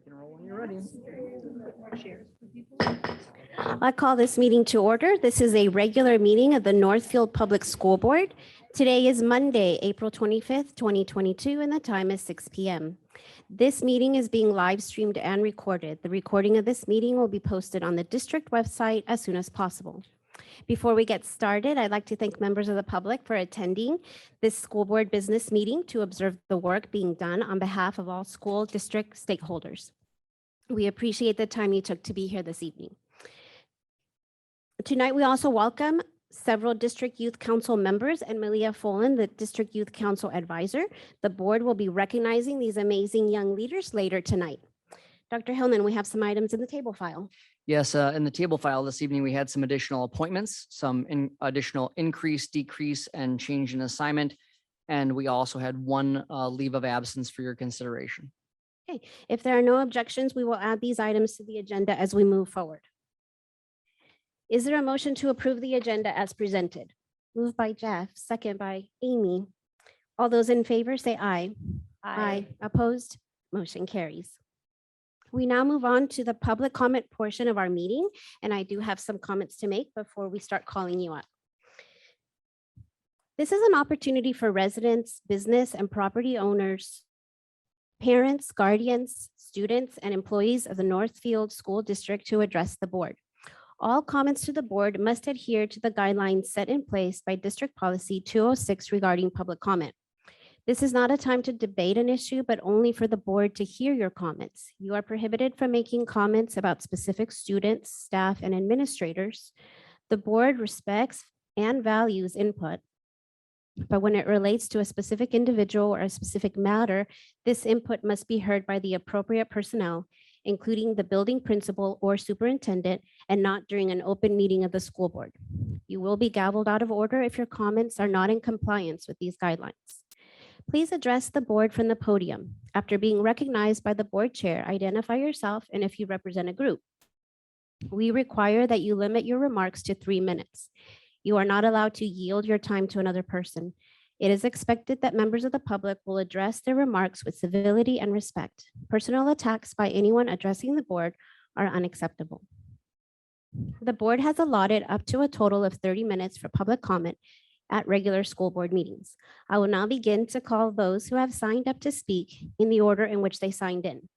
can roll when you're ready. I call this meeting to order. This is a regular meeting of the Northfield Public School Board. Today is Monday, April 25th, 2022, and the time is 6 p.m. This meeting is being live streamed and recorded. The recording of this meeting will be posted on the district website as soon as possible. Before we get started, I'd like to thank members of the public for attending this school board business meeting to observe the work being done on behalf of all school district stakeholders. We appreciate the time you took to be here this evening. Tonight, we also welcome several District Youth Council members and Malia Folan, the District Youth Council Advisor. The board will be recognizing these amazing young leaders later tonight. Dr. Hillman, we have some items in the table file. Yes, in the table file this evening, we had some additional appointments, some additional increase, decrease, and change in assignment. And we also had one leave of absence for your consideration. Okay, if there are no objections, we will add these items to the agenda as we move forward. Is there a motion to approve the agenda as presented? Moved by Jeff, second by Amy. All those in favor say aye. Aye. Opposed? Motion carries. We now move on to the public comment portion of our meeting, and I do have some comments to make before we start calling you up. This is an opportunity for residents, business, and property owners, parents, guardians, students, and employees of the Northfield School District to address the board. All comments to the board must adhere to the guidelines set in place by District Policy 206 regarding public comment. This is not a time to debate an issue, but only for the board to hear your comments. You are prohibited from making comments about specific students, staff, and administrators. The board respects and values input, but when it relates to a specific individual or a specific matter, this input must be heard by the appropriate personnel, including the building principal or superintendent, and not during an open meeting of the school board. You will be gavelled out of order if your comments are not in compliance with these guidelines. Please address the board from the podium. After being recognized by the board chair, identify yourself and if you represent a group. We require that you limit your remarks to 3 minutes. You are not allowed to yield your time to another person. It is expected that members of the public will address their remarks with civility and respect. Personal attacks by anyone addressing the board are unacceptable. The board has allotted up to a total of 30 minutes for public comment at regular school board meetings. I will now begin to call those who have signed up to speak in the order in which they signed in.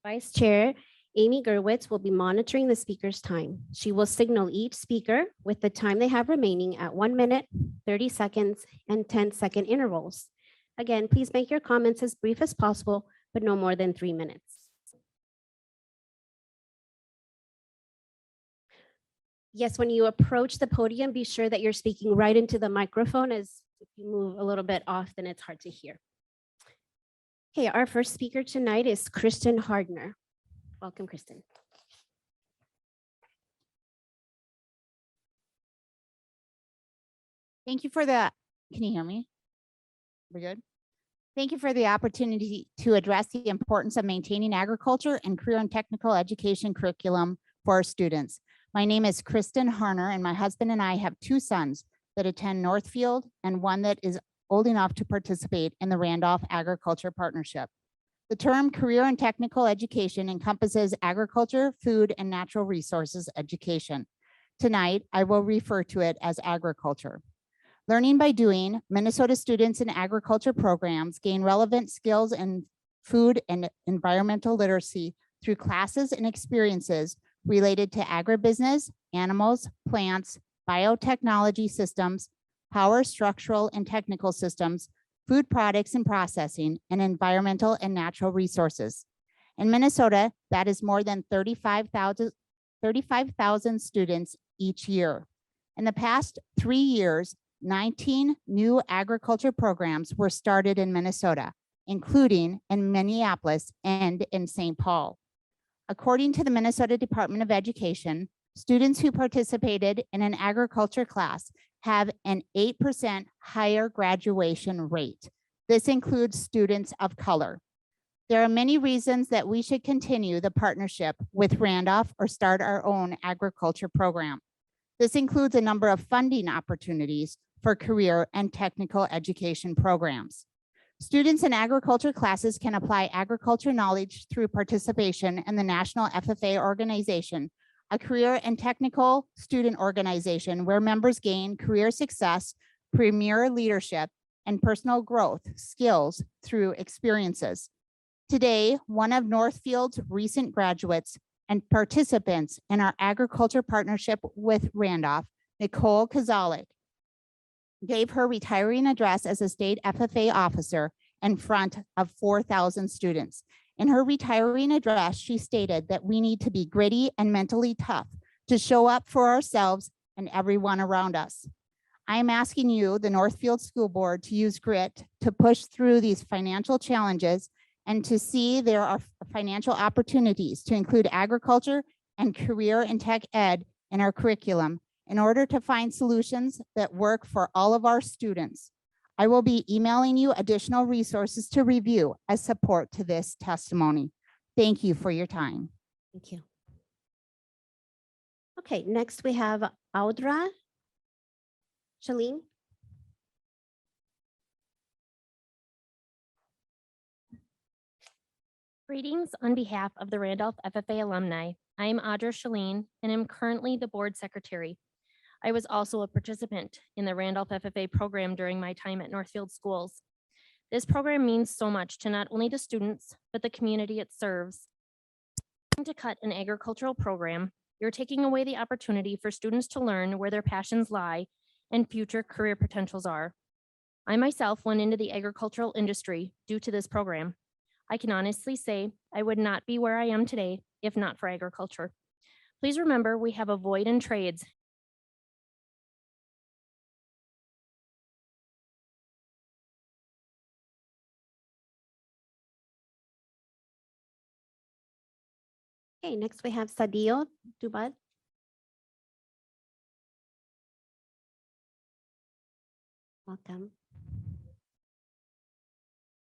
Vice Chair Amy Gerwitz will be monitoring the speaker's time. She will signal each speaker with the time they have remaining at 1 minute, 30 seconds, and 10-second intervals. Again, please make your comments as brief as possible, but no more than 3 minutes. Yes, when you approach the podium, be sure that you're speaking right into the microphone, as if you move a little bit off, then it's hard to hear. Okay, our first speaker tonight is Kristen Hardner. Welcome, Kristen. Thank you for the, can you hear me? We're good? Thank you for the opportunity to address the importance of maintaining agriculture and career and technical education curriculum for our students. My name is Kristen Harner, and my husband and I have 2 sons that attend Northfield and one that is old enough to participate in the Randolph Agriculture Partnership. The term career and technical education encompasses agriculture, food, and natural resources education. Tonight, I will refer to it as agriculture. Learning by doing, Minnesota students in agriculture programs gain relevant skills in food and environmental literacy through classes and experiences related to agribusiness, animals, plants, biotechnology systems, power, structural, and technical systems, food products and processing, and environmental and natural resources. In Minnesota, that is more than 35,000 students each year. In the past 3 years, 19 new agriculture programs were started in Minnesota, including in Minneapolis and in St. Paul. According to the Minnesota Department of Education, students who participated in an agriculture class have an 8% higher graduation rate. This includes students of color. There are many reasons that we should continue the partnership with Randolph or start our own agriculture program. This includes a number of funding opportunities for career and technical education programs. Students in agriculture classes can apply agriculture knowledge through participation in the National FFA organization, a career and technical student organization where members gain career success, premier leadership, and personal growth skills through experiences. Today, one of Northfield's recent graduates and participants in our agriculture partnership with Randolph, Nicole Kazalik, gave her retiring address as a state FFA officer in front of 4,000 students. In her retiring address, she stated that we need to be gritty and mentally tough to show up for ourselves and everyone around us. I am asking you, the Northfield School Board, to use grit to push through these financial challenges and to see there are financial opportunities to include agriculture and career and tech ed in our curriculum in order to find solutions that work for all of our students. I will be emailing you additional resources to review as support to this testimony. Thank you for your time. Thank you. Okay, next we have Audra. Shalene. Greetings on behalf of the Randolph FFA alumni. I am Audra Shalene and am currently the board secretary. I was also a participant in the Randolph FFA program during my time at Northfield Schools. This program means so much to not only the students, but the community it serves. To cut an agricultural program, you're taking away the opportunity for students to learn where their passions lie and future career potentials are. I myself went into the agricultural industry due to this program. I can honestly say I would not be where I am today if not for agriculture. Please remember, we have a void in trades. Okay, next we have Sadio Dubad. Welcome.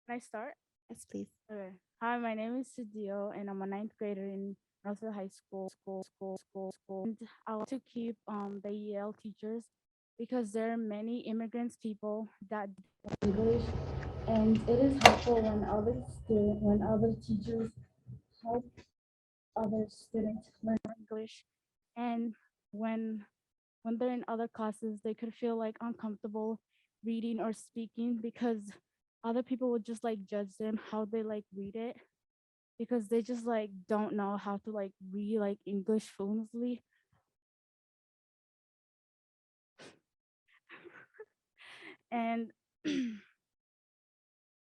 Can I start? Yes, please. Okay. Hi, my name is Sadio, and I'm a ninth grader in Northfield High School. And I want to keep the EL teachers because there are many immigrants people that English, and it is helpful when other teachers help other students learn English, and when they're in other classes, they could feel like uncomfortable reading or speaking because other people would just like judge them how they like read it because they just like don't know how to like read like English fluently. And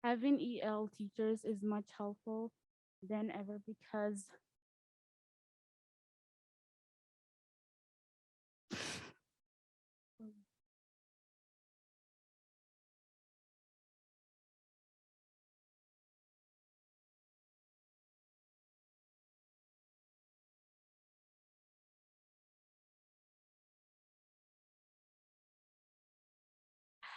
having EL teachers is much helpful than ever because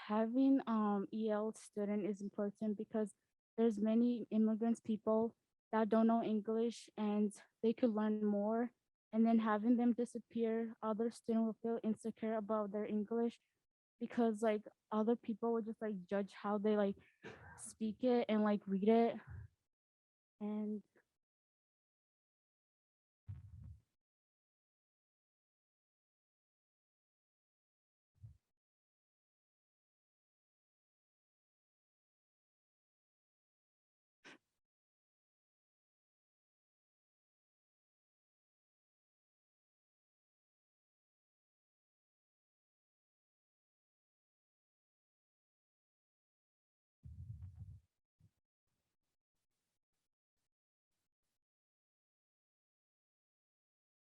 having EL student is important because there's many immigrants people that don't know English and they could learn more, and then having them disappear, other students will feel insecure about their English because like other people would just like judge how they like speak it and like read it. And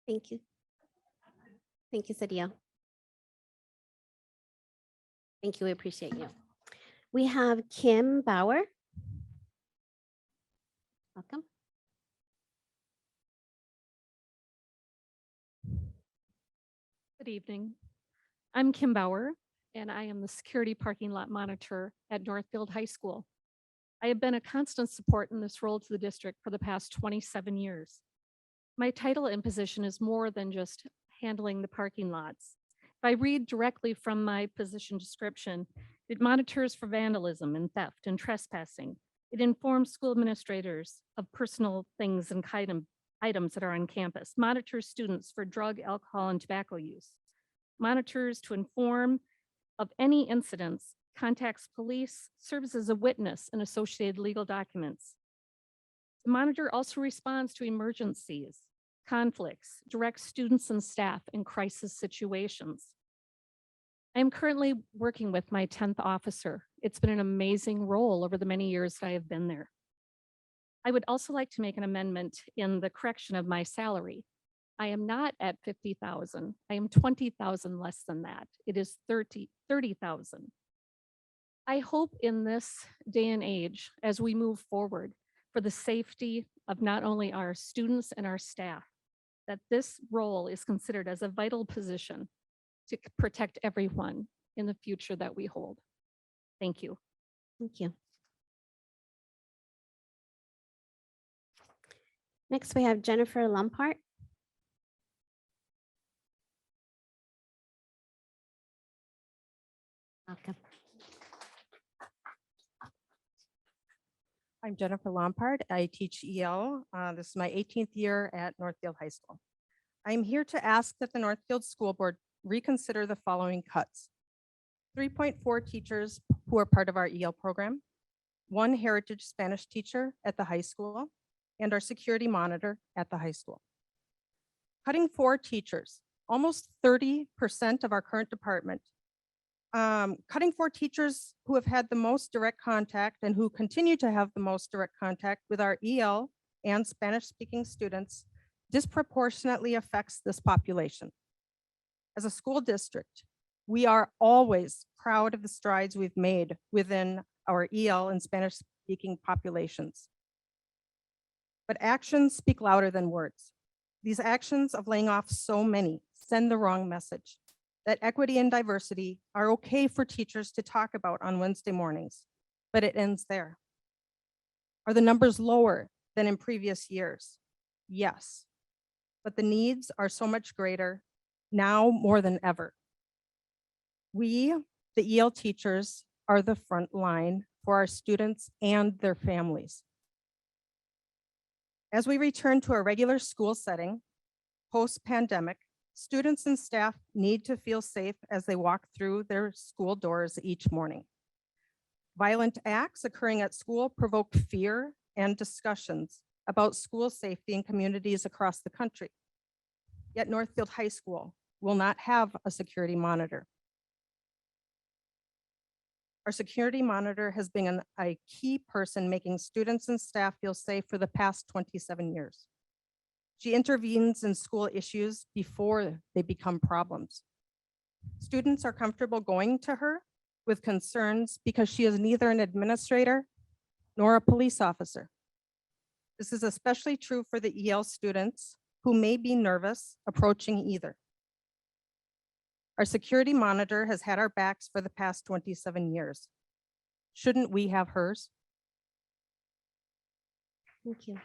Thank you. Thank you, Sadia. Thank you. We appreciate you. We have Kim Bauer. Welcome. Good evening. I'm Kim Bauer, and I am the security parking lot monitor at Northfield High School. I have been a constant support in this role to the district for the past 27 years. My title and position is more than just handling the parking lots. If I read directly from my position description, It monitors for vandalism and theft and trespassing. It informs school administrators of personal things and items that are on campus, monitors students for drug, alcohol, and tobacco use, monitors to inform of any incidents, contacts police, serves as a witness in associated legal documents. The monitor also responds to emergencies, conflicts, directs students and staff in crisis situations. I am currently working with my 10th officer. It's been an amazing role over the many years that I have been there. I would also like to make an amendment in the correction of my salary. I am not at 50,000. I am 20,000 less than that. It is 30,000. I hope in this day and age, as we move forward, for the safety of not only our students and our staff, that this role is considered as a vital position to protect everyone in the future that we hold. Thank you. Thank you. Next, we have Jennifer Lumpart. Welcome. I'm Jennifer Lompard. I teach EL. This is my 18th year at Northfield High School. I'm here to ask that the Northfield School Board reconsider the following cuts. 3.4 teachers who are part of our EL program, 1 heritage Spanish teacher at the high school, and our security monitor at the high school. Cutting 4 teachers, almost 30% of our current department. Cutting 4 teachers who have had the most direct contact and who continue to have the most direct contact with our EL and Spanish speaking students disproportionately affects this population. As a school district, we are always proud of the strides we've made within our EL and Spanish speaking populations. But actions speak louder than words. These actions of laying off so many send the wrong message, that equity and diversity are okay for teachers to talk about on Wednesday mornings, but it ends there. Are the numbers lower than in previous years? Yes, but the needs are so much greater now more than ever. We, the EL teachers, are the front line for our students and their families. As we return to a regular school setting, post-pandemic, students and staff need to feel safe as they walk through their school doors each morning. Violent acts occurring at school provoke fear and discussions about school safety in communities across the country. Yet Northfield High School will not have a security monitor. Our security monitor has been a key person making students and staff feel safe for the past 27 years. She intervenes in school issues before they become problems. Students are comfortable going to her with concerns because she is neither an administrator nor a police officer. This is especially true for the EL students who may be nervous approaching either. Our security monitor has had our backs for the past 27 years. Shouldn't we have hers? Thank you.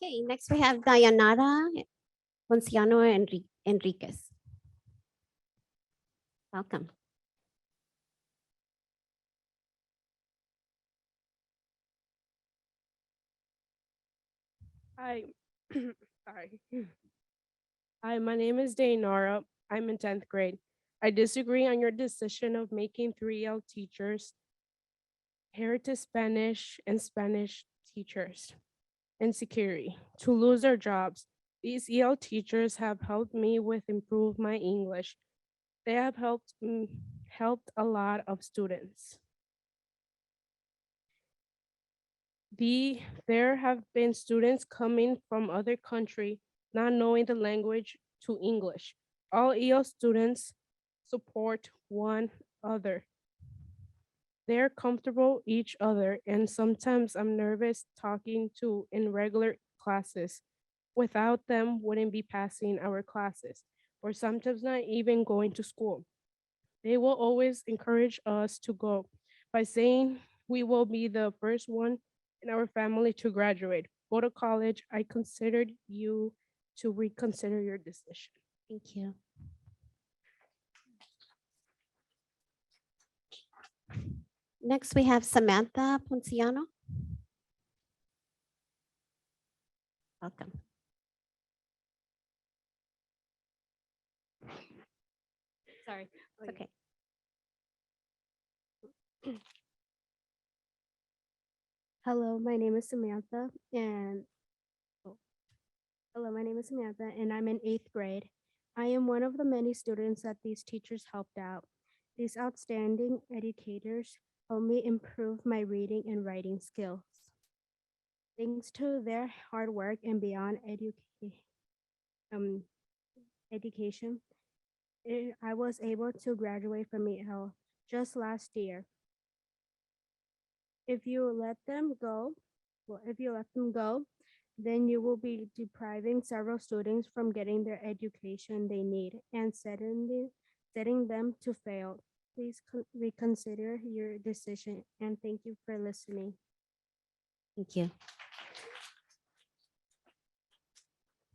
Okay, next we have Dayanara Ponciano Enriquez. Welcome. Hi. Sorry. Hi, my name is Dayanara. I'm in 10th grade. I disagree on your decision of making 3L teachers heritage Spanish and Spanish teachers and security to lose their jobs. These EL teachers have helped me with improve my English. They have helped a lot of students. There have been students coming from other country not knowing the language to English. All EL students support one another. They're comfortable each other, and sometimes I'm nervous talking to in regular classes. Without them, wouldn't be passing our classes, or sometimes not even going to school. They will always encourage us to go by saying we will be the first one in our family to graduate. Go to college. I considered you to reconsider your decision. Thank you. Next, we have Samantha Ponciano. Welcome. Sorry. It's okay. Hello, my name is Samantha and I'm in 8th grade. I am one of the many students that these teachers helped out. These outstanding educators helped me improve my reading and writing skills. Thanks to their hard work and beyond education, I was able to graduate from EL just last year. If you let them go, then you will be depriving several students from getting their education they need and setting them to fail. Please reconsider your decision and thank you for listening. Thank you.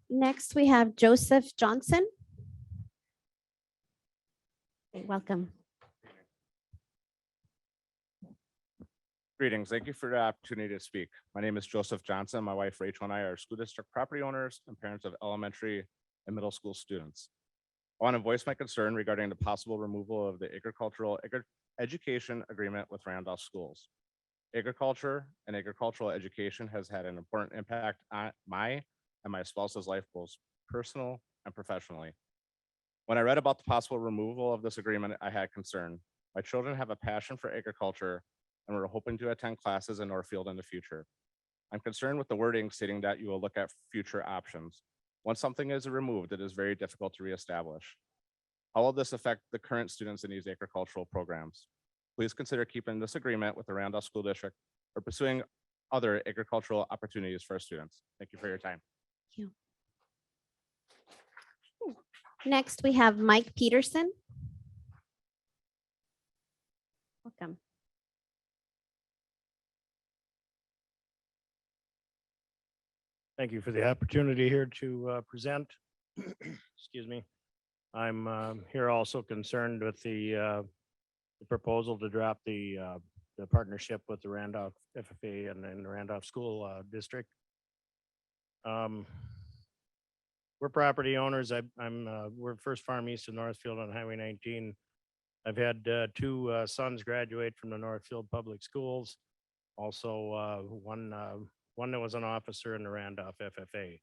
Next, we have Joseph Johnson. Welcome. Greetings. Thank you for the opportunity to speak. My name is Joseph Johnson. My wife Rachel and I are school district property owners and parents of elementary and middle school students. I want to voice my concern regarding the possible removal of the agricultural education agreement with Randolph schools. Agriculture and agricultural education has had an important impact on my and my spouse's life, both personal and professionally. When I read about the possible removal of this agreement, I had concern. My children have a passion for agriculture and we're hoping to attend classes in Northfield in the future. I'm concerned with the wording stating that you will look at future options. Once something is removed, it is very difficult to reestablish. How will this affect the current students in these agricultural programs? Please consider keeping this agreement with the Randolph School District or pursuing other agricultural opportunities for our students. Thank you for your time. Thank you. Next, we have Mike Peterson. Welcome. Thank you for the opportunity here to present. Excuse me. I'm here also concerned with the proposal to drop the partnership with the Randolph FFA and the Randolph School District. We're property owners. We're First Farm East of Northfield on Highway 19. I've had two sons graduate from the Northfield Public Schools. Also, one that was an officer in the Randolph FFA.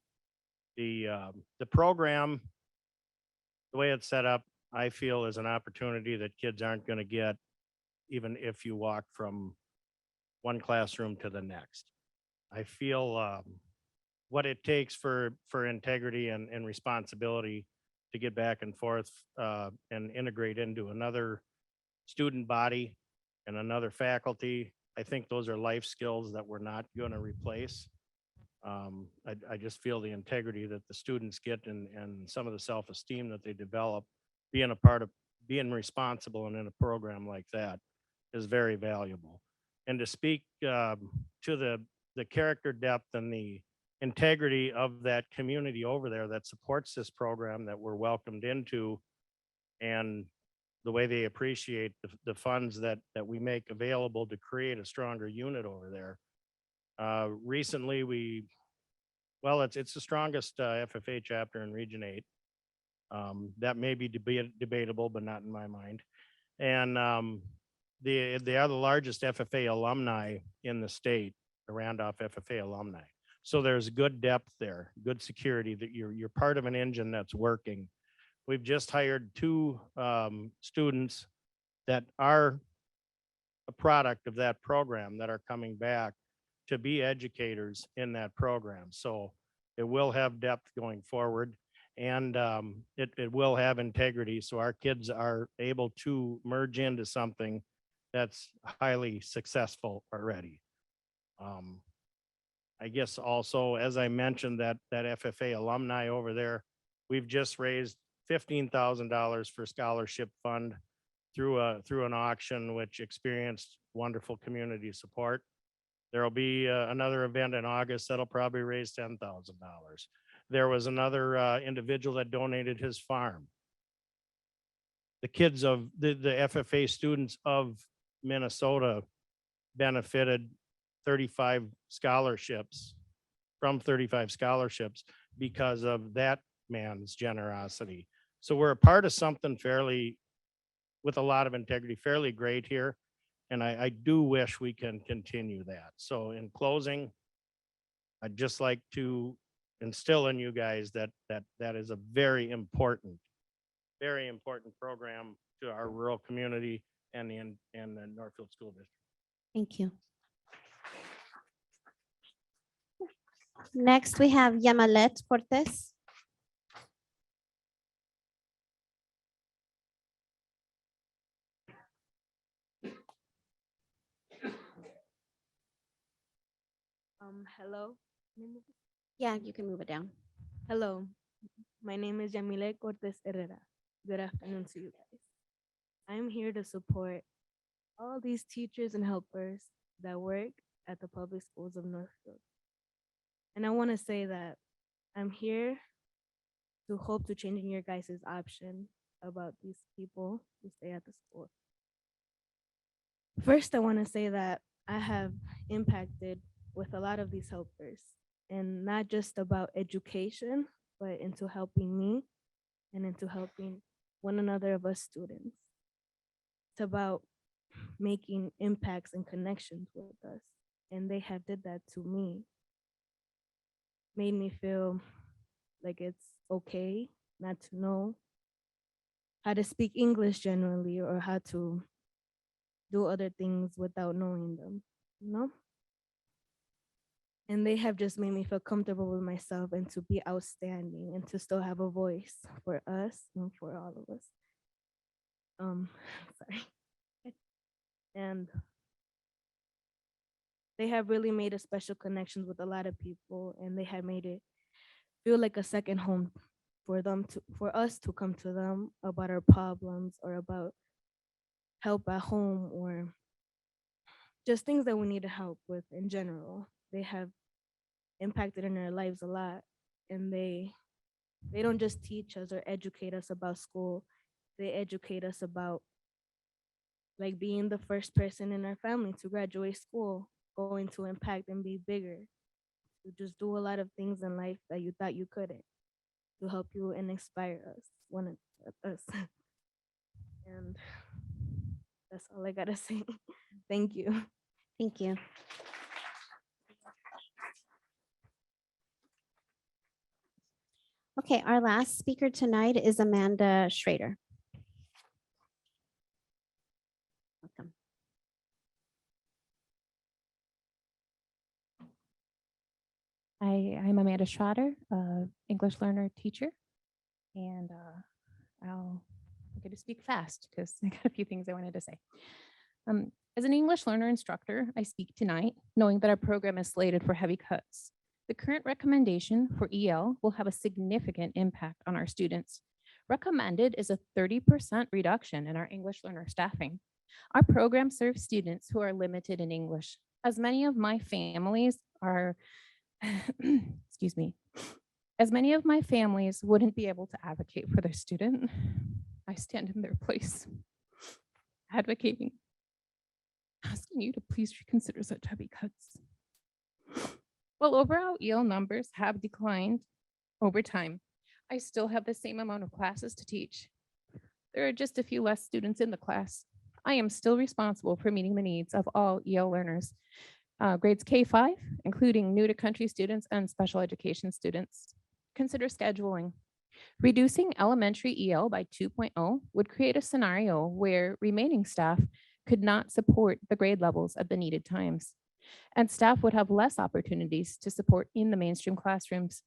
The program, the way it's set up, I feel is an opportunity that kids aren't going to get even if you walk from one classroom to the next. I feel what it takes for integrity and responsibility to get back and forth and integrate into another student body and another faculty. I think those are life skills that we're not going to replace. I just feel the integrity that the students get and some of the self-esteem that they develop being a part of being responsible and in a program like that is very valuable. And to speak to the character depth and the integrity of that community over there that supports this program that we're welcomed into, and the way they appreciate the funds that we make available to create a stronger unit over there. Recently, it's the strongest FFA chapter in Region 8. That may be debatable, but not in my mind. And they are the largest FFA alumni in the state, the Randolph FFA alumni. So there's good depth there, good security that you're part of an engine that's working. We've just hired two students that are a product of that program that are coming back to be educators in that program. So it will have depth going forward, and it will have integrity. So our kids are able to merge into something that's highly successful already. I guess also, as I mentioned, that FFA alumni over there, we've just raised $15,000 for scholarship fund through an auction, which experienced wonderful community support. There'll be another event in August that'll probably raise $10,000. There was another individual that donated his farm. The kids of the FFA students of Minnesota benefited 35 scholarships from 35 scholarships because of that man's generosity. So we're a part of something fairly, with a lot of integrity, fairly great here. And I do wish we can continue that. So in closing, I'd just like to instill in you guys that is a very important program to our rural community and the Northfield School District. Thank you. Next, we have Yamalet Cortez. Hello. Yeah, you can move it down. Hello. My name is Yamile Cortez Herrera. Good afternoon to you guys. I'm here to support all these teachers and helpers that work at the public schools of Northfield. And I want to say that I'm here to hope to changing your guys' option about these people who stay at the school. First, I want to say that I have impacted with a lot of these helpers, and not just about education, but into helping me and into helping one another of us students. It's about making impacts and connections with us, and they have did that to me. Made me feel like it's okay not to know how to speak English generally or how to do other things without knowing them, you know? And they have just made me feel comfortable with myself and to be outstanding and to still have a voice for us and for all of us. Sorry. And they have really made a special connections with a lot of people, and they have made it feel like a second home for us to come to them about our problems or about help at home or just things that we need help with in general. They have impacted in our lives a lot, and they don't just teach us or educate us about school. They educate us about like being the first person in our family to graduate school, going to impact and be bigger, to just do a lot of things in life that you thought you couldn't, to help you and inspire us, one of us. And that's all I gotta say. Thank you. Thank you. Okay, our last speaker tonight is Amanda Schrader. Welcome. I'm Amanda Schrader, English learner teacher, and I'm going to speak fast because I got a few things I wanted to say. As an English learner instructor, I speak tonight knowing that our program is slated for heavy cuts. The current recommendation for EL will have a significant impact on our students. Recommended is a 30% reduction in our English learner staffing. Our program serves students who are limited in English, as many of my families are excuse me, as many of my families wouldn't be able to advocate for their student. I stand in their place, advocating, asking you to please reconsider such heavy cuts. While overall EL numbers have declined over time, I still have the same amount of classes to teach. There are just a few less students in the class. I am still responsible for meeting the needs of all EL learners. Grades K-5, including new to country students and special education students. Consider scheduling. Reducing elementary EL by 2.0 would create a scenario where remaining staff could not support the grade levels at the needed times, and staff would have less opportunities to support in the mainstream classrooms.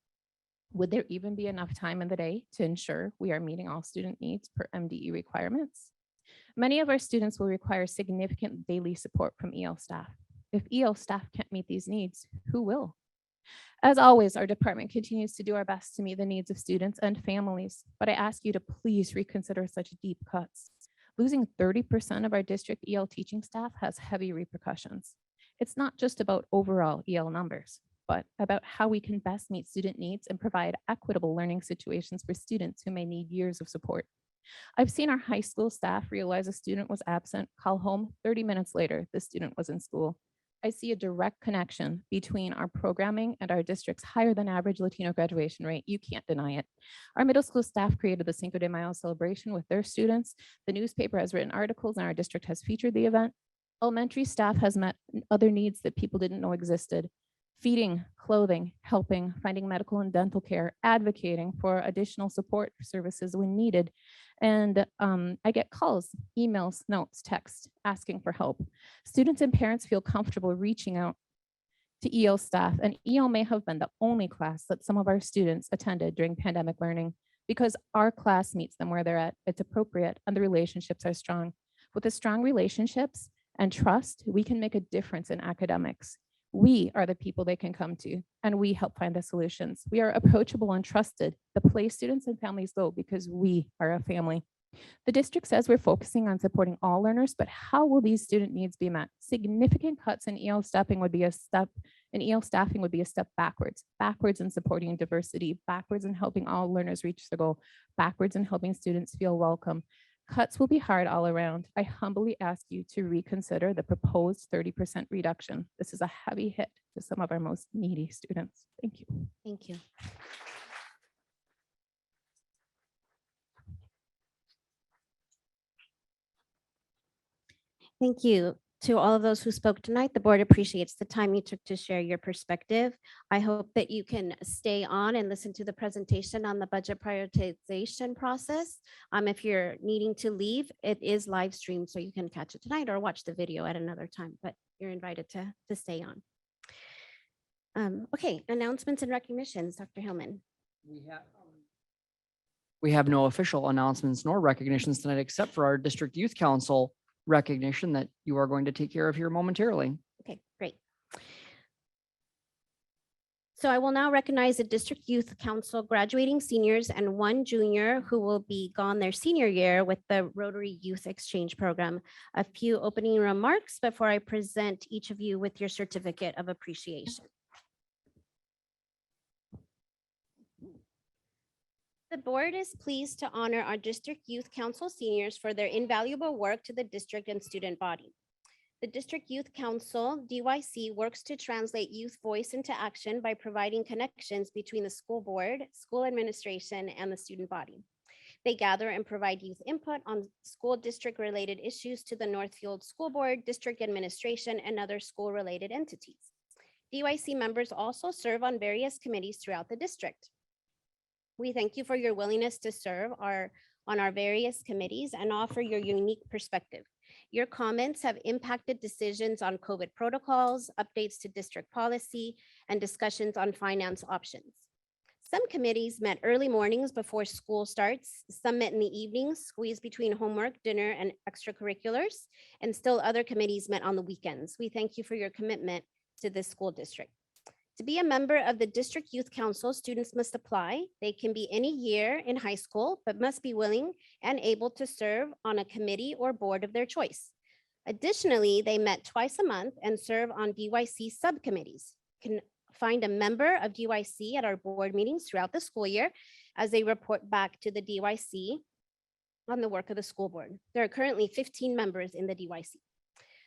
Would there even be enough time in the day to ensure we are meeting all student needs per MDE requirements? Many of our students will require significant daily support from EL staff. If EL staff can't meet these needs, who will? As always, our department continues to do our best to meet the needs of students and families, but I ask you to please reconsider such deep cuts. Losing 30% of our district EL teaching staff has heavy repercussions. It's not just about overall EL numbers, but about how we can best meet student needs and provide equitable learning situations for students who may need years of support. I've seen our high school staff realize a student was absent, call home 30 minutes later, the student was in school. I see a direct connection between our programming and our district's higher than average Latino graduation rate. You can't deny it. Our middle school staff created the Cinco de Mayo celebration with their students. The newspaper has written articles and our district has featured the event. Elementary staff has met other needs that people didn't know existed. Feeding, clothing, helping, finding medical and dental care, advocating for additional support services when needed. And I get calls, emails, notes, texts, asking for help. Students and parents feel comfortable reaching out to EL staff, and EL may have been the only class that some of our students attended during pandemic learning because our class meets them where they're at. It's appropriate and the relationships are strong. With the strong relationships and trust, we can make a difference in academics. We are the people they can come to, and we help find the solutions. We are approachable and trusted, the place students and families go because we are a family. The district says we're focusing on supporting all learners, but how will these student needs be met? Significant cuts in EL staffing would be a step backwards in supporting diversity, backwards in helping all learners reach their goal, backwards in helping students feel welcome. Cuts will be hard all around. I humbly ask you to reconsider the proposed 30% reduction. This is a heavy hit to some of our most needy students. Thank you. Thank you. Thank you to all of those who spoke tonight. The board appreciates the time you took to share your perspective. I hope that you can stay on and listen to the presentation on the budget prioritization process. If you're needing to leave, it is live streamed, so you can catch it tonight or watch the video at another time, but you're invited to stay on. Okay, announcements and recognitions, Dr. Hillman. We have no official announcements nor recognitions tonight, except for our district youth council recognition that you are going to take care of here momentarily. Okay, great. So I will now recognize the District Youth Council graduating seniors and one junior who will be gone their senior year with the Rotary Youth Exchange Program. A few opening remarks before I present each of you with your certificate of appreciation. The board is pleased to honor our District Youth Council seniors for their invaluable work to the district and student body. The District Youth Council, DYC, works to translate youth voice into action by providing connections between the school board, school administration, and the student body. They gather and provide youth input on school district-related issues to the Northfield School Board, district administration, and other school-related entities. DYC members also serve on various committees throughout the district. We thank you for your willingness to serve on our various committees and offer your unique perspective. Your comments have impacted decisions on COVID protocols, updates to district policy, and discussions on finance options. Some committees met early mornings before school starts. Some met in the evenings, squeezed between homework, dinner, and extracurriculars, and still other committees met on the weekends. We thank you for your commitment to this school district. To be a member of the District Youth Council, students must apply. They can be any year in high school, but must be willing and able to serve on a committee or board of their choice. Additionally, they met twice a month and serve on DYC subcommittees. You can find a member of DYC at our board meetings throughout the school year as they report back to the DYC on the work of the school board. There are currently 15 members in the DYC.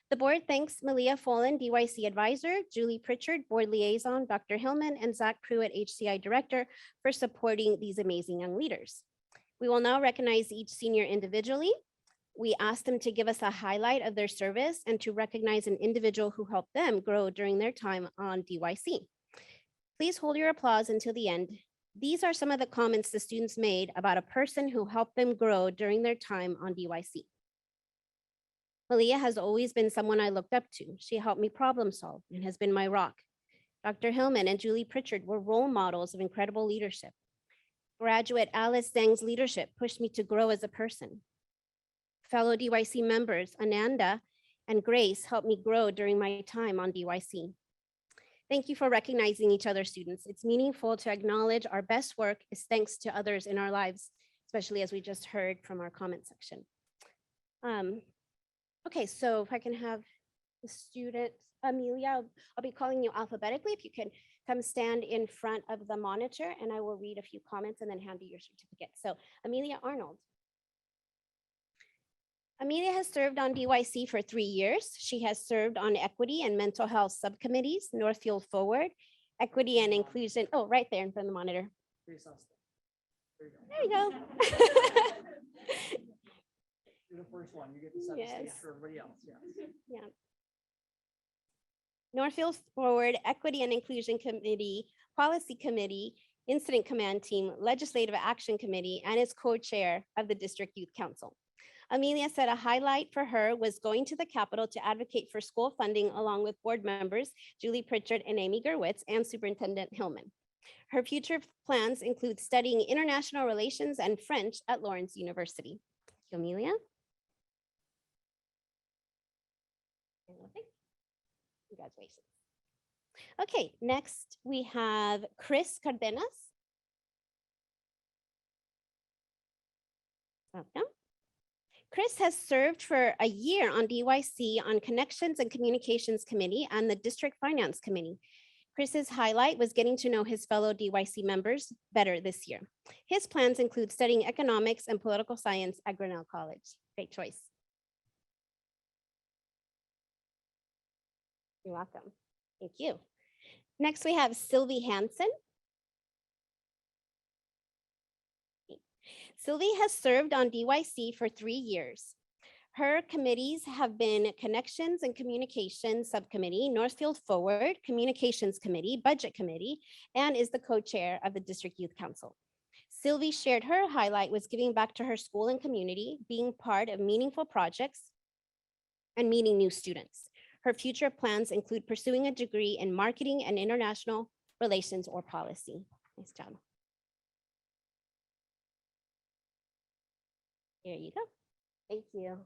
The board thanks Malia Follen, DYC advisor, Julie Pritchard, board liaison, Dr. Hillman, and Zach Pruitt, HCI director, for supporting these amazing young leaders. We will now recognize each senior individually. We ask them to give us a highlight of their service and to recognize an individual who helped them grow during their time on DYC. Please hold your applause until the end. These are some of the comments the students made about a person who helped them grow during their time on DYC. Malia has always been someone I looked up to. She helped me problem solve and has been my rock. Dr. Hillman and Julie Pritchard were role models of incredible leadership. Graduate Alice Zhang's leadership pushed me to grow as a person. Fellow DYC members, Ananda and Grace, helped me grow during my time on DYC. Thank you for recognizing each other, students. It's meaningful to acknowledge our best work is thanks to others in our lives, especially as we just heard from our comment section. Okay, so if I can have the students, Amelia, I'll be calling you alphabetically. If you can come stand in front of the monitor and I will read a few comments and then hand you your certificate. So Amelia Arnold. Amelia has served on DYC for 3 years. She has served on Equity and Mental Health Subcommittees, Northfield Forward, Equity and Inclusion. Oh, right there in front of the monitor. There you go. You're the first one. You get to set the stage Yes. for everybody else. Yes. Yeah. Northfield Forward, Equity and Inclusion Committee, Policy Committee, Incident Command Team, Legislative Action Committee, and is co-chair of the District Youth Council. Amelia said a highlight for her was going to the Capitol to advocate for school funding along with board members Julie Pritchard and Amy Gerwitz and Superintendent Hillman. Her future plans include studying international relations and French at Lawrence University. Thank you, Amelia. Congratulations. Okay, next we have Chris Cardenas. Welcome. Chris has served for a year on DYC on Connections and Communications Committee and the District Finance Committee. Chris's highlight was getting to know his fellow DYC members better this year. His plans include studying economics and political science at Grinnell College. Great choice. You're welcome. Thank you. Next, we have Sylvie Hansen. Sylvie has served on DYC for 3 years. Her committees have been Connections and Communications Subcommittee, Northfield Forward, Communications Committee, Budget Committee, and is the co-chair of the District Youth Council. Sylvie shared her highlight was giving back to her school and community, being part of meaningful projects, and meeting new students. Her future plans include pursuing a degree in marketing and international relations or policy. Nice job. Here you go. Thank you.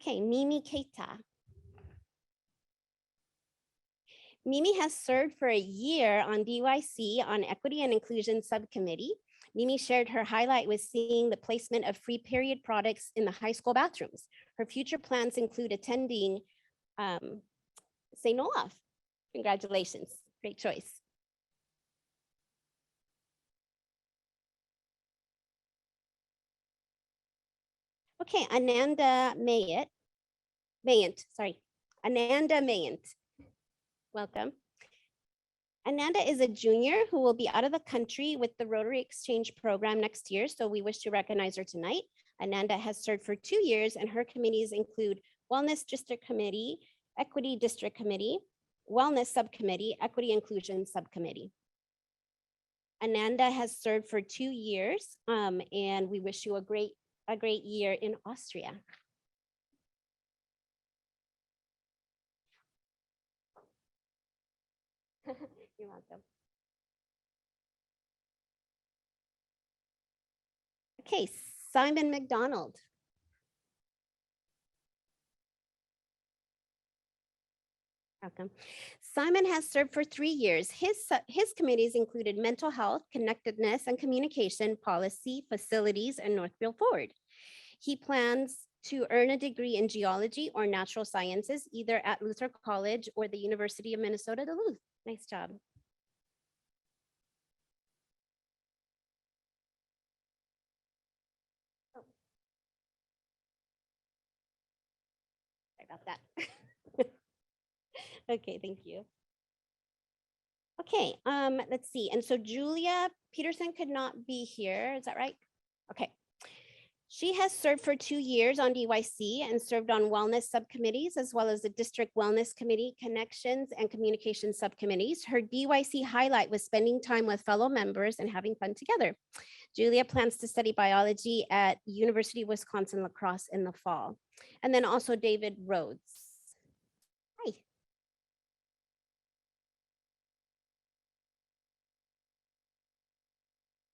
Okay, Mimi Keita. Mimi has served for a year on DYC on Equity and Inclusion Subcommittee. Mimi shared her highlight was seeing the placement of free period products in the high school bathrooms. Her future plans include attending St. Olaf. Congratulations, great choice. Okay, Ananda Mayant, sorry, Ananda Mayant. Welcome. Ananda is a junior who will be out of the country with the Rotary Exchange Program next year, so we wish to recognize her tonight. Ananda has served for 2 years and her committees include Wellness District Committee, Equity District Committee, Wellness Subcommittee, Equity Inclusion Subcommittee. Ananda has served for 2 years and we wish you a great year in Austria. You're welcome. Okay, Simon McDonald. Welcome. Simon has served for 3 years. His committees included mental health, connectedness and communication, policy, facilities, and Northfield Forward. He plans to earn a degree in geology or natural sciences, either at Luther College or the University of Minnesota Duluth. Nice job. Oh. Sorry about that. Okay, thank you. Okay, let's see. And so Julia Peterson could not be here. Is that right? Okay. She has served for 2 years on DYC and served on wellness subcommittees as well as the district wellness committee, connections and communication subcommittees. Her DYC highlight was spending time with fellow members and having fun together. Julia plans to study biology at University of Wisconsin La Crosse in the fall. And then also David Rhodes. Hi.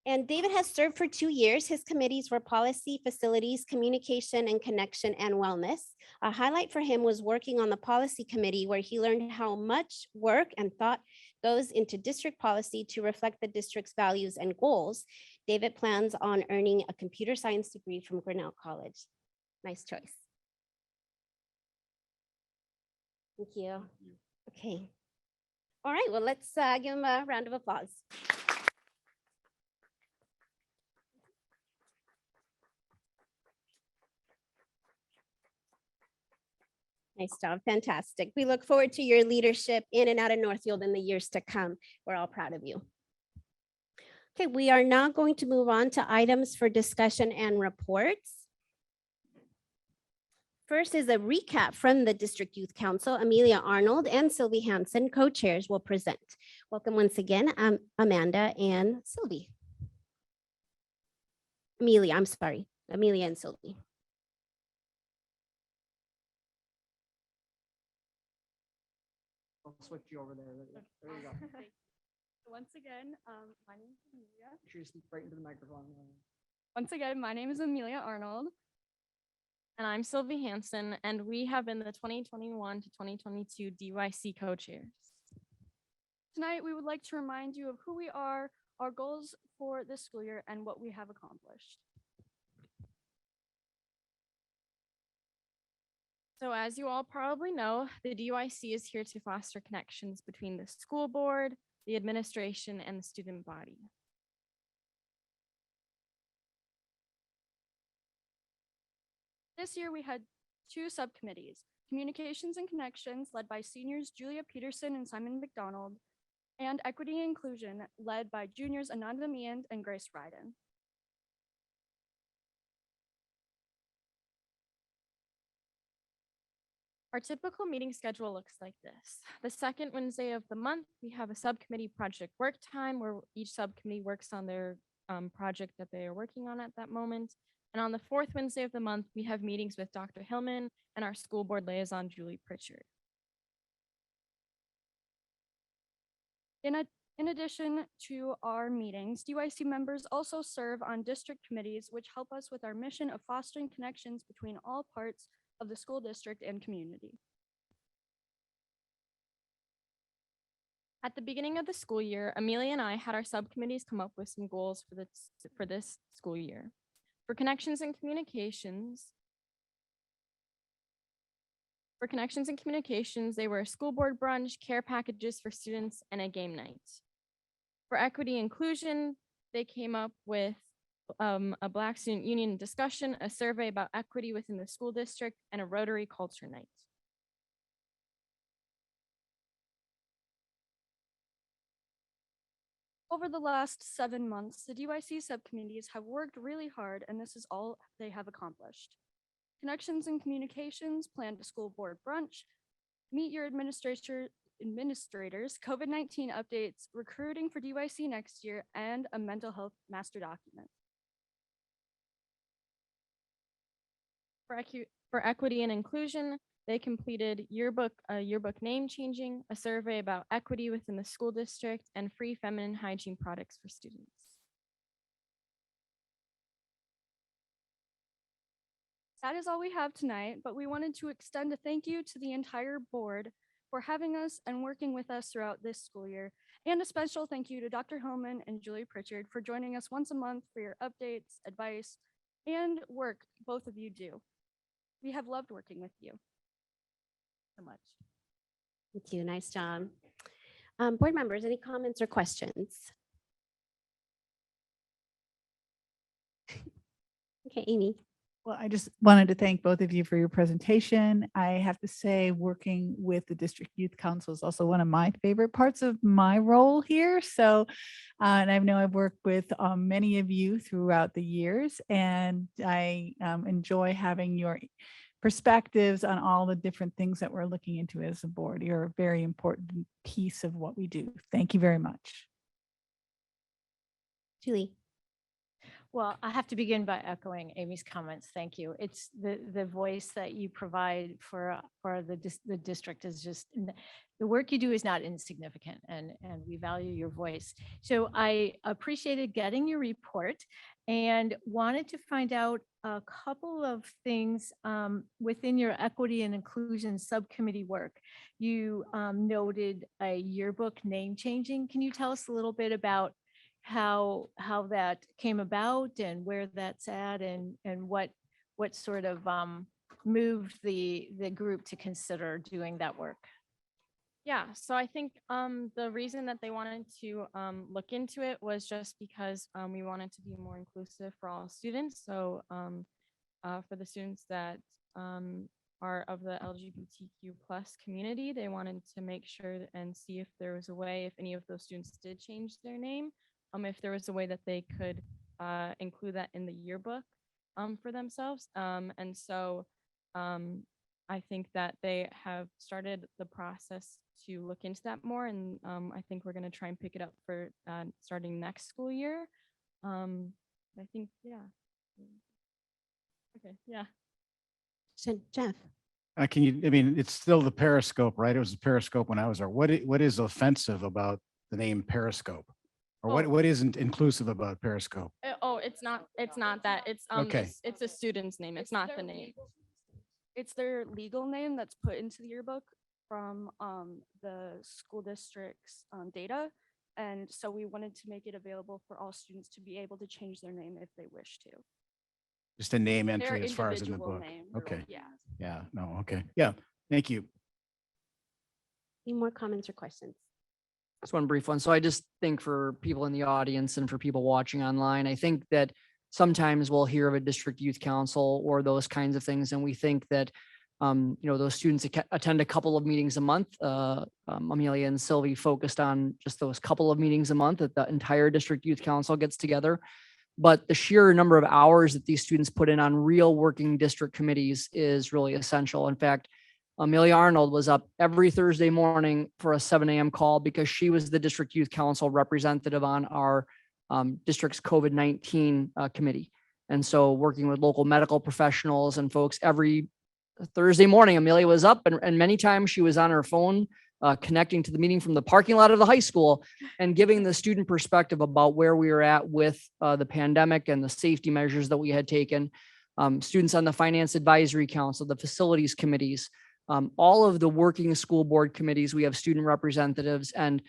And David has served for 2 years. His committees were policy, facilities, communication and connection, and wellness. A highlight for him was working on the policy committee where he learned how much work and thought goes into district policy to reflect the district's values and goals. David plans on earning a computer science degree from Grinnell College. Nice choice. Thank you. Okay. All right, well, let's give him a round of applause. Nice job. Fantastic. We look forward to your leadership in and out of Northfield in the years to come. We're all proud of you. Okay, we are now going to move on to items for discussion and reports. First is a recap from the District Youth Council. Amelia Arnold and Sylvie Hansen, co-chairs, will present. Welcome once again, Amanda and Sylvie. Amelia, I'm sorry. Amelia and Sylvie. I'll switch you over there. There you go. Once again, my name is Amelia. Make sure you speak right into the microphone. Once again, my name is Amelia Arnold. And I'm Sylvie Hansen, and we have been the 2021 to 2022 DYC co-chairs. Tonight, we would like to remind you of who we are, our goals for this school year, and what we have accomplished. So as you all probably know, the DYC is here to foster connections between the school board, the administration, and the student body. This year, we had 2 subcommittees, Communications and Connections, led by seniors Julia Peterson and Simon McDonald, and Equity and Inclusion, led by juniors Ananda Meand and Grace Ryden. Our typical meeting schedule looks like this. The second Wednesday of the month, we have a subcommittee project work time where each subcommittee works on their project that they are working on at that moment. And on the fourth Wednesday of the month, we have meetings with Dr. Hillman and our school board liaison, Julie Pritchard. In addition to our meetings, DYC members also serve on district committees, which help us with our mission of fostering connections between all parts of the school district and community. At the beginning of the school year, Amelia and I had our subcommittees come up with some goals for this school year. For connections and communications, they were a school board brunch, care packages for students, and a game night. For equity inclusion, they came up with a Black Student Union discussion, a survey about equity within the school district, and a Rotary culture night. Over the last 7 months, the DYC subcommittees have worked really hard, and this is all they have accomplished. Connections and Communications planned a school board brunch, meet your administrators, COVID-19 updates, recruiting for DYC next year, and a mental health master document. For equity and inclusion, they completed a yearbook name changing, a survey about equity within the school district, and free feminine hygiene products for students. That is all we have tonight, but we wanted to extend a thank you to the entire board for having us and working with us throughout this school year. And a special thank you to Dr. Hillman and Julie Pritchard for joining us once a month for your updates, advice, and work both of you do. We have loved working with you so much. Thank you. Nice job. Board members, any comments or questions? Okay, Amy. Well, I just wanted to thank both of you for your presentation. I have to say, working with the District Youth Council is also one of my favorite parts of my role here. So, and I know I've worked with many of you throughout the years, and I enjoy having your perspectives on all the different things that we're looking into as a board. You're a very important piece of what we do. Thank you very much. Julie. Well, I have to begin by echoing Amy's comments. Thank you. It's the voice that you provide for the district is just, the work you do is not insignificant, and we value your voice. So I appreciated getting your report and wanted to find out a couple of things within your equity and inclusion subcommittee work. You noted a yearbook name changing. Can you tell us a little bit about how that came about and where that's at, and what sort of moved the group to consider doing that work? Yeah, so I think the reason that they wanted to look into it was just because we wanted to be more inclusive for all students. So for the students that are of the LGBTQ plus community. They wanted to make sure and see if there was a way, if any of those students did change their name, if there was a way that they could include that in the yearbook for themselves. And so I think that they have started the process to look into that more. And I think we're going to try and pick it up for starting next school year. I think, yeah. Okay, yeah. So Jeff, Can you, I mean, it's still the Periscope, right? It was the Periscope when I was there. What is offensive about the name Periscope? Or Oh. what isn't inclusive about Periscope? Oh, it's not that. It's Okay. it's a student's name. It's not the name. It's their legal name that's put into the yearbook from the school district's data. And so we wanted to make it available for all students to be able to change their name if they wish to. Just a name Their entry as far as in the individual book. name. Okay. Yeah. Yeah, no, okay. Yeah, thank you. any more comments or questions? Just one brief one. So I just think for people in the audience and for people watching online, I think that sometimes we'll hear of a district youth council or those kinds of things, and we think that those students attend a couple of meetings a month. Amelia and Sylvie focused on just those couple of meetings a month that the entire district youth council gets together. But the sheer number of hours that these students put in on real working district committees is really essential. In fact, Amelia Arnold was up every Thursday morning for a 7 a.m. call because she was the district youth council representative on our district's COVID-19 committee. And so working with local medical professionals and folks every Thursday morning, Amelia was up and many times she was on her phone connecting to the meeting from the parking lot of the high school and giving the student perspective about where we were at with the pandemic and the safety measures that we had taken. Students on the Finance Advisory Council, the facilities committees, all of the working school board committees, we have student representatives, and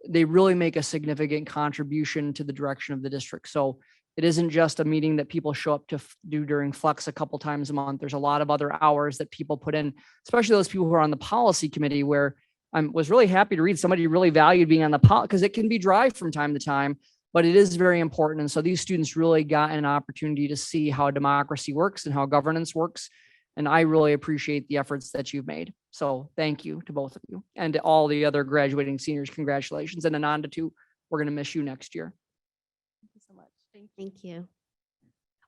they really make a significant contribution to the direction of the district. So it isn't just a meeting that people show up to do during Flex a couple times a month. There's a lot of other hours that people put in, especially those people who are on the policy committee, where I was really happy to read somebody really valued being on the because it can be dry from time to time, but it is very important. And so these students really got an opportunity to see how democracy works and how governance works. And I really appreciate the efforts that you've made. So thank you to both of you and to all the other graduating seniors. Congratulations. And Ananda too. We're going to miss you next year. Thank you so much. Thank you.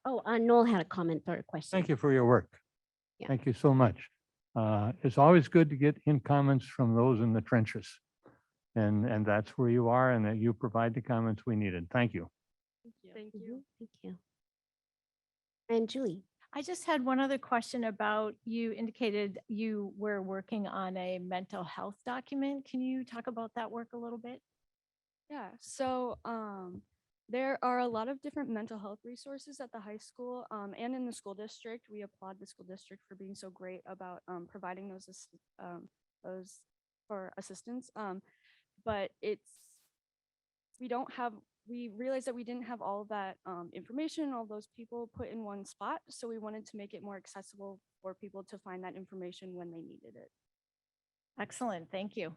Oh, Noel had a comment or a question. Thank you for your work. Yeah. Thank you so much. It's always good to get in comments from those in the trenches. And that's where you are and that you provide the comments we needed. Thank you. Thank you. Thank you. And Julie. I just had one other question about, you indicated you were working on a mental health document. Can you talk about that work a little bit? Yeah, so there are a lot of different mental health resources at the high school and in the school district. We applaud the school district for being so great about providing those for assistance. But we realized that we didn't have all of that information, all those people put in one spot. So we wanted to make it more accessible for people to find that information when they needed it. Excellent, thank you.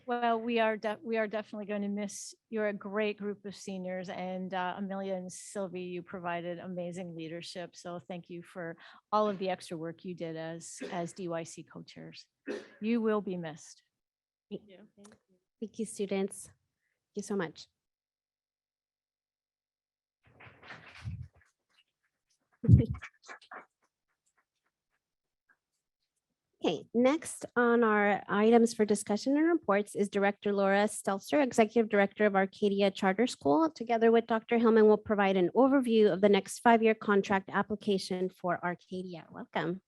Well, we are definitely going to miss, you're a great group of seniors, and Amelia and Sylvie, you provided amazing leadership. So thank you for all of the extra work you did as DYC co-chairs. You will be missed. Thank you. Thank you, students. Thank you so much. Okay, next on our items for discussion and reports is Director Laura Stelzer, Executive Director of Arcadia Charter School. Together with Dr. Hillman, will provide an overview of the next 5-year contract application for Arcadia. Welcome.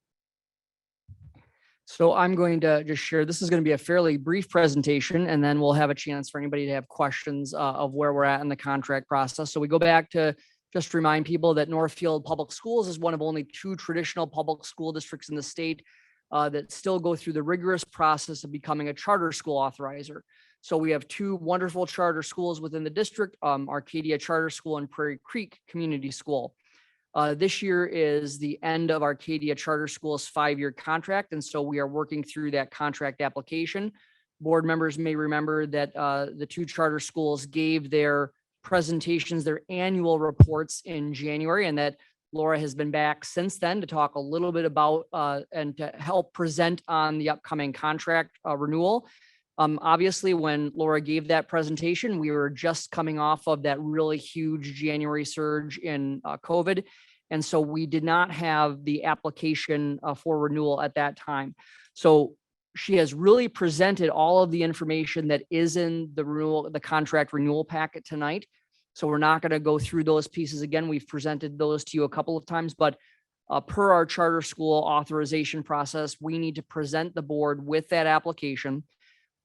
So I'm going to just share, this is going to be a fairly brief presentation, and then we'll have a chance for anybody to have questions of where we're at in the contract process. So we go back to just remind people that Northfield Public Schools is one of only 2 traditional public school districts in the state that still go through the rigorous process of becoming a charter school authorizer. So we have 2 wonderful charter schools within the district, Arcadia Charter School and Prairie Creek Community School. This year is the end of Arcadia Charter School's 5-year contract, and so we are working through that contract application. Board members may remember that the 2 charter schools gave their presentations, their annual reports in January, and that Laura has been back since then to talk a little bit about and to help present on the upcoming contract renewal. Obviously, when Laura gave that presentation, we were just coming off of that really huge January surge in COVID. And so we did not have the application for renewal at that time. So she has really presented all of the information that is in the contract renewal packet tonight. So we're not going to go through those pieces again. We've presented those to you a couple of times, but per our charter school authorization process, we need to present the board with that application.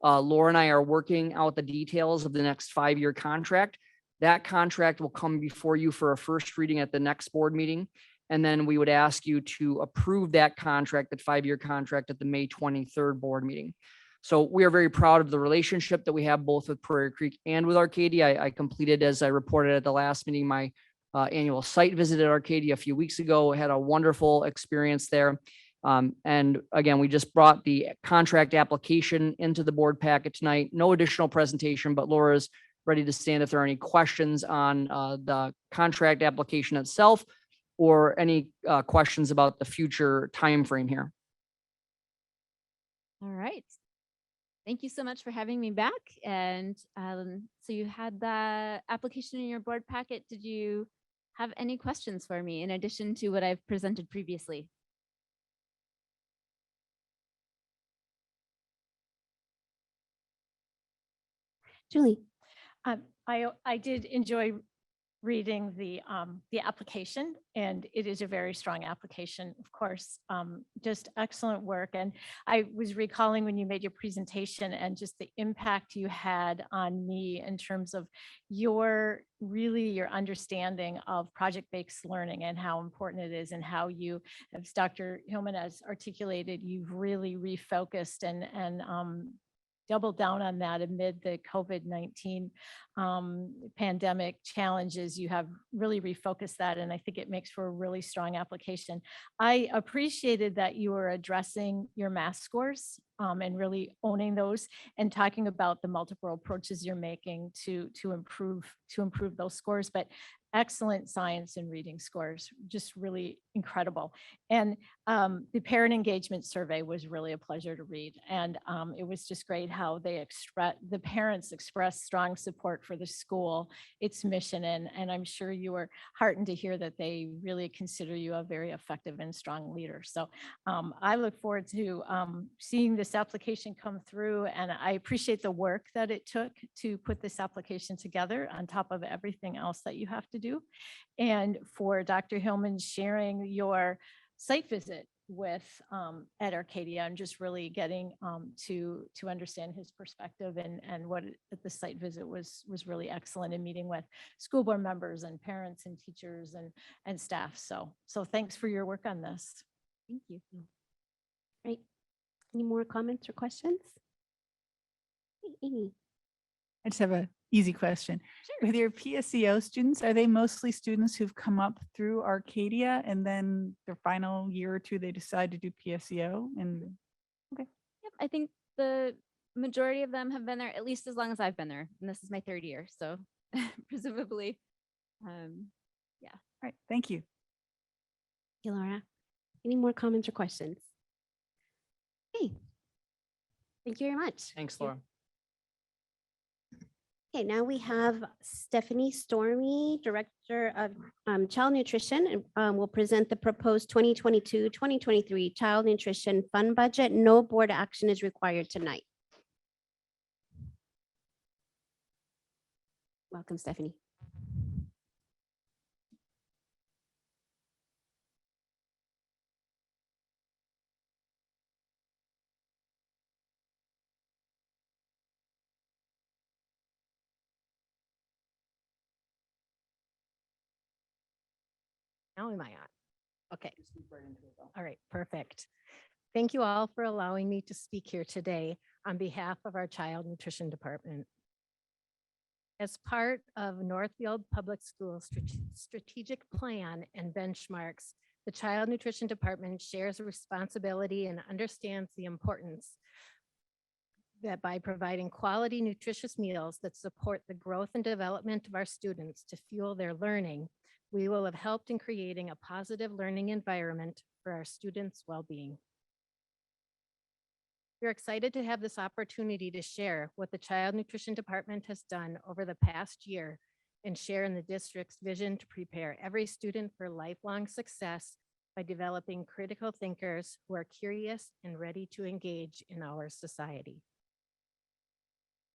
Laura and I are working out the details of the next 5-year contract. That contract will come before you for a first reading at the next board meeting. And then we would ask you to approve that contract, that 5-year contract at the May 23rd board meeting. So we are very proud of the relationship that we have both with Prairie Creek and with Arcadia. I completed, as I reported at the last meeting, my annual site visit at Arcadia a few weeks ago. I had a wonderful experience there. And again, we just brought the contract application into the board packet tonight. No additional presentation, but Laura's ready to stand if there are any questions on the contract application itself or any questions about the future timeframe here. All right. Thank you so much for having me back. And so you had the application in your board packet. Did you have any questions for me in addition to what I've presented previously? Julie. I did enjoy reading the application, and it is a very strong application, of course. Just excellent work. And I was recalling when you made your presentation and just the impact you had on me in terms of your understanding of project-based learning and how important it is, and how you, as Dr. Hillman has articulated, you've really refocused and double down on that amid the COVID-19 pandemic challenges. You have really refocused that, and I think it makes for a really strong application. I appreciated that you were addressing your math scores and really owning those and talking about the multiple approaches you're making to improve those scores. But excellent science and reading scores, just really incredible. And the parent engagement survey was really a pleasure to read. And it was just great how the parents expressed strong support for the school, its mission. And I'm sure you were heartened to hear that they really consider you a very effective and strong leader. So I look forward to seeing this application come through. And I appreciate the work that it took to put this application together on top of everything else that you have to do. And for Dr. Hillman sharing your site visit with at Arcadia, and just really getting to understand his perspective, and what the site visit was really excellent in meeting with school board members and parents and teachers and staff. So thanks for your work on this. Thank you. Great. Any more comments or questions? Hey, Amy. I just have an easy question. Sure. With your PSEO students, are they mostly students who've come up through Arcadia and then their final year or two, they decide to do PSEO? And okay. Yep, I think the majority of them have been there at least as long as I've been there. And this is my 3rd year. So presumably, yeah. All right. Thank you. Thank you, Laura. Any more comments or questions? Hey. Thank you very much. Thanks, Laura. Okay, now we have Stephanie Stormy, Director of Child Nutrition, and will present the proposed 2022-2023 Child Nutrition Fund Budget. No board action is required tonight. Welcome, Stephanie. Now am I on? Okay. All right, perfect. Thank you all for allowing me to speak here today on behalf of our Child Nutrition Department. As part of Northfield Public Schools strategic plan and benchmarks, the Child Nutrition Department shares a responsibility and understands the importance that by providing quality, nutritious meals that support the growth and development of our students to fuel their learning, we will have helped in creating a positive learning environment for our students' well-being. We're excited to have this opportunity to share what the Child Nutrition Department has done over the past year and share in the district's vision to prepare every student for lifelong success by developing critical thinkers who are curious and ready to engage in our society.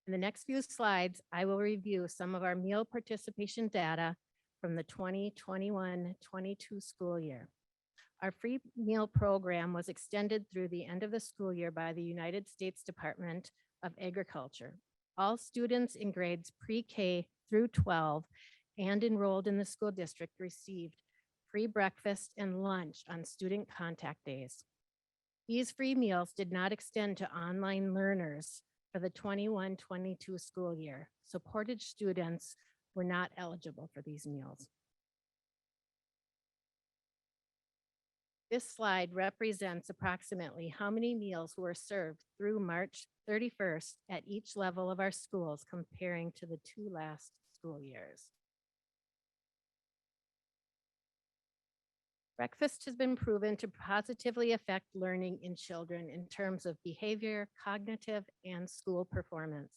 In the next few slides, I will review some of our meal participation data from the 2021-22 school year. Our free meal program was extended through the end of the school year by the United States Department of Agriculture. All students in grades pre-K through 12 and enrolled in the school district received free breakfast and lunch on student contact days. These free meals did not extend to online learners for the 21-22 school year. Supported students were not eligible for these meals. This slide represents approximately how many meals were served through March 31st at each level of our schools comparing to the two last school years. Breakfast has been proven to positively affect learning in children in terms of behavior, cognitive, and school performance.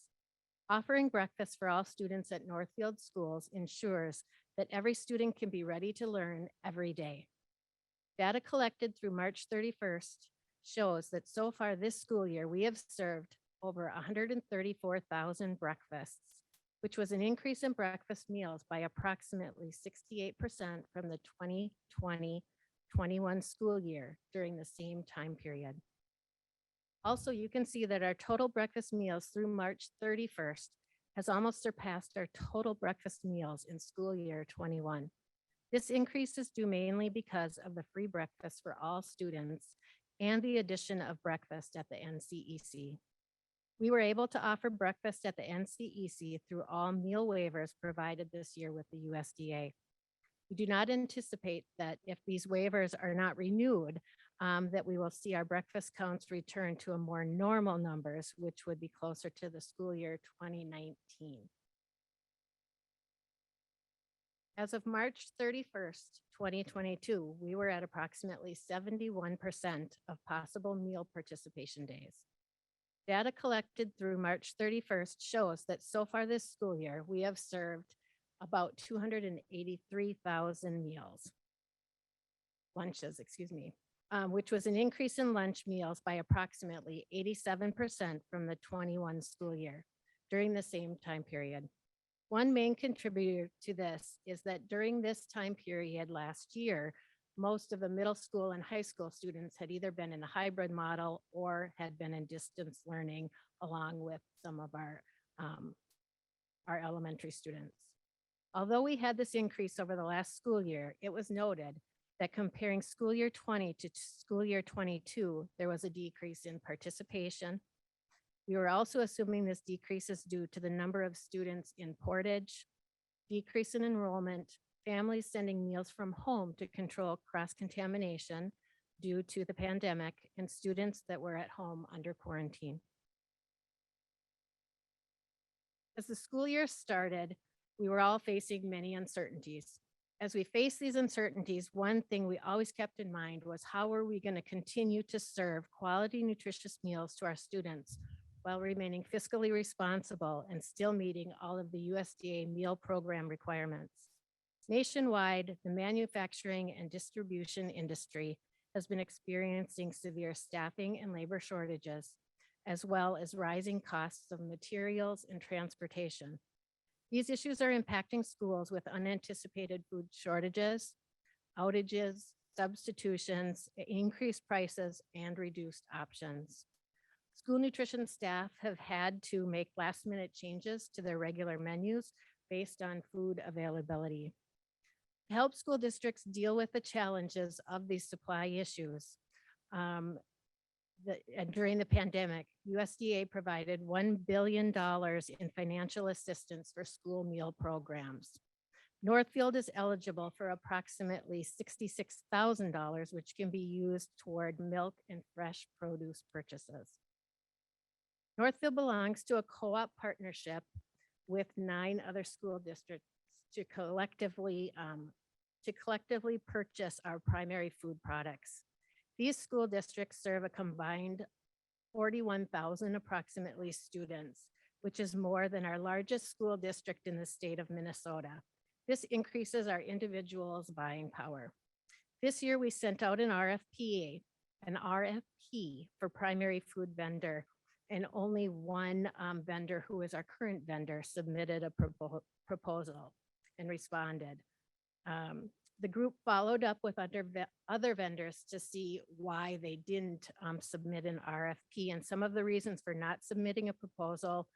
Offering breakfast for all students at Northfield schools ensures that every student can be ready to learn every day. Data collected through March 31st shows that so far this school year, we have served over 134,000 breakfasts, which was an increase in breakfast meals by approximately 68% from the 2020-21 school year during the same time period. Also, you can see that our total breakfast meals through March 31st has almost surpassed our total breakfast meals in school year 21. This increase is due mainly because of the free breakfast for all students and the addition of breakfast at the NCEC. We were able to offer breakfast at the NCEC through all meal waivers provided this year with the USDA. We do not anticipate that if these waivers are not renewed, that we will see our breakfast counts return to a more normal numbers, which would be closer to the school year 2019. As of March 31st, 2022, we were at approximately 71% of possible meal participation days. Data collected through March 31st shows that so far this school year, we have served about 283,000 lunches, which was an increase in lunch meals by approximately 87% from the 21 school year during the same time period. One main contributor to this is that during this time period last year, most of the middle school and high school students had either been in a hybrid model or had been in distance learning along with some of our elementary students. Although we had this increase over the last school year, it was noted that comparing school year 20 to school year 22, there was a decrease in participation. We were also assuming this decrease is due to the number of students in Portage, decrease in enrollment, families sending meals from home to control cross-contamination due to the pandemic, and students that were at home under quarantine. As the school year started, we were all facing many uncertainties. As we face these uncertainties, one thing we always kept in mind was how are we going to continue to serve quality, nutritious meals to our students while remaining fiscally responsible and still meeting all of the USDA meal program requirements. Nationwide, the manufacturing and distribution industry has been experiencing severe staffing and labor shortages, as well as rising costs of materials and transportation. These issues are impacting schools with unanticipated food shortages, outages, substitutions, increased prices, and reduced options. School nutrition staff have had to make last-minute changes to their regular menus based on food availability. To help school districts deal with the challenges of these supply issues, during the pandemic, USDA provided $1 billion in financial assistance for school meal programs. Northfield is eligible for approximately $66,000, which can be used toward milk and fresh produce purchases. Northfield belongs to a co-op partnership with 9 other school districts to collectively to collectively purchase our primary food products. These school districts serve a combined 41,000 approximately students, which is more than our largest school district in the state of Minnesota. This increases our individuals' buying power. This year, we sent out an RFP for primary food vendor, and only one vendor, who is our current vendor, submitted a proposal and responded. The group followed up with other vendors to see why they didn't submit an RFP. And some of the reasons for not submitting a proposal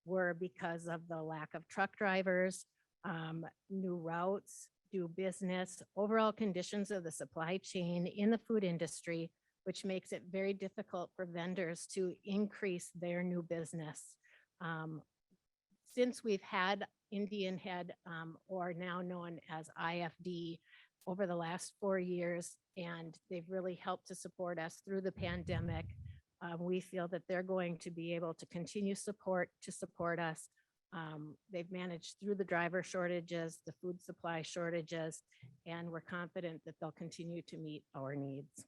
were because of the lack of truck drivers, new routes, do business, overall conditions of the supply chain in the food industry, which makes it very difficult for vendors to increase their new business. Since we've had Indian Head, or now known as IFD, over the last 4 years, and they've really helped to support us through the pandemic, we feel that they're going to be able to continue to support us. They've managed through the driver shortages, the food supply shortages, and we're confident that they'll continue to meet our needs.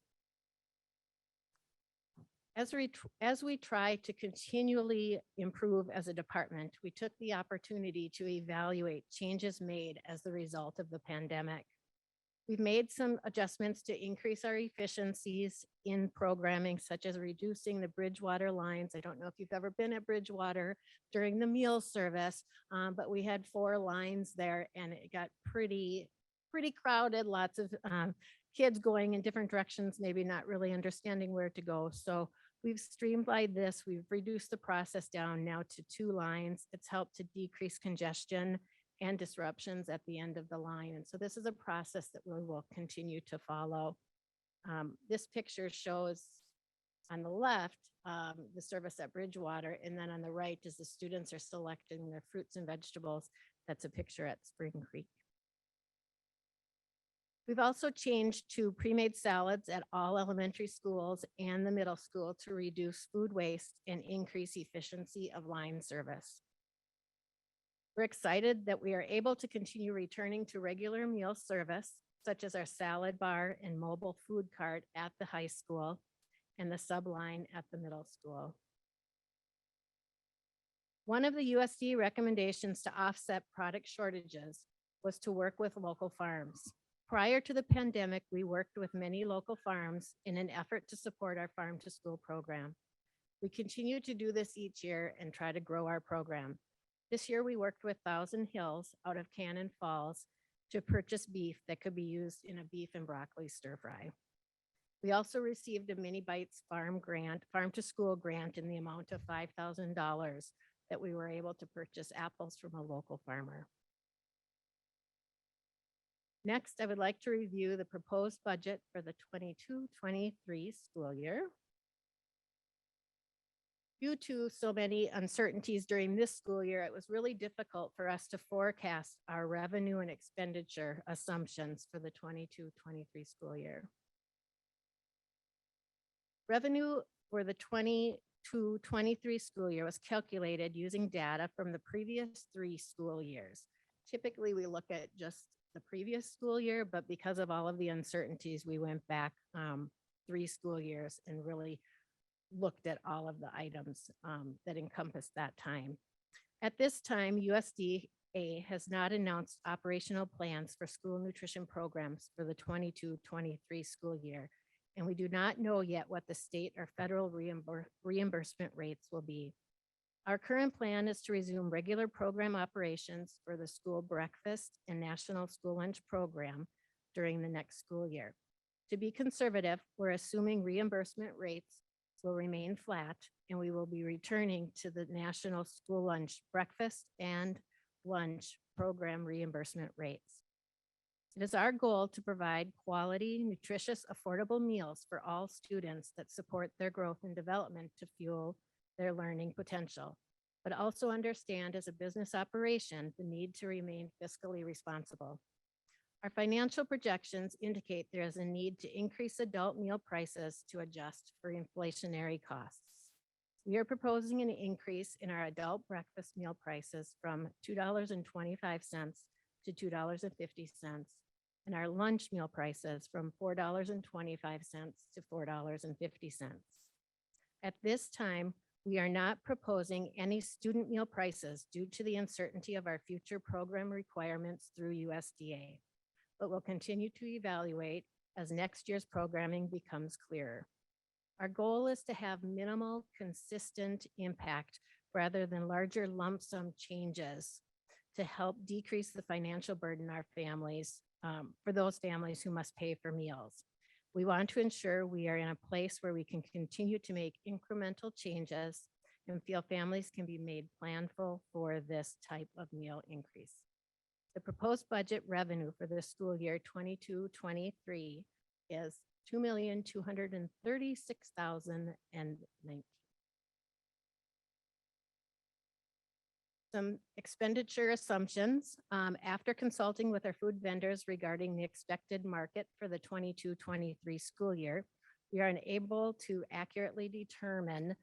As we try to continually improve as a department, we took the opportunity to evaluate changes made as the result of the pandemic. We've made some adjustments to increase our efficiencies in programming, such as reducing the Bridgewater lines. I don't know if you've ever been at Bridgewater during the meal service, but we had 4 lines there, and it got pretty crowded, lots of kids going in different directions, maybe not really understanding where to go. So we've streamlined this. We've reduced the process down now to 2 lines. It's helped to decrease congestion and disruptions at the end of the line. And so this is a process that we will continue to follow. This picture shows on the left, the service at Bridgewater, and then on the right is the students are selecting their fruits and vegetables. That's a picture at Spring Creek. We've also changed to pre-made salads at all elementary schools and the middle school to reduce food waste and increase efficiency of line service. We're excited that we are able to continue returning to regular meal service, such as our salad bar and mobile food cart at the high school and the subline at the middle school. One of the USD recommendations to offset product shortages was to work with local farms. Prior to the pandemic, we worked with many local farms in an effort to support our farm to school program. We continue to do this each year and try to grow our program. This year, we worked with Thousand Hills out of Cannon Falls to purchase beef that could be used in a beef and broccoli stir fry. We also received a Mini Bites farm to school grant in the amount of $5,000 that we were able to purchase apples from a local farmer. Next, I would like to review the proposed budget for the 22-23 school year. Due to so many uncertainties during this school year, it was really difficult for us to forecast our revenue and expenditure assumptions for the 22-23 school year. Revenue for the 22-23 school year was calculated using data from the previous 3 school years. Typically, we look at just the previous school year, but because of all of the uncertainties, we went back 3 school years and really looked at all of the items that encompassed that time. At this time, USDA has not announced operational plans for school nutrition programs for the 22-23 school year, and we do not know yet what the state or federal reimbursement rates will be. Our current plan is to resume regular program operations for the school breakfast and national school lunch program during the next school year. To be conservative, we're assuming reimbursement rates will remain flat, and we will be returning to the national school lunch breakfast and lunch program reimbursement rates. It is our goal to provide quality, nutritious, affordable meals for all students that support their growth and development to fuel their learning potential, but also understand as a business operation the need to remain fiscally responsible. Our financial projections indicate there is a need to increase adult meal prices to adjust for inflationary costs. We are proposing an increase in our adult breakfast meal prices from $2.25 to $2.50, and our lunch meal prices from $4.25 to $4.50. At this time, we are not proposing any student meal prices due to the uncertainty of our future program requirements through USDA, but will continue to evaluate as next year's programming becomes clearer. Our goal is to have minimal, consistent impact rather than larger lump sum changes to help decrease the financial burden our families, for those families who must pay for meals. We want to ensure we are in a place where we can continue to make incremental changes and feel families can be made planful for this type of meal increase. The proposed budget revenue for the school year 22-23 is $2,236,019. Some expenditure assumptions. After consulting with our food vendors regarding the expected market for the 22-23 school year, we are unable to accurately determine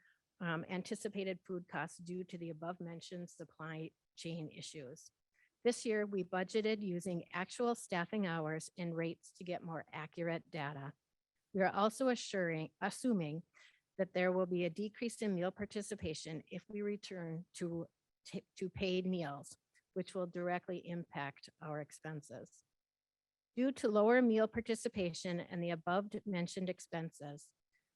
anticipated food costs due to the above mentioned supply chain issues. This year, we budgeted using actual staffing hours and rates to get more accurate data. We are also assuming that there will be a decrease in meal participation if we return to paid meals, which will directly impact our expenses. Due to lower meal participation and the above mentioned expenses,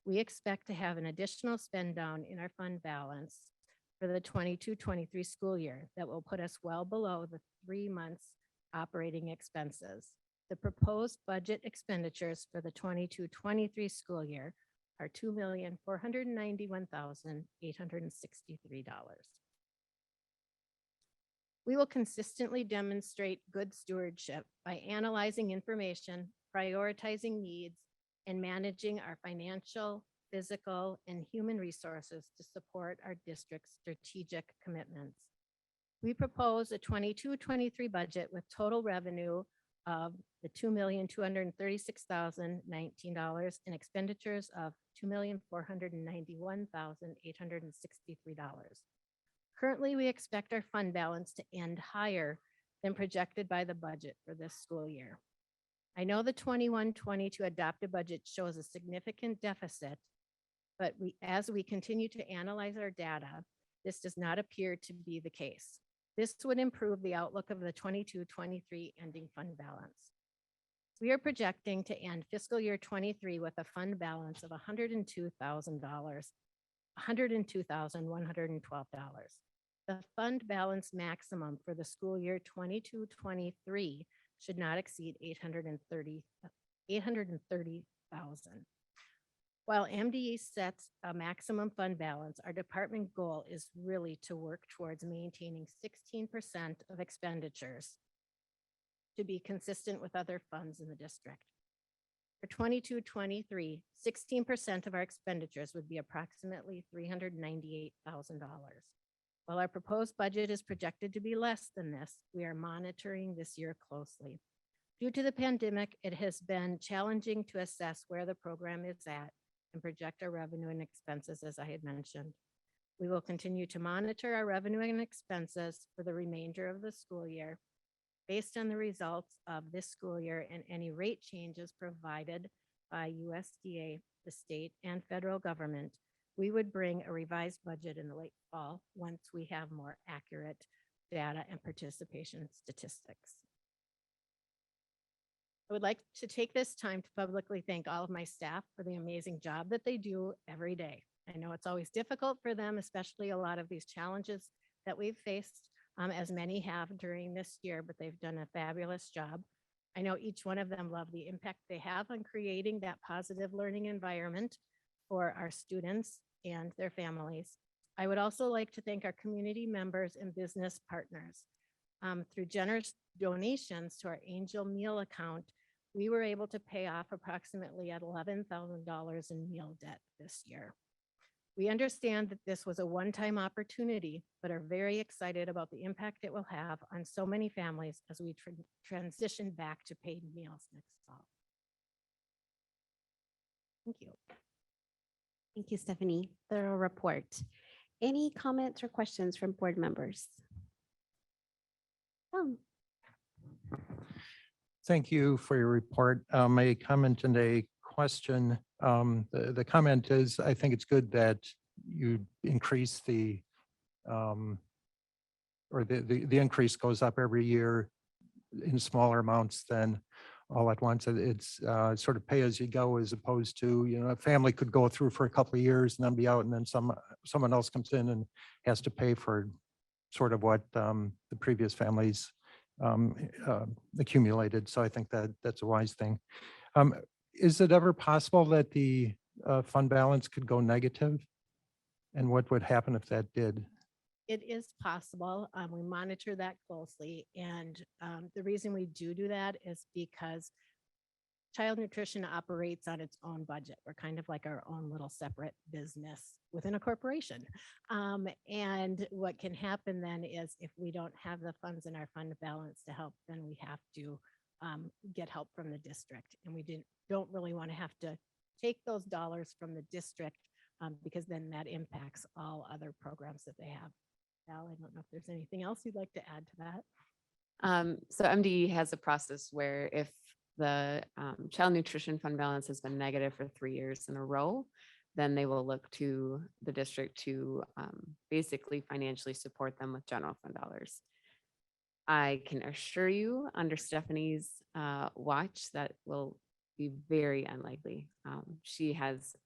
we expect to have an additional spend down in our fund balance for the 22-23 school year that will put us well below the 3 months operating expenses. The proposed budget expenditures for the 22-23 school year are $2,491,863. We will consistently demonstrate good stewardship by analyzing information, prioritizing needs, and managing our financial, physical, and human resources to support our district's strategic commitments. We propose a 22-23 budget with total revenue of the $2,236,019 and expenditures of $2,491,863. Currently, we expect our fund balance to end higher than projected by the budget for this school year. I know the 21-22 adopted budget shows a significant deficit, but as we continue to analyze our data, this does not appear to be the case. This would improve the outlook of the 22-23 ending fund balance. We are projecting to end fiscal year 23 with a fund balance of $102,112. The fund balance maximum for the school year 22-23 should not exceed $830,000. While MDE sets a maximum fund balance, our department goal is really to work towards maintaining 16% of expenditures to be consistent with other funds in the district. For 22-23, 16% of our expenditures would be approximately $398,000. While our proposed budget is projected to be less than this, we are monitoring this year closely. Due to the pandemic, it has been challenging to assess where the program is at and project our revenue and expenses, as I had mentioned. We will continue to monitor our revenue and expenses for the remainder of the school year. Based on the results of this school year and any rate changes provided by USDA, the state, and federal government, we would bring a revised budget in the late fall once we have more accurate data and participation statistics. I would like to take this time to publicly thank all of my staff for the amazing job that they do every day. I know it's always difficult for them, especially a lot of these challenges that we've faced, as many have during this year, but they've done a fabulous job. I know each one of them love the impact they have on creating that positive learning environment for our students and their families. I would also like to thank our community members and business partners. Through generous donations to our Angel Meal account, we were able to pay off approximately $11,000 in meal debt this year. We understand that this was a one-time opportunity, but are very excited about the impact it will have on so many families as we transition back to paid meals next fall. Thank you. Thank you, Stephanie. Thorough report. Any comments or questions from board members? Thank you for your report. A comment and a question. The comment is, I think it's good that you increase the, or the increase goes up every year in smaller amounts than all at once. It's sort of pay as you go, as opposed to, a family could go through for a couple of years and then be out, and then someone else comes in and has to pay for sort of what the previous families accumulated. So I think that that's a wise thing. Is it ever possible that the fund balance could go negative? And what would happen if that did? It is possible. We monitor that closely. And the reason we do that is because child nutrition operates on its own budget. We're kind of like our own little separate business within a corporation. And what can happen then is if we don't have the funds in our fund balance to help, then we have to get help from the district. And we don't really want to have to take those dollars from the district because then that impacts all other programs that they have. Val, I don't know if there's anything else you'd like to add to that. So MDE has a process where if the child nutrition fund balance has been negative for 3 years in a row, then they will look to the district to basically financially support them with general fund dollars. I can assure you under Stephanie's watch that will be very unlikely. She has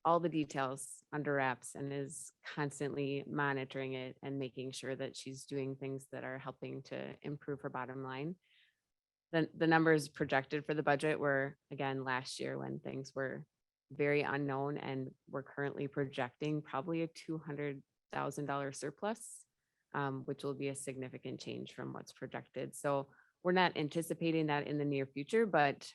all the details under wraps and is constantly monitoring it and making sure that she's doing things that are helping to improve her bottom line. The numbers projected for the budget were, again, last year when things were very unknown, and we're currently projecting probably a $200,000 surplus, which will be a significant change from what's projected. So we're not anticipating that in the near future, but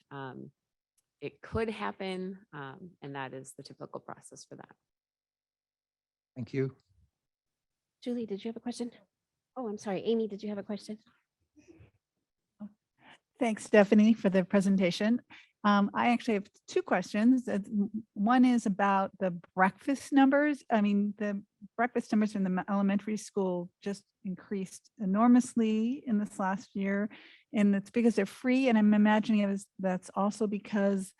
it could happen, and that is the typical process for that. Thank you. Julie, did you have a question? Oh, I'm sorry. Amy, did you have a question? Thanks, Stephanie, for the presentation. I actually have two questions. One is about the breakfast numbers. I mean, the breakfast numbers in the elementary school just increased enormously in this last year. And it's because they're free. And I'm imagining that's also because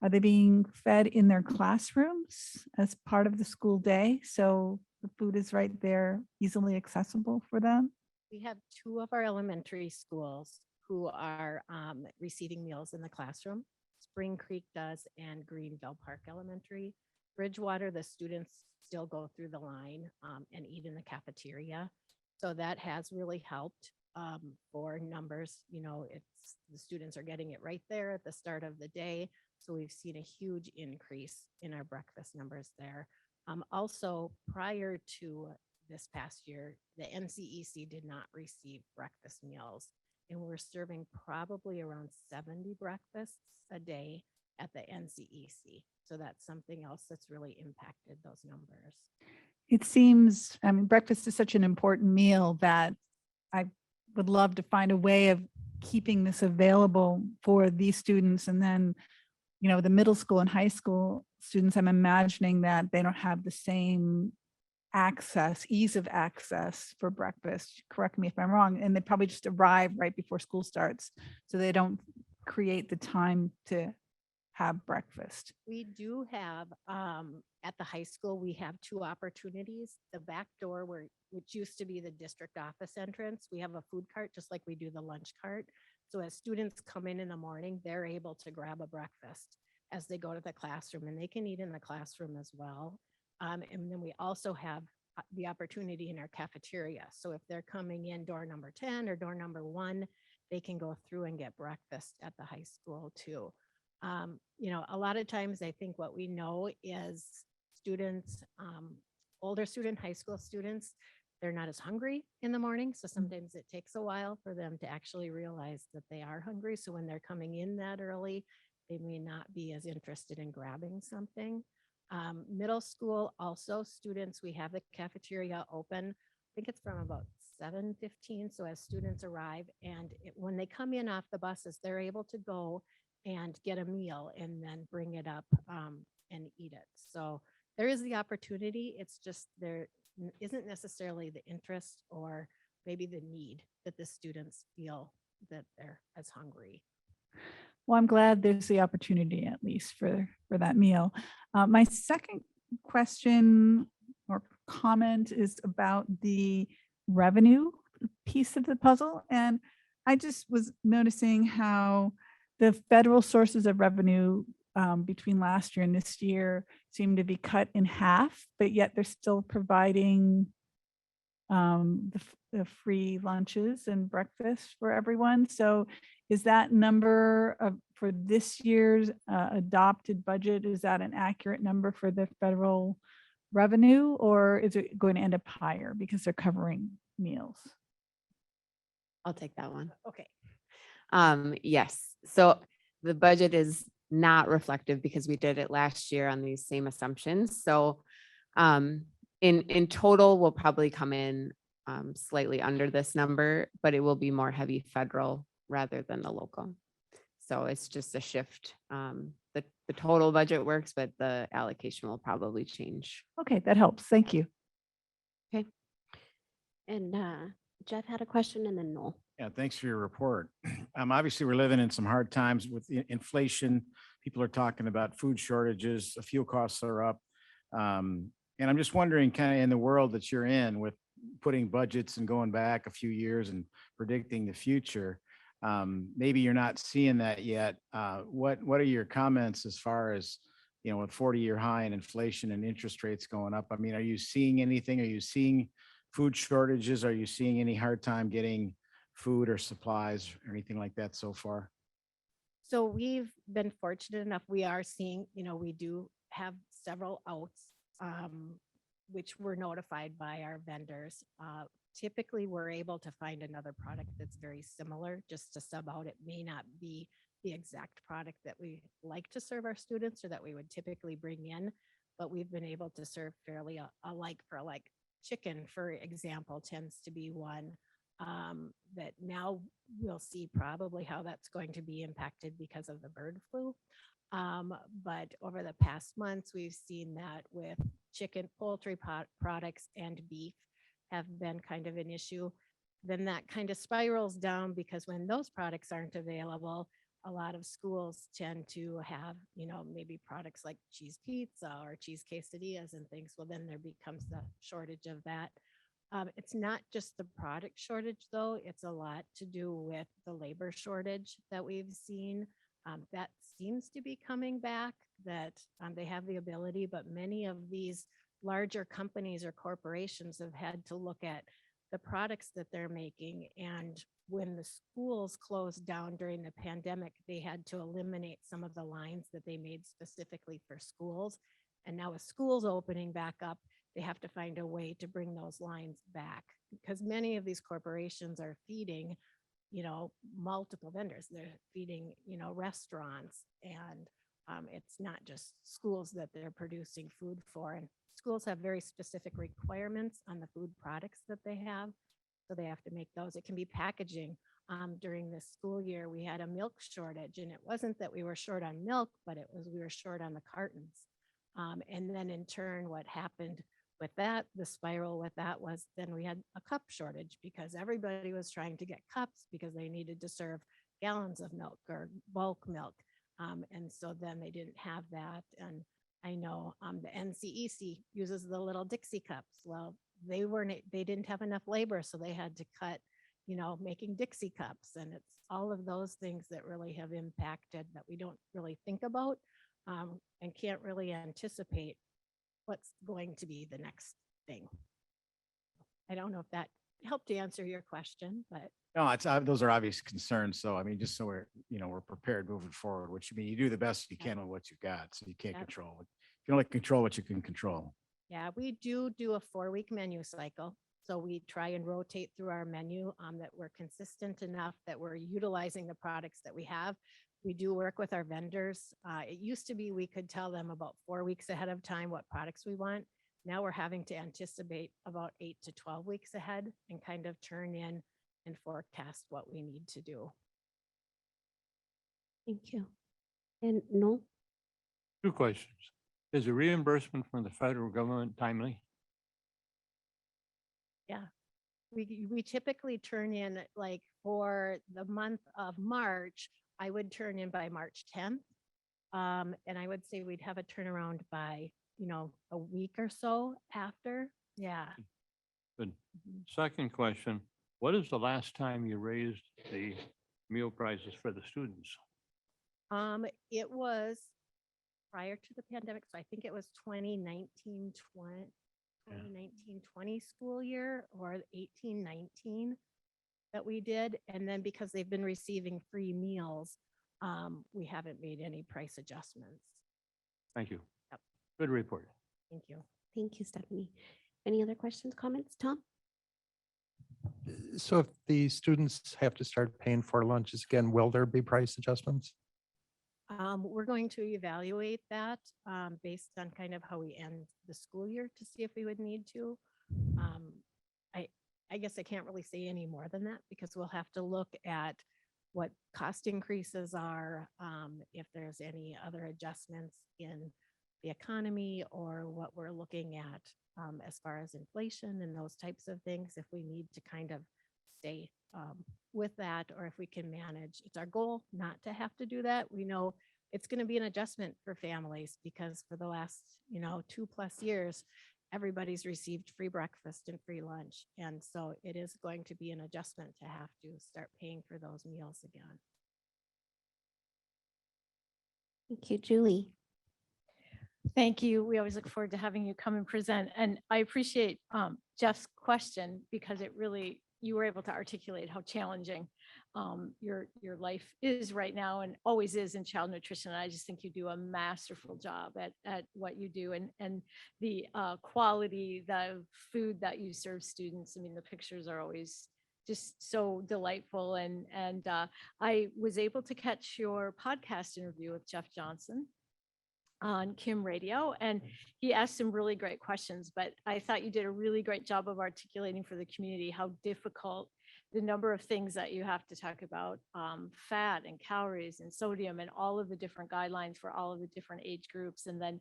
are they being fed in their classrooms as part of the school day? So the food is right there, easily accessible for them. We have two of our elementary schools who are receiving meals in the classroom. Spring Creek does, and Greenville Park Elementary. Bridgewater, the students still go through the line and eat in the cafeteria. So that has really helped for numbers. It's the students are getting it right there at the start of the day. So we've seen a huge increase in our breakfast numbers there. Also, prior to this past year, the NCEC did not receive breakfast meals. And we're serving probably around 70 breakfasts a day at the NCEC. So that's something else that's really impacted those numbers. It seems, I mean, breakfast is such an important meal that I would love to find a way of keeping this available for these students. And then, the middle school and high school students, I'm imagining that they don't have the same ease of access for breakfast. Correct me if I'm wrong. And they probably just arrive right before school starts. So they don't create the time to have breakfast. We do have, at the high school, we have two opportunities. The back door, which used to be the district office entrance, we have a food cart, just like we do the lunch cart. So as students come in the morning, they're able to grab a breakfast as they go to the classroom, and they can eat in the classroom as well. And then we also have the opportunity in our cafeteria. So if they're coming in door number 10 or door number 1, they can go through and get breakfast at the high school too. A lot of times I think what we know is students, older high school students, they're not as hungry in the morning. So sometimes it takes a while for them to actually realize that they are hungry. So when they're coming in that early, they may not be as interested in grabbing something. Middle school, also students, we have the cafeteria open. I think it's from about 7:15. So as students arrive and when they come in off the buses, they're able to go and get a meal and then bring it up and eat it. So there is the opportunity. It's just there isn't necessarily the interest or maybe the need that the students feel that they're as hungry. Well, I'm glad there's the opportunity at least for that meal. My second question or comment is about the revenue piece of the puzzle. And I just was noticing how the federal sources of revenue between last year and this year seem to be cut in half, but yet they're still providing the free lunches and breakfast for everyone. So is that number for this year's adopted budget, is that an accurate number for the federal revenue, or is it going to end up higher because they're covering meals? I'll take that one. Okay. Yes, so the budget is not reflective because we did it last year on these same assumptions. So in total, we'll probably come in slightly under this number, but it will be more heavy federal rather than the local. So it's just a shift. The total budget works, but the allocation will probably change. Okay, that helps. Thank you. Okay. And Jeff had a question and then Noel. Yeah, thanks for your report. Obviously, we're living in some hard times with inflation. People are talking about food shortages, fuel costs are up. And I'm just wondering, kind of in the world that you're in with putting budgets and going back a few years and predicting the future, maybe you're not seeing that yet. What are your comments as far as, with 40-year high in inflation and interest rates going up? I mean, are you seeing anything? Are you seeing food shortages? Are you seeing any hard time getting food or supplies or anything like that so far? So we've been fortunate enough, we are seeing, we do have several outs, which were notified by our vendors. Typically, we're able to find another product that's very similar, just to sub out. It may not be the exact product that we like to serve our students or that we would typically bring in, but we've been able to serve fairly a like for like. Chicken, for example, tends to be one that now we'll see probably how that's going to be impacted because of the bird flu. But over the past months, we've seen that with chicken, poultry products and beef have been kind of an issue. Then that kind of spirals down because when those products aren't available, a lot of schools tend to have, maybe products like cheese pizza or cheese quesadillas and things. Well, then there becomes the shortage of that. It's not just the product shortage, though. It's a lot to do with the labor shortage that we've seen. That seems to be coming back, that they have the ability, but many of these larger companies or corporations have had to look at the products that they're making. And when the schools closed down during the pandemic, they had to eliminate some of the lines that they made specifically for schools. And now with schools opening back up, they have to find a way to bring those lines back because many of these corporations are feeding, multiple vendors. They're feeding, restaurants, and it's not just schools that they're producing food for. And schools have very specific requirements on the food products that they have. So they have to make those. It can be packaging. During this school year, we had a milk shortage, and it wasn't that we were short on milk, but it was we were short on the cartons. And then in turn, what happened with that, the spiral with that was then we had a cup shortage because everybody was trying to get cups because they needed to serve gallons of milk or bulk milk. And so then they didn't have that. And I know the NCEC uses the little Dixie cups. Well, they didn't have enough labor, so they had to cut, making Dixie cups. And it's all of those things that really have impacted that we don't really think about and can't really anticipate what's going to be the next thing. I don't know if that helped to answer your question, but No, those are obvious concerns. So I mean, just so we're prepared moving forward, which you do the best you can with what you got. So you can't control it. You can only control what you can control. yeah, we do a 4-week menu cycle. So we try and rotate through our menu that we're consistent enough that we're utilizing the products that we have. We do work with our vendors. It used to be we could tell them about 4 weeks ahead of time what products we want. Now we're having to anticipate about 8 to 12 weeks ahead and kind of turn in and forecast what we need to do. Thank you. And Noel? 2 questions. Is the reimbursement from the federal government timely? Yeah. we typically turn in like for the month of March, I would turn in by March 10th. And I would say we'd have a turnaround by, a week or so after. Yeah. Good. Second question, what is the last time you raised the meal prices for the students? It was prior to the pandemic, so I think it was 2019-20 school year or 18-19 that we did. And then because they've been receiving free meals, we haven't made any price adjustments. Thank you. Yep. Good report. Thank you. Thank you, Stephanie. Any other questions, comments? Tom? So if the students have to start paying for lunches again, will there be price adjustments? We're going to evaluate that based on kind of how we end the school year to see if we would need to. I guess I can't really say any more than that because we'll have to look at what cost increases are, if there's any other adjustments in the economy or what we're looking at as far as inflation and those types of things, if we need to kind of stay with that or if we can manage. It's our goal not to have to do that. We know it's going to be an adjustment for families because for the last, 2+ years, everybody's received free breakfast and free lunch. And so it is going to be an adjustment to have to start paying for those meals again. Thank you, Julie. Thank you. We always look forward to having you come and present. And I appreciate Jeff's question because it really, you were able to articulate how challenging your life is right now and always is in child nutrition. I just think you do a masterful job at what you do and the quality, the food that you serve students. I mean, the pictures are always just so delightful. And I was able to catch your podcast interview with Jeff Johnson on Kim Radio, and he asked some really great questions, but I thought you did a really great job of articulating for the community how difficult the number of things that you have to talk about, fat and calories and sodium and all of the different guidelines for all of the different age groups. And then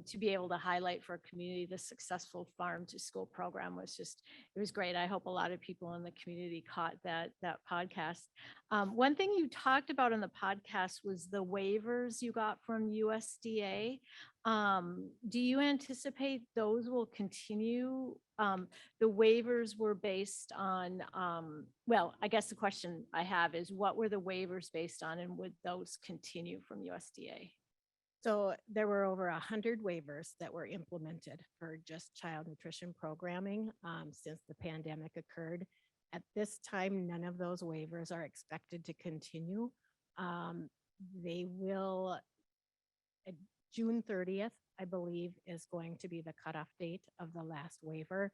to be able to highlight for a community the successful farm to school program was just, it was great. I hope a lot of people in the community caught that podcast. One thing you talked about on the podcast was the waivers you got from USDA. Do you anticipate those will continue? The waivers were based on, well, I guess the question I have is what were the waivers based on and would those continue from USDA? So there were over 100 waivers that were implemented for just child nutrition programming since the pandemic occurred. At this time, none of those waivers are expected to continue. They will, June 30th, I believe, is going to be the cutoff date of the last waiver.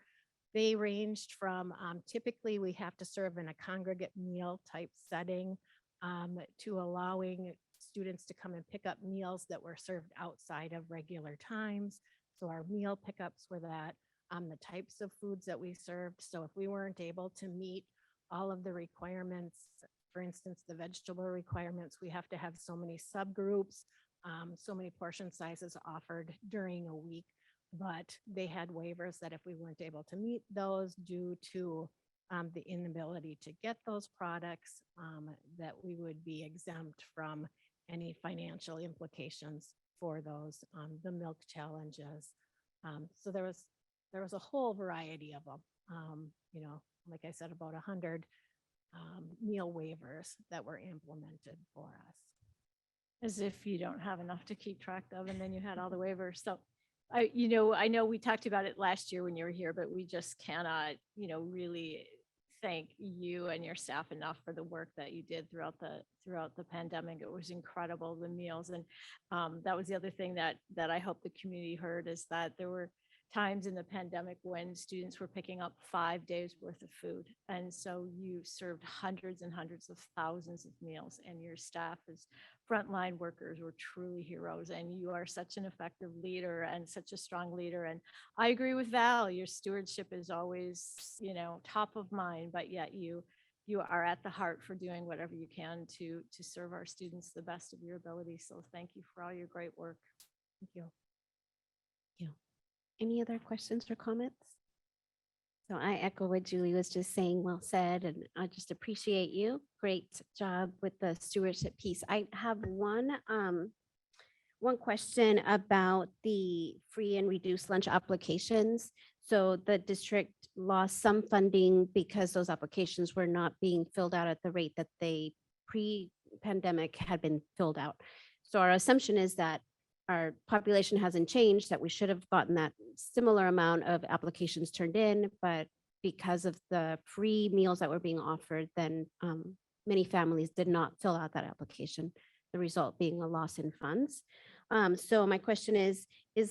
They ranged from typically we have to serve in a congregate meal type setting to allowing students to come and pick up meals that were served outside of regular times. So our meal pickups were that, the types of foods that we served. So if we weren't able to meet all of the requirements, for instance, the vegetable requirements, we have to have so many subgroups, so many portion sizes offered during a week, but they had waivers that if we weren't able to meet those due to the inability to get those products, that we would be exempt from any financial implications for those, the milk challenges. So there was a whole variety of them, like I said, about 100 meal waivers that were implemented for us. As if you don't have enough to keep track of, and then you had all the waivers. So I know we talked about it last year when you were here, but we just cannot, really thank you and your staff enough for the work that you did throughout the pandemic. It was incredible, the meals. And that was the other thing that I hope the community heard is that there were times in the pandemic when students were picking up 5 days worth of food. And so you served hundreds and hundreds of thousands of meals, and your staff as frontline workers were truly heroes. And you are such an effective leader and such a strong leader. And I agree with Val, your stewardship is always, top of mind, but yet you are at the heart for doing whatever you can to serve our students the best of your ability. So thank you for all your great work. Thank you. Any other questions or comments? So I echo what Julie was just saying. Well said, and I just appreciate you. Great job with the stewardship piece. I have one question about the free and reduced lunch applications. So the district lost some funding because those applications were not being filled out at the rate that they pre-pandemic had been filled out. So our assumption is that our population hasn't changed, that we should have gotten that similar amount of applications turned in, but because of the free meals that were being offered, then many families did not fill out that application, the result being a loss in funds. So my question is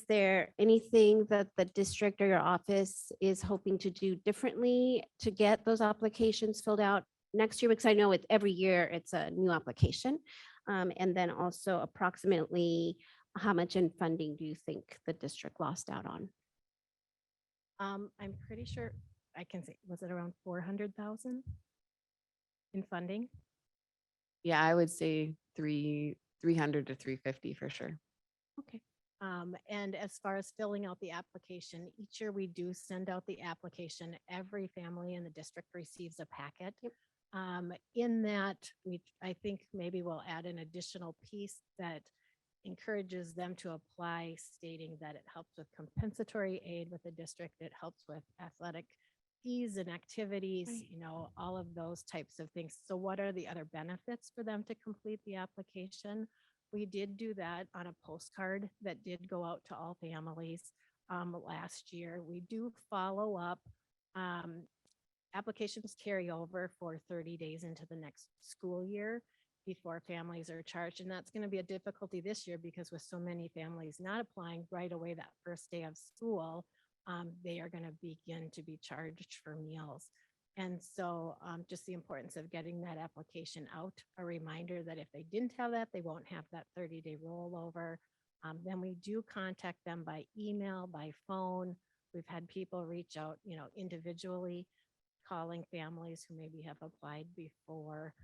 there anything that the district or your office is hoping to do differently to get those applications filled out next year? Because I know it's every year it's a new application. And then also approximately how much in funding do you think the district lost out on? I'm pretty sure I can say, was it around 400,000 in funding? Yeah, I would say 300 to 350 for sure. Okay. And as far as filling out the application, each year we do send out the application. Every family in the district receives a packet. In that, I think maybe we'll add an additional piece that encourages them to apply, stating that it helps with compensatory aid with the district. It helps with athletic fees and activities, you know, all of those types of things. So what are the other benefits for them to complete the application? We did do that on a postcard that did go out to all families last year. We do follow up. Applications carry over for 30 days into the next school year before families are charged. And that's going to be a difficulty this year because with so many families not applying right away that first day of school, they are going to begin to be charged for meals. And so just the importance of getting that application out, a reminder that if they didn't have that, they won't have that 30-day rollover. Then we do contact them by email, by phone. We've had people reach out, you know, individually, calling families who maybe have applied before.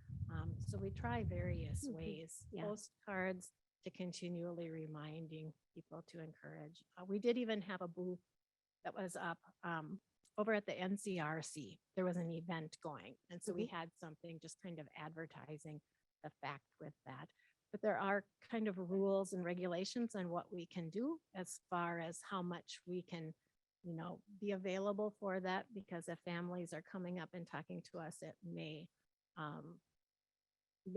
So we try various ways, postcards to continually reminding people to encourage. We did even have a booth that was up over at the NCRC. There was an event going. And so we had something just kind of advertising the fact with that. But there are kind of rules and regulations on what we can do as far as how much we can, you know, be available for that, because if families are coming up and talking to us, it may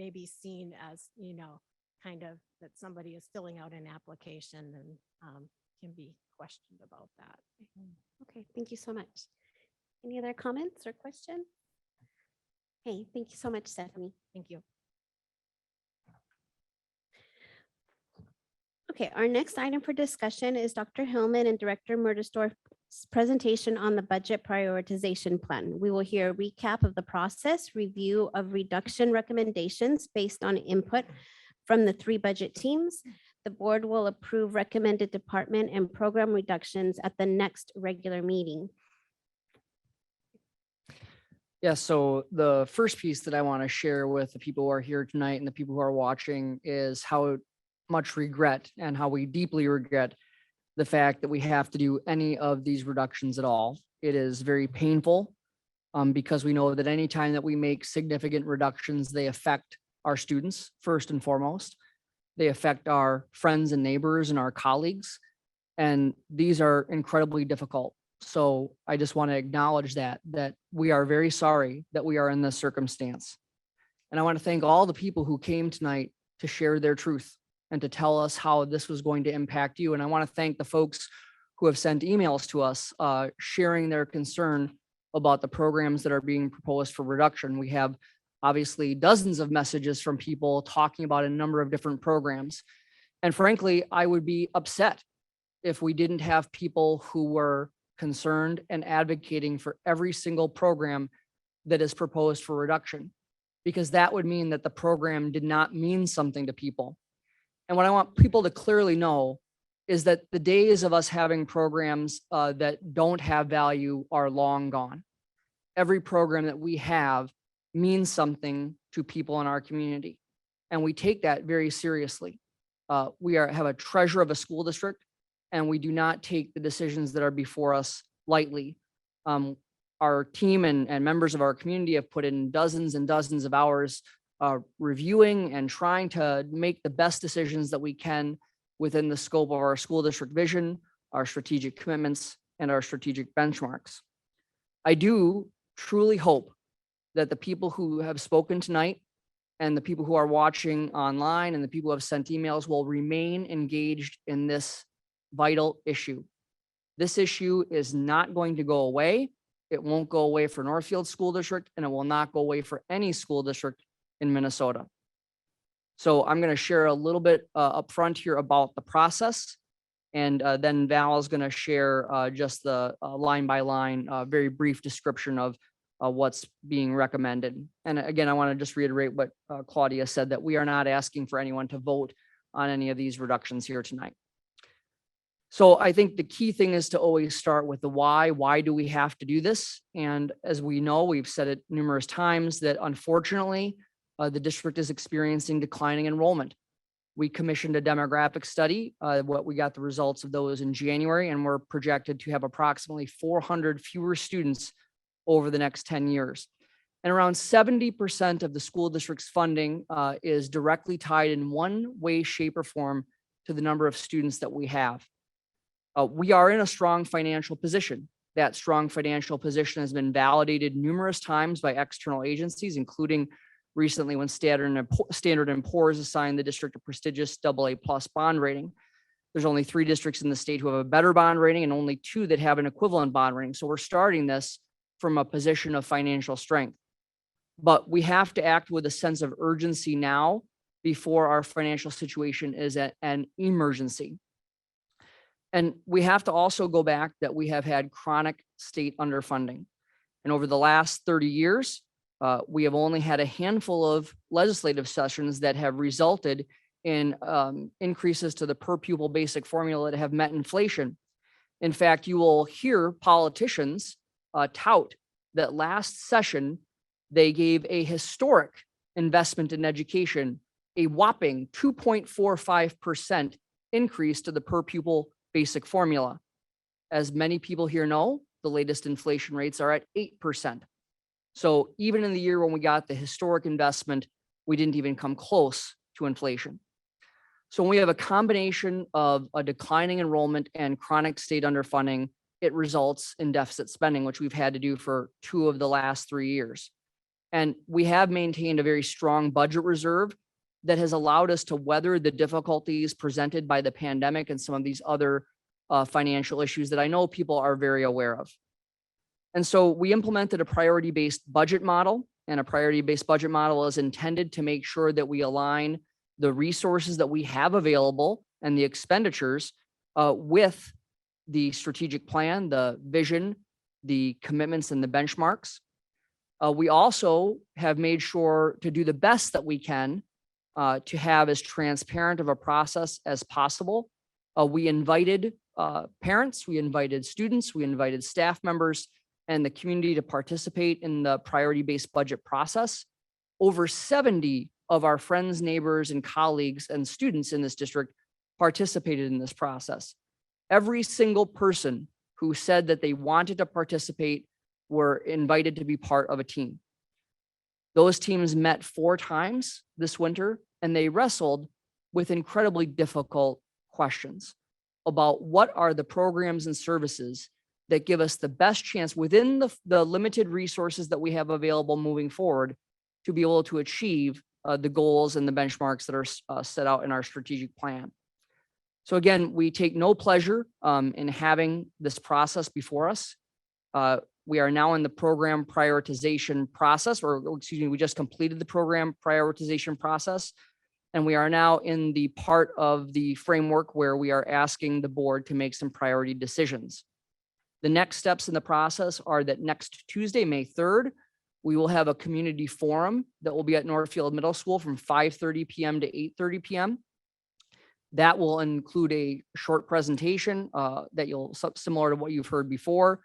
be seen as, you know, kind of that somebody is filling out an application and can be questioned about that. Okay, thank you so much. Any other comments or questions? Hey, thank you so much, Stephanie. Thank you. Okay, our next item for discussion is Dr. Hillman and Director Murdesdorf's presentation on the budget prioritization plan. We will hear a recap of the process, review of reduction recommendations based on input from the 3 budget teams. The board will approve recommended department and program reductions at the next regular meeting. Yeah, so the first piece that I want to share with the people who are here tonight and the people who are watching is how much regret and how we deeply regret the fact that we have to do any of these reductions at all. It is very painful because we know that anytime that we make significant reductions, they affect our students first and foremost. They affect our friends and neighbors and our colleagues, and these are incredibly difficult. So I just want to acknowledge that we are very sorry that we are in this circumstance. And I want to thank all the people who came tonight to share their truth and to tell us how this was going to impact you. And I want to thank the folks who have sent emails to us sharing their concern about the programs that are being proposed for reduction. We have obviously dozens of messages from people talking about a number of different programs. And frankly, I would be upset if we didn't have people who were concerned and advocating for every single program that is proposed for reduction, because that would mean that the program did not mean something to people. And what I want people to clearly know is that the days of us having programs that don't have value are long gone. Every program that we have means something to people in our community, and we take that very seriously. We have a treasure of a school district, and we do not take the decisions that are before us lightly. Our team and members of our community have put in dozens and dozens of hours reviewing and trying to make the best decisions that we can within the scope of our school district vision, our strategic commitments, and our strategic benchmarks. I do truly hope that the people who have spoken tonight and the people who are watching online and the people who have sent emails will remain engaged in this vital issue. This issue is not going to go away. It won't go away for Northfield School District, and it will not go away for any school district in Minnesota. So I'm going to share a little bit up front here about the process. And then Val is going to share just the line by line, very brief description of what's being recommended. And again, I want to just reiterate what Claudia said, that we are not asking for anyone to vote on any of these reductions here tonight. So I think the key thing is to always start with the why. Why do we have to do this? And as we know, we've said it numerous times that unfortunately, the district is experiencing declining enrollment. We commissioned a demographic study. We got the results of those in January, and we're projected to have approximately 400 fewer students over the next 10 years. And around 70% of the school district's funding is directly tied in one way, shape, or form to the number of students that we have. We are in a strong financial position. That strong financial position has been validated numerous times by external agencies, including recently when Standard & Poor's assigned the district a prestigious AA+ bond rating. There's only 3 districts in the state who have a better bond rating and only 2 that have an equivalent bond rating. So we're starting this from a position of financial strength. But we have to act with a sense of urgency now before our financial situation is an emergency. And we have to also go back that we have had chronic state underfunding. And over the last 30 years, we have only had a handful of legislative sessions that have resulted in increases to the per pupil basic formula that have met inflation. In fact, you will hear politicians tout that last session, they gave a historic investment in education, a whopping 2.45% increase to the per pupil basic formula. As many people here know, the latest inflation rates are at 8%. So even in the year when we got the historic investment, we didn't even come close to inflation. So when we have a combination of a declining enrollment and chronic state underfunding, it results in deficit spending, which we've had to do for 2 of the last 3 years. And we have maintained a very strong budget reserve that has allowed us to weather the difficulties presented by the pandemic and some of these other financial issues that I know people are very aware of. And so we implemented a priority-based budget model, and a priority-based budget model is intended to make sure that we align the resources that we have available and the expenditures with the strategic plan, the vision, the commitments, and the benchmarks. We also have made sure to do the best that we can to have as transparent of a process as possible. We invited parents, we invited students, we invited staff members, and the community to participate in the priority-based budget process. Over 70 of our friends, neighbors, and colleagues and students in this district participated in this process. Every single person who said that they wanted to participate were invited to be part of a team. Those teams met 4 times this winter, and they wrestled with incredibly difficult questions about what are the programs and services that give us the best chance within the limited resources that we have available moving forward to be able to achieve the goals and the benchmarks that are set out in our strategic plan. So again, we take no pleasure in having this process before us. We are now in the program prioritization process, or excuse me, we just completed the program prioritization process. And we are now in the part of the framework where we are asking the board to make some priority decisions. The next steps in the process are that next Tuesday, May 3rd, we will have a community forum that will be at Northfield Middle School from 5:30 p.m. to 8:30 p.m. That will include a short presentation that you'll similar to what you've heard before.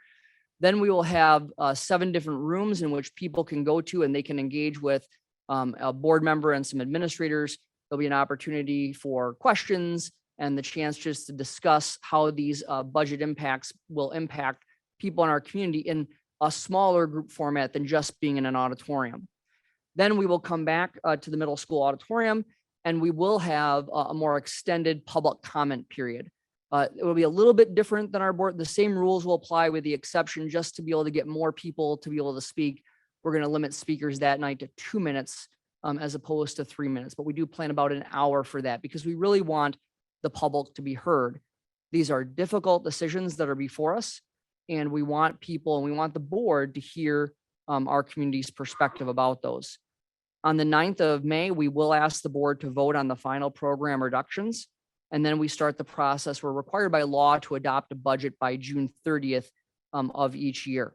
Then we will have 7 different rooms in which people can go to and they can engage with a board member and some administrators. There'll be an opportunity for questions and the chance just to discuss how these budget impacts will impact people in our community. And a smaller group format than just being in an auditorium. Then we will come back to the middle school auditorium and we will have a more extended public comment period. It will be a little bit different than our board. The same rules will apply with the exception just to be able to get more people to be able to speak. We're going to limit speakers that night to 2 minutes as opposed to 3 minutes, but we do plan about an hour for that because we really want the public to be heard. These are difficult decisions that are before us, and we want people and we want the board to hear our community's perspective about those. On the 9th of May, we will ask the board to vote on the final program reductions. And then we start the process. We're required by law to adopt a budget by June 30th of each year.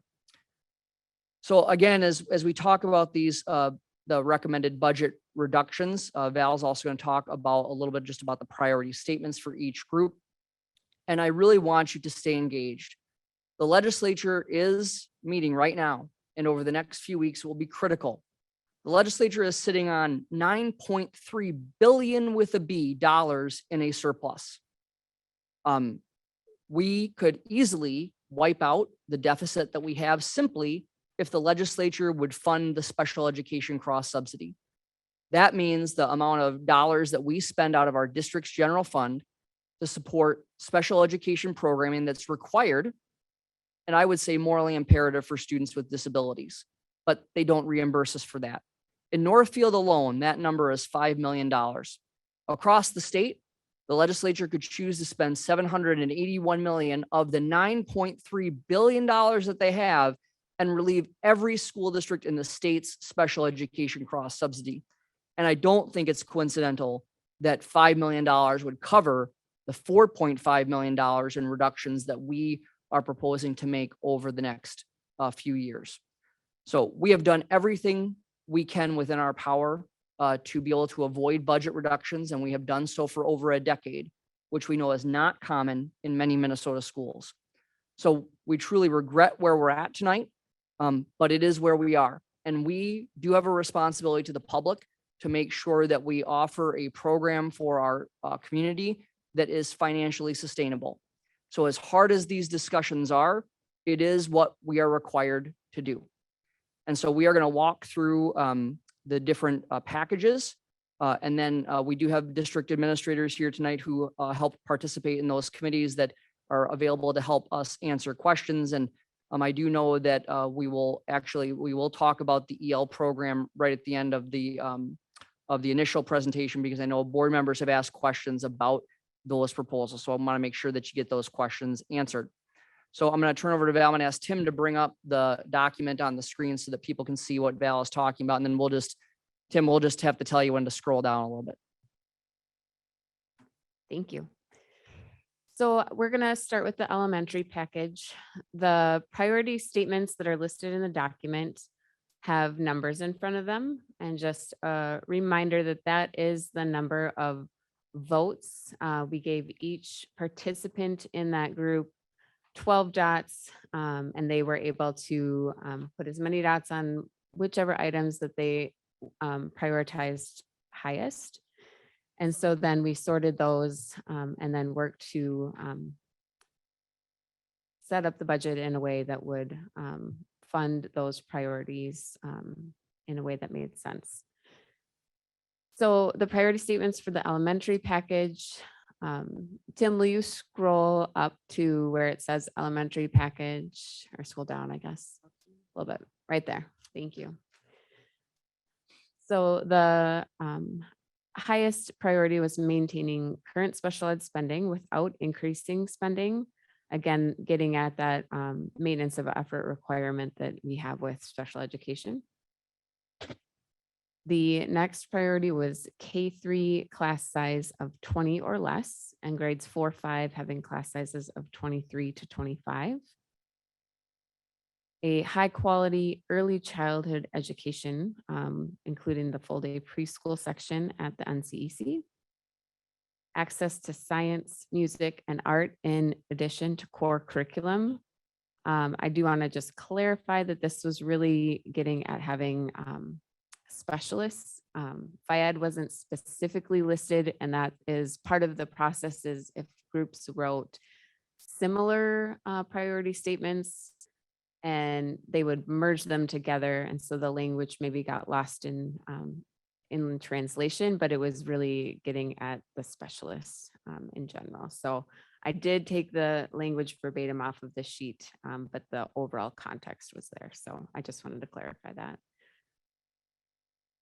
So again, as we talk about these, the recommended budget reductions, Val's also going to talk about a little bit just about the priority statements for each group. And I really want you to stay engaged. The legislature is meeting right now, and over the next few weeks will be critical. The legislature is sitting on $9.3 billion with a B dollars in a surplus. We could easily wipe out the deficit that we have simply if the legislature would fund the special education cross subsidy. That means the amount of dollars that we spend out of our district's general fund to support special education programming that's required, and I would say morally imperative for students with disabilities, but they don't reimburse us for that. In Northfield alone, that number is $5 million. Across the state, the legislature could choose to spend $781 million of the $9.3 billion that they have and relieve every school district in the state's special education cross subsidy. And I don't think it's coincidental that $5 million would cover the $4.5 million in reductions that we are proposing to make over the next few years. So we have done everything we can within our power to be able to avoid budget reductions, and we have done so for over a decade, which we know is not common in many Minnesota schools. So we truly regret where we're at tonight, but it is where we are. And we do have a responsibility to the public to make sure that we offer a program for our community that is financially sustainable. So as hard as these discussions are, it is what we are required to do. And so we are going to walk through the different packages. And then we do have district administrators here tonight who help participate in those committees that are available to help us answer questions. And I do know that we will talk about the EL program right at the end of the initial presentation, because I know board members have asked questions about those proposals. So I want to make sure that you get those questions answered. So I'm going to turn over to Val and ask Tim to bring up the document on the screen so that people can see what Val is talking about. And then Tim, we'll just have to tell you when to scroll down a little bit. Thank you. So we're going to start with the elementary package. The priority statements that are listed in the document have numbers in front of them. And just a reminder that that is the number of votes. We gave each participant in that group 12 dots, and they were able to put as many dots on whichever items that they prioritized highest. And so then we sorted those and then worked to set up the budget in a way that would fund those priorities in a way that made sense. So the priority statements for the elementary package, Tim, will you scroll up to where it says elementary package, or scroll down, I guess, a little bit, right there. Thank you. So the highest priority was maintaining current special ed spending without increasing spending. Again, getting at that maintenance of effort requirement that we have with special education. The next priority was K3 class size of 20 or less, and grades 4-5 having class sizes of 23 to 25. A high quality early childhood education, including the full day preschool section at the NCEC. Access to science, music, and art in addition to core curriculum. I do want to just clarify that this was really getting at having specialists. FIAD wasn't specifically listed, and that is part of the process. Is if groups wrote similar priority statements, and they would merge them together. And so the language maybe got lost in translation, but it was really getting at the specialists in general. So I did take the language verbatim off of the sheet, but the overall context was there. So I just wanted to clarify that.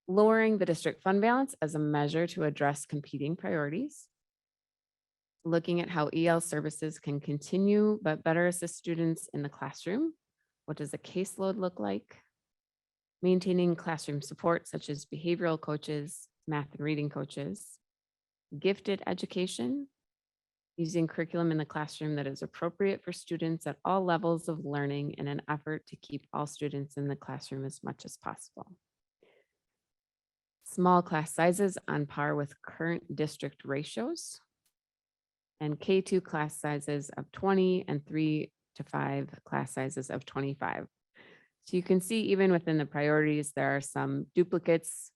Lowering the district fund balance as a measure to address competing priorities. Looking at how EL services can continue but better assist students in the classroom. What does a caseload look like? Maintaining classroom support such as behavioral coaches, math and reading coaches, gifted education, using curriculum in the classroom that is appropriate for students at all levels of learning in an effort to keep all students in the classroom as much as possible. Small class sizes on par with current district ratios, and K2 class sizes of 20 and 3 to 5 class sizes of 25. So you can see even within the priorities, there are some duplicates.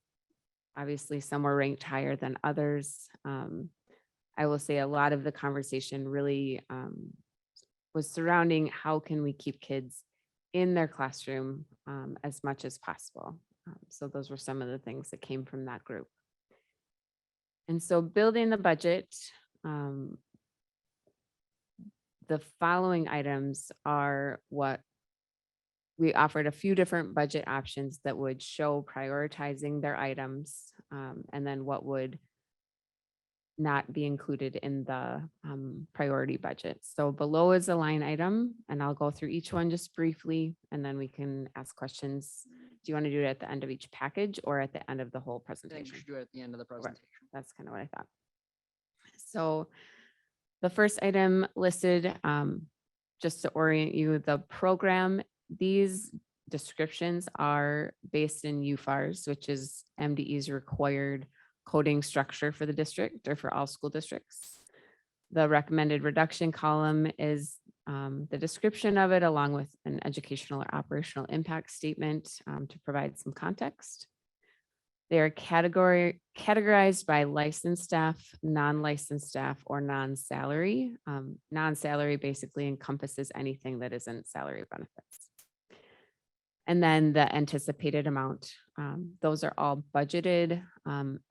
Obviously, some were ranked higher than others. I will say a lot of the conversation really was surrounding how can we keep kids in their classroom as much as possible. So those were some of the things that came from that group. And so building the budget, the following items are what we offered: a few different budget options that would show prioritizing their items, and then what would not be included in the priority budget. So below is a line item, and I'll go through each one just briefly, and then we can ask questions. Do you want to do it at the end of each package or at the end of the whole I think we presentation? should do it at the end of the presentation. That's kind of what I thought. So the first item listed, just to orient you, the program, these descriptions are based in UFARS, which is MDE's required coding structure for the district or for all school districts. The recommended reduction column is the description of it, along with an educational or operational impact statement to provide some context. They are categorized by licensed staff, non-licensed staff, or non-salary. Non-salary basically encompasses anything that isn't salary benefits. And then the anticipated amount. Those are all budgeted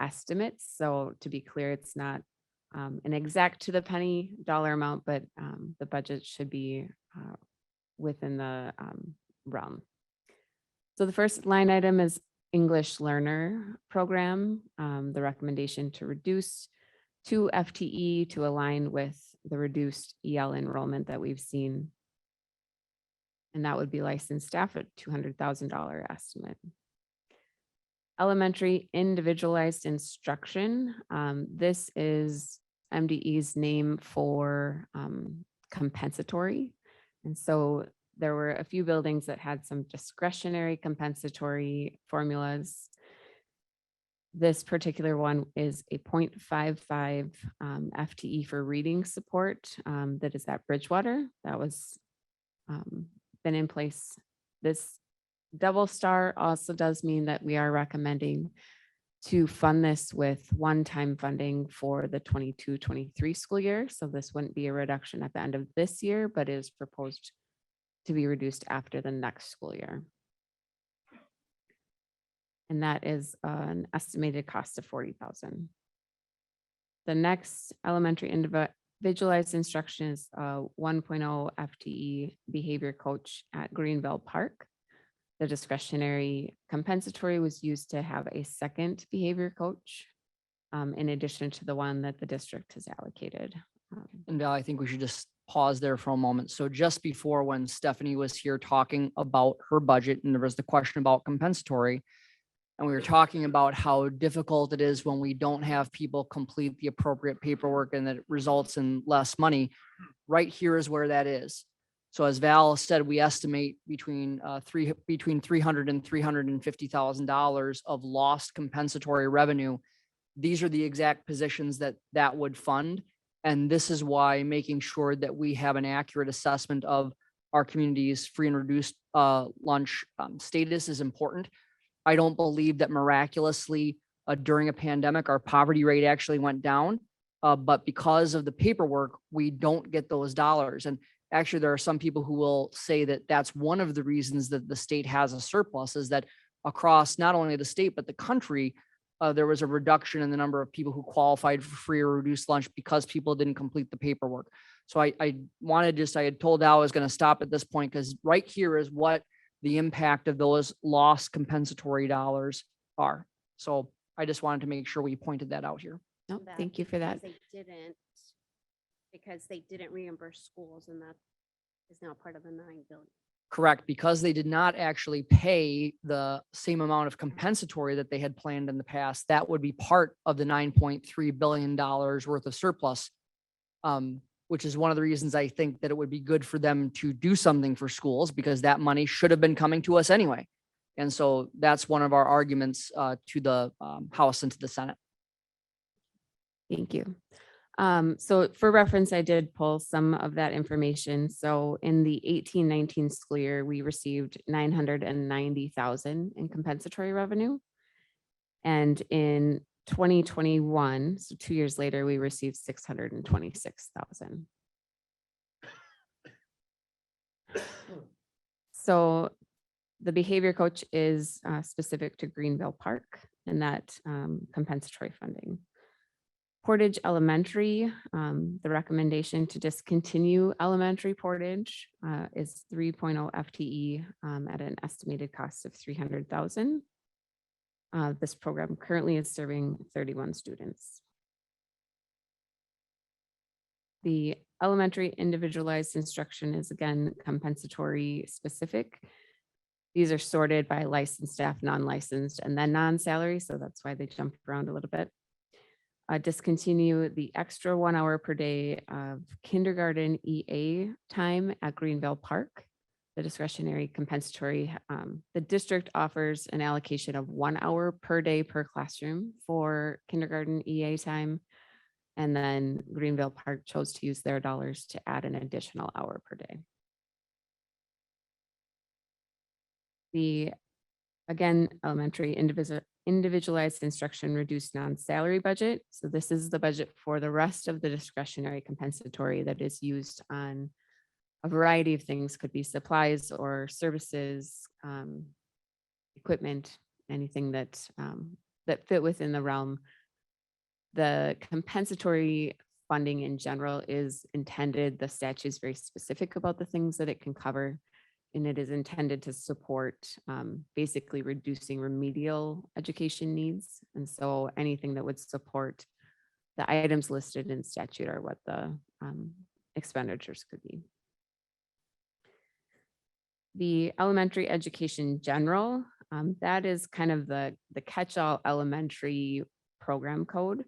estimates. So to be clear, it's not an exact to the penny dollar amount, but the budget should be within the realm. So the first line item is English learner program. The recommendation to reduce 2 FTE to align with the reduced EL enrollment that we've seen. And that would be licensed staff at $200,000 estimate. Elementary individualized instruction. This is MDE's name for compensatory. And so there were a few buildings that had some discretionary compensatory formulas. This particular one is a 0.55 FTE for reading support that is at Bridgewater. That was been in place. This double star also does mean that we are recommending to fund this with one-time funding for the 22-23 school year. So this wouldn't be a reduction at the end of this year, but is proposed to be reduced after the next school year. And that is an estimated cost of $40,000. The next elementary individualized instruction is 1.0 FTE behavior coach at Greenville Park. The discretionary compensatory was used to have a second behavior coach in addition to the one that the district has allocated. And Val, I think we should just pause there for a moment. So just before, when Stephanie was here talking about her budget, and there was the question about compensatory, and we were talking about how difficult it is when we don't have people complete the appropriate paperwork and that it results in less money. Right here is where that is. So as Val said, we estimate between $300,000 and $350,000 of lost compensatory revenue. These are the exact positions that would fund. And this is why making sure that we have an accurate assessment of our community's free and reduced lunch status is important. I don't believe that miraculously during a pandemic, our poverty rate actually went down. But because of the paperwork, we don't get those dollars. And Actually, there are some people who will say that that's one of the reasons that the state has a surplus, is that across not only the state, but the country, there was a reduction in the number of people who qualified for free or reduced lunch because people didn't complete the paperwork. So I had told Al I was going to stop at this point, because right here is what the impact of those lost compensatory dollars are. So I just wanted to make sure we pointed that out here. No, that thank you for that. Because they didn't reimburse schools, and that is now part of the 9 billion. Correct, because they did not actually pay the same amount of compensatory that they had planned in the past. That would be part of the $9.3 billion worth of surplus. Which is one of the reasons I think that it would be good for them to do something for schools, because that money should have been coming to us anyway. And so that's one of our arguments to the House and to the Senate. Thank you. So for reference, I did pull some of that information. So in the 18-19 school year, we received 990,000 in compensatory revenue. And in 2021, so 2 years later, we received 626,000. So the behavior coach is specific to Greenville Park and that compensatory funding. Portage Elementary, the recommendation to discontinue elementary Portage is 3.0 FTE at an estimated cost of 300,000. This program currently is serving 31 students. The elementary individualized instruction is again compensatory specific. These are sorted by licensed staff, non-licensed, and then non-salary. So that's why they jumped around a little bit. Discontinue the extra 1 hour per day of kindergarten EA time at Greenville Park. The discretionary compensatory, the district offers an allocation of 1 hour per day per classroom for kindergarten EA time. And then Greenville Park chose to use their dollars to add an additional hour per day. The, again, elementary individualized instruction reduced non-salary budget. So this is the budget for the rest of the discretionary compensatory that is used on a variety of things, could be supplies or services, equipment, anything that that fit within the realm. The compensatory funding in general is intended, the statute is very specific about the things that it can cover, and it is intended to support basically reducing remedial education needs. And so anything that would support the items listed in statute are what the expenditures could be. The elementary education general, that is kind of the catch-all elementary program code.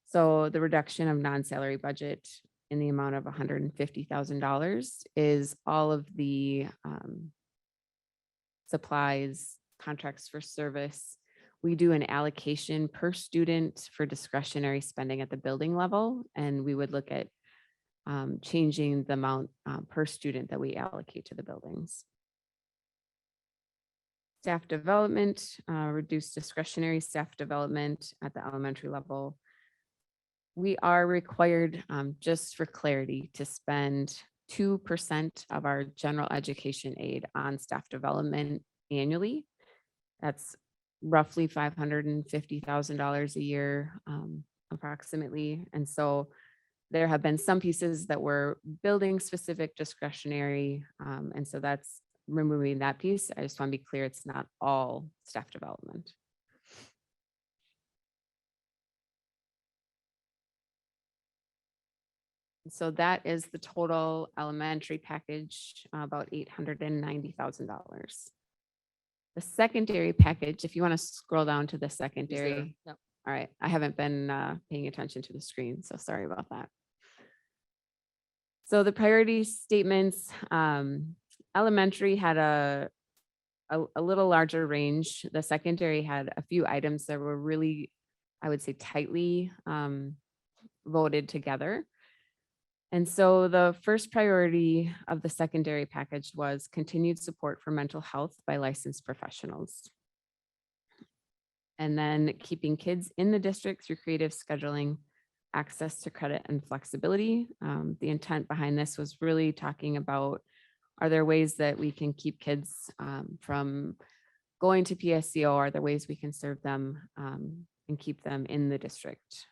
So the reduction of non-salary budget in the amount of $150,000 is all of the supplies, contracts for service. We do an allocation per student for discretionary spending at the building level, and we would look at changing the amount per student that we allocate to the buildings. Staff development, reduced discretionary staff development at the elementary level. We are required, just for clarity, to spend 2% of our general education aid on staff development annually. That's roughly $550,000 a year, approximately. And so there have been some pieces that were building specific discretionary. And so that's removing that piece. I just want to be clear, it's not all staff development. So that is the total elementary package, about $890,000. The secondary package, if you want to scroll down to the secondary. Yep. All right, I haven't been paying attention to the screen, so sorry about that. So the priority statements, elementary had a little larger range. The secondary had a few items that were really, I would say, tightly voted together. And so the first priority of the secondary package was continued support for mental health by licensed professionals. And then keeping kids in the district through creative scheduling, access to credit and flexibility. The intent behind this was really talking about, are there ways that we can keep kids from going to PSCO? Are there ways we can serve them and keep them in the district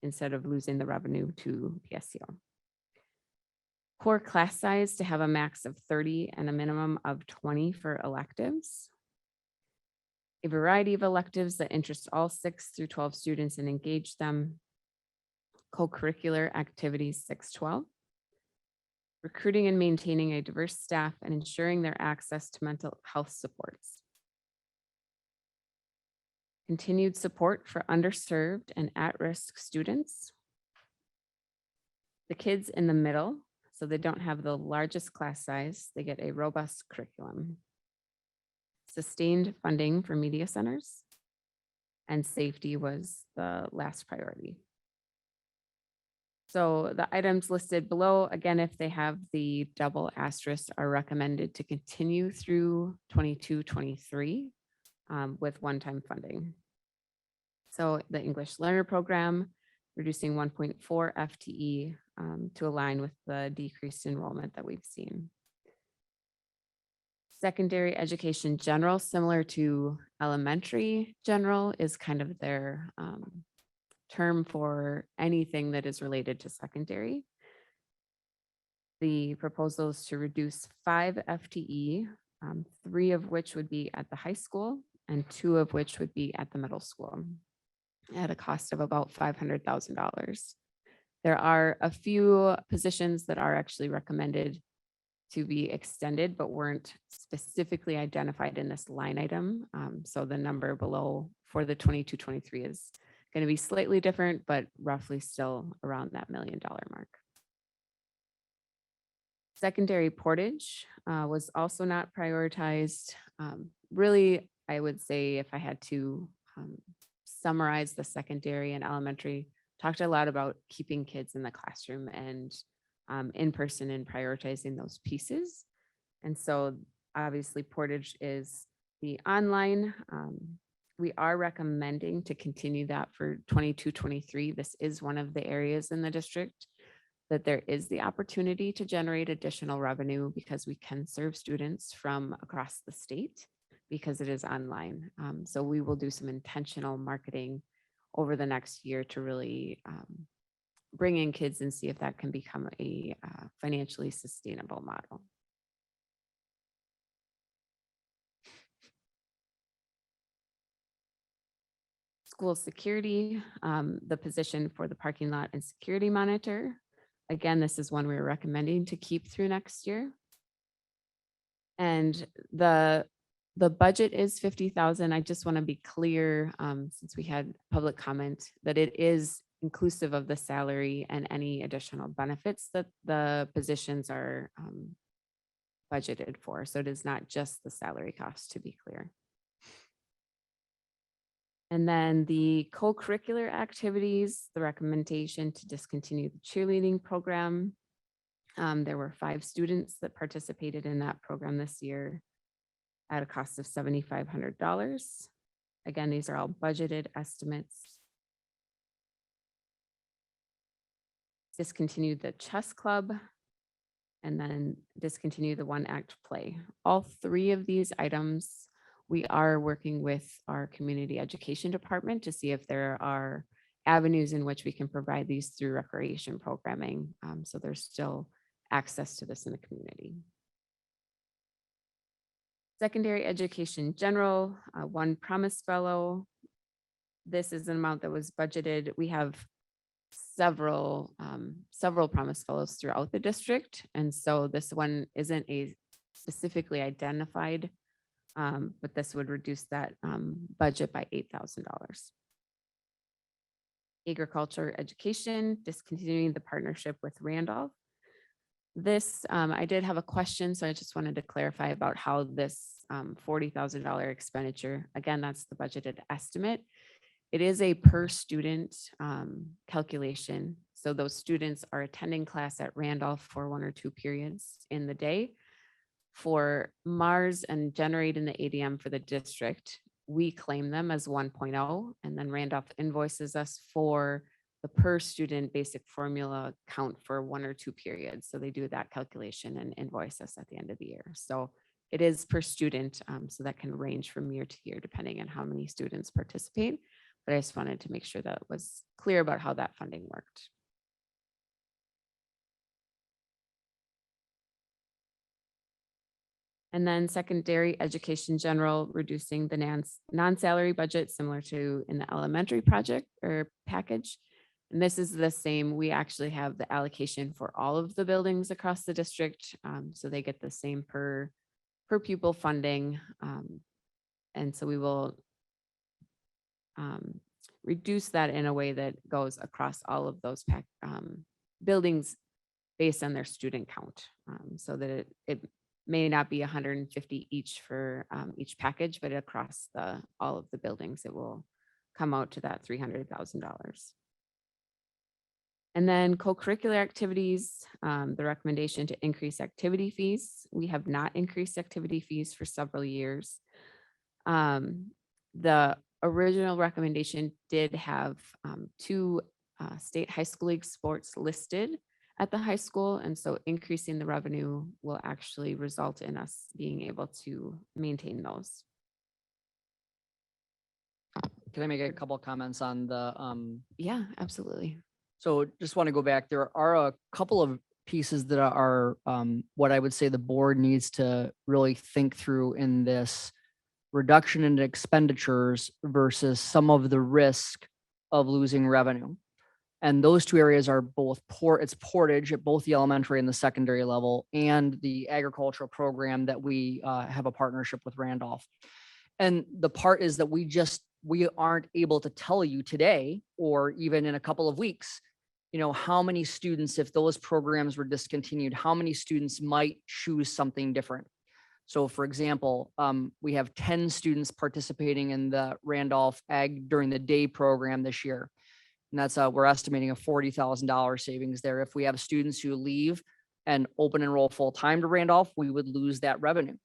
instead of losing the revenue to PSCO? Core class size to have a max of 30 and a minimum of 20 for electives. A variety of electives that interest all 6 through 12 students and engage them. Co-curricular activities 6-12. Recruiting and maintaining a diverse staff and ensuring their access to mental health supports. Continued support for underserved and at-risk students. The kids in the middle, so they don't have the largest class size, they get a robust curriculum. Sustained funding for media centers, and safety was the last priority. So the items listed below, again, if they have the double asterisk, are recommended to continue through 22-23 with one-time funding. So the English Learner Program, reducing 1.4 FTE to align with the decreased enrollment that we've seen. Secondary education general, similar to elementary general, is kind of their term for anything that is related to secondary. The proposal is to reduce 5 FTE, 3 of which would be at the high school and 2 of which would be at the middle school at a cost of about $500,000. There are a few positions that are actually recommended to be extended, but weren't specifically identified in this line item. So the number below for the 22-23 is going to be slightly different, but roughly still around that $1 million mark. Secondary portage was also not prioritized. Really, I would say if I had to summarize the secondary and elementary, talked a lot about keeping kids in the classroom and in person and prioritizing those pieces. And so obviously portage is the online. We are recommending to continue that for 22-23. This is one of the areas in the district that there is the opportunity to generate additional revenue because we can serve students from across the state because it is online. So we will do some intentional marketing over the next year to really bring in kids and see if that can become a financially sustainable model. School security, the position for the parking lot and security monitor. Again, this is one we're recommending to keep through next year. And the budget is 50,000. I just want to be clear, since we had public comment, that it is inclusive of the salary and any additional benefits that the positions are budgeted for. So it is not just the salary cost, to be clear. And then the co-curricular activities, the recommendation to discontinue the cheerleading program. There were 5 students that participated in that program this year at a cost of $7,500. Again, these are all budgeted estimates. Discontinued the chess club and then discontinue the 1-act play. All 3 of these items, we are working with our community education department to see if there are avenues in which we can provide these through recreation programming. So there's still access to this in the community. Secondary education general, 1 Promise Fellow. This is an amount that was budgeted. We have several Promise Fellows throughout the district. And so this one isn't a specifically identified, but this would reduce that budget by $8,000. Agriculture education, discontinuing the partnership with Randolph. This, I did have a question, so I just wanted to clarify about how this $40,000 expenditure, again, that's the budgeted estimate. It is a per student calculation. So those students are attending class at Randolph for 1 or 2 periods in the day. For Mars and generating the ADM for the district, we claim them as 1.0, and then Randolph invoices us for the per student basic formula count for 1 or 2 periods. So they do that calculation and invoice us at the end of the year. So it is per student, so that can range from year to year depending on how many students participate. But I just wanted to make sure that was clear about how that funding worked. And then secondary education general, reducing the non-salary budget similar to in the elementary project or package. And this is the same. We actually have the allocation for all of the buildings across the district. So they get the same per pupil funding. And so we will reduce that in a way that goes across all of those buildings based on their student count, so that it may not be 150 each for each package, but across all of the buildings, it will come out to that $300,000. And then co-curricular activities, the recommendation to increase activity fees. We have not increased activity fees for several years. The original recommendation did have 2 state high school league sports listed at the high school. And so increasing the revenue will actually result in us being able to maintain those. Can I make a couple comments on the, Yeah, absolutely. So just want to go back. There are a couple of pieces that are what I would say the board needs to really think through in this reduction in expenditures versus some of the risk of losing revenue. And those 2 areas are both it's portage at both the elementary and the secondary level, and the agricultural program that we have a partnership with Randolph. And the part is that we aren't able to tell you today, or even in a couple of weeks, how many students, if those programs were discontinued, how many students might choose something different. So for example, we have 10 students participating in the Randolph Ag during the day program this year. And that's we're estimating a $40,000 savings there. If we have students who leave and open enroll full time to Randolph, we would lose that revenue.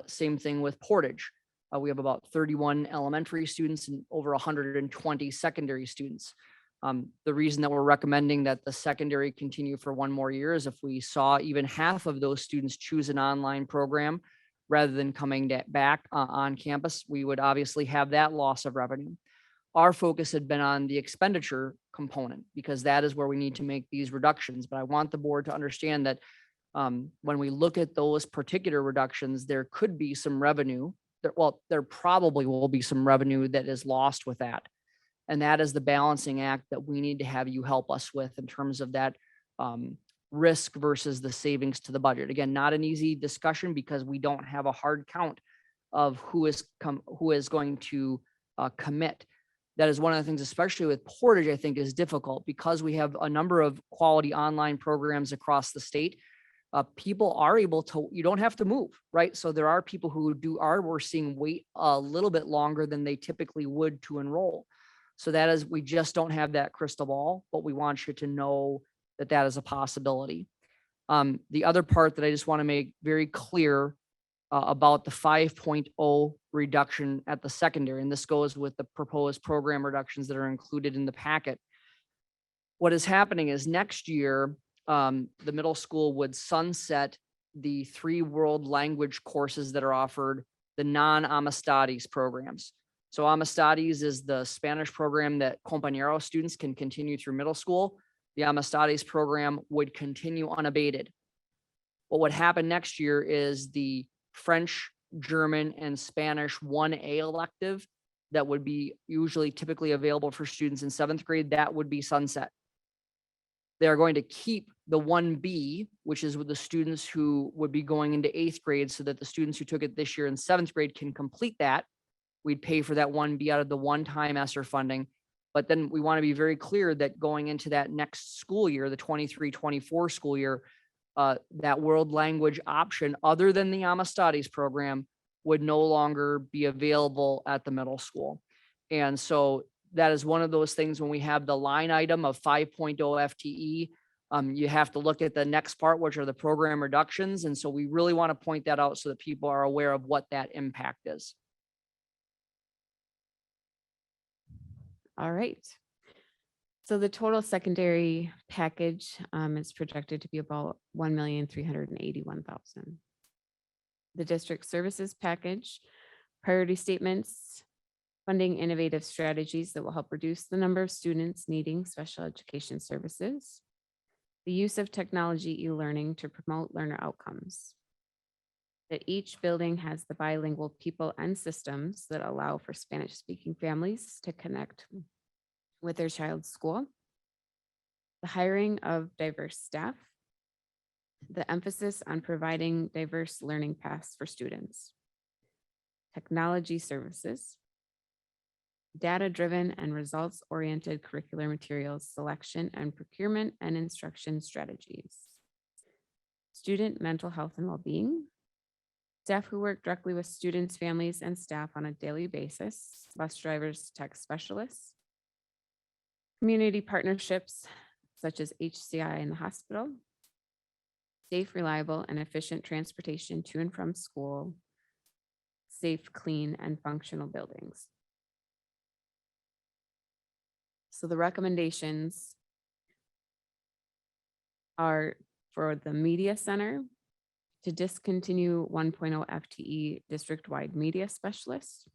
Same thing with Portage. We have about 31 elementary students and over 120 secondary students. The reason that we're recommending that the secondary continue for 1 more year is if we saw even half of those students choose an online program rather than coming back on campus, we would obviously have that loss of revenue. Our focus had been on the expenditure component because that is where we need to make these reductions. But I want the board to understand that when we look at those particular reductions, there could be some revenue. There probably will be some revenue that is lost with that. And that is the balancing act that we need to have you help us with in terms of that risk versus the savings to the budget. Again, not an easy discussion because we don't have a hard count of who is going to commit. That is one of the things, especially with Portage, I think is difficult because we have a number of quality online programs across the state. People are able to, you don't have to move, right? So there are people who we're seeing wait a little bit longer than they typically would to enroll. So that is, we just don't have that crystal ball, but we want you to know that that is a possibility. The other part that I just want to make very clear about the 5.0 reduction at the secondary, and this goes with the proposed program reductions that are included in the packet. What is happening is next year, the middle school would sunset the 3 world language courses that are offered, the non-Amistades programs. So Amistades is the Spanish program that Compañero students can continue through middle school. The Amistades program would continue unabated. What would happen next year is the French, German, and Spanish 1A elective that would be typically available for students in 7th grade, that would be sunset. They're going to keep the 1B, which is with the students who would be going into 8th grade, so that the students who took it this year in 7th grade can complete that. We'd pay for that 1B out of the one-time ESSER funding. But then we want to be very clear that going into that next school year, the 23-24 school year, that world language option, other than the Amistades program, would no longer be available at the middle school. And so that is one of those things when we have the line item of 5.0 FTE, you have to look at the next part, which are the program reductions. And so we really want to point that out so that people are aware of what that impact is. All right. So the total secondary package is projected to be about 1,381,000. The district services package, priority statements, funding innovative strategies that will help reduce the number of students needing special education services, the use of technology e-learning to promote learner outcomes, that each building has the bilingual people and systems that allow for Spanish-speaking families to connect with their child's school, the hiring of diverse staff, the emphasis on providing diverse learning paths for students, technology services, data-driven and results-oriented curricular materials selection and procurement and instruction strategies, student mental health and well-being, staff who work directly with students, families, and staff on a daily basis, bus drivers, tech specialists, community partnerships such as HCI and the hospital, safe, reliable, and efficient transportation to and from school, safe, clean, and functional buildings. So the recommendations are for the media center to discontinue 1.0 FTE district-wide media specialist.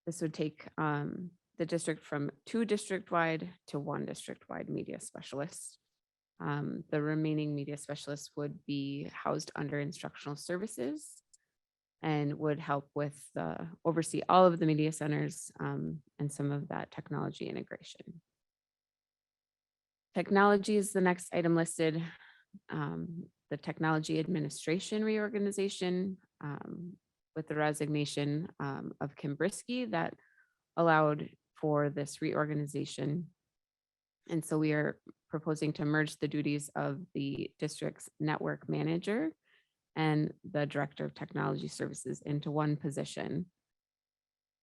This would take the district from 2 district-wide to 1 district-wide media specialist. The remaining media specialists would be housed under instructional services and would help with oversee all of the media centers and some of that technology integration. Technology is the next item listed. The technology administration reorganization with the resignation of Kim Brisky that allowed for this reorganization. And so we are proposing to merge the duties of the district's network manager and the director of technology services into one position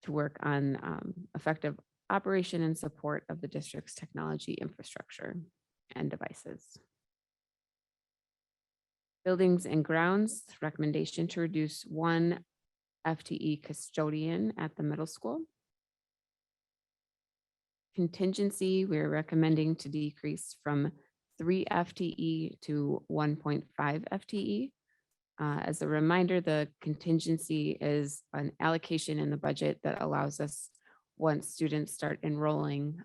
to work on effective operation and support of the district's technology infrastructure and devices. Buildings and grounds, recommendation to reduce 1 FTE custodian at the middle school. Contingency, we're recommending to decrease from 3 FTE to 1.5 FTE. As a reminder, the contingency is an allocation in the budget that allows us, once students start enrolling,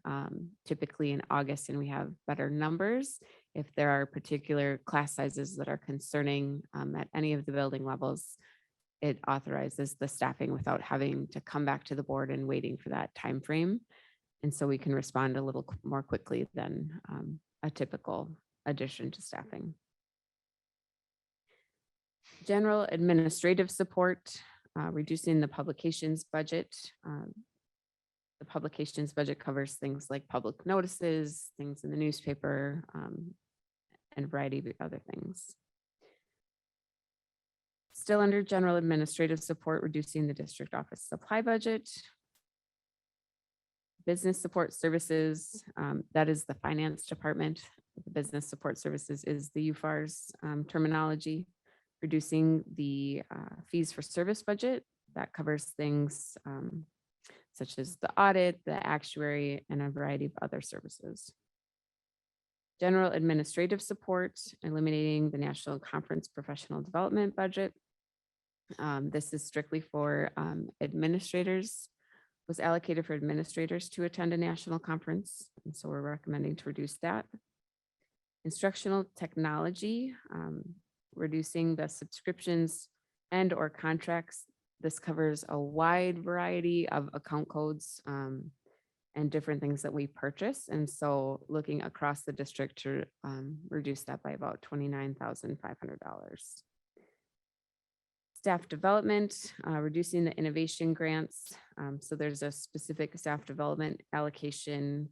typically in August, and we have better numbers, if there are particular class sizes that are concerning at any of the building levels, it authorizes the staffing without having to come back to the board and waiting for that time frame. And so we can respond a little more quickly than a typical addition to staffing. General administrative support, reducing the publications budget. The publications budget covers things like public notices, things in the newspaper, and a variety of other things. Still under general administrative support, reducing the district office supply budget. Business support services, that is the finance department. The business support services is the UFAR's terminology. Reducing the fees for service budget, that covers things such as the audit, the actuary, and a variety of other services. General administrative support, eliminating the national conference professional development budget. This is strictly for administrators, was allocated for administrators to attend a national conference. And so we're recommending to reduce that. Instructional technology, reducing the subscriptions and or contracts. This covers a wide variety of account codes and different things that we purchase. And so looking across the district to reduce that by about $29,500. Staff development, reducing the innovation grants. So there's a specific staff development allocation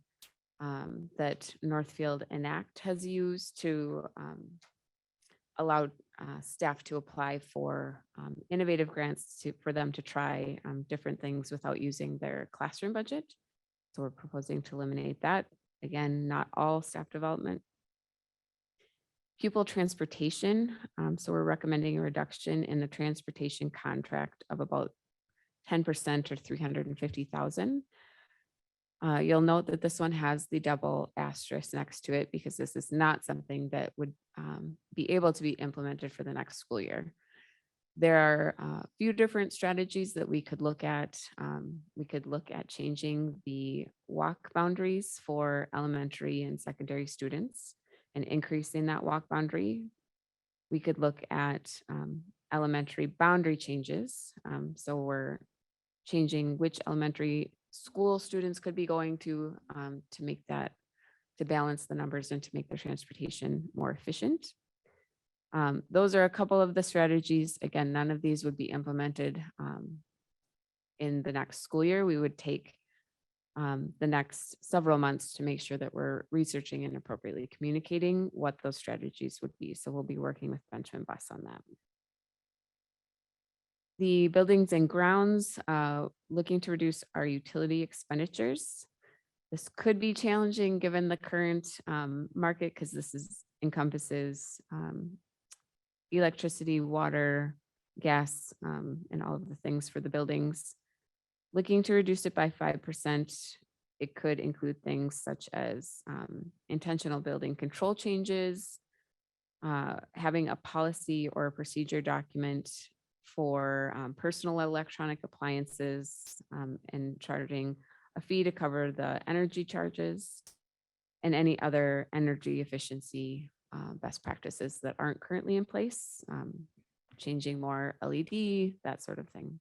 that Northfield Enact has used to allow staff to apply for innovative grants for them to try different things without using their classroom budget. So we're proposing to eliminate that. Again, not all staff development. Pupil transportation. So we're recommending a reduction in the transportation contract of about 10% or 350,000. You'll note that this one has the double asterisk next to it because this is not something that would be able to be implemented for the next school year. There are a few different strategies that we could look at. We could look at changing the walk boundaries for elementary and secondary students and increasing that walk boundary. We could look at elementary boundary changes. So we're changing which elementary school students could be going to make that, to balance the numbers and to make their transportation more efficient. Those are a couple of the strategies. Again, none of these would be implemented in the next school year. We would take the next several months to make sure that we're researching and appropriately communicating what those strategies would be. So we'll be working with Benjamin Bus on that. The buildings and grounds, looking to reduce our utility expenditures. This could be challenging given the current market because this encompasses electricity, water, gas, and all of the things for the buildings. Looking to reduce it by 5%. It could include things such as intentional building control changes, having a policy or a procedure document for personal electronic appliances, and charging a fee to cover the energy charges and any other energy efficiency best practices that aren't currently in place, changing more LED, that sort of thing.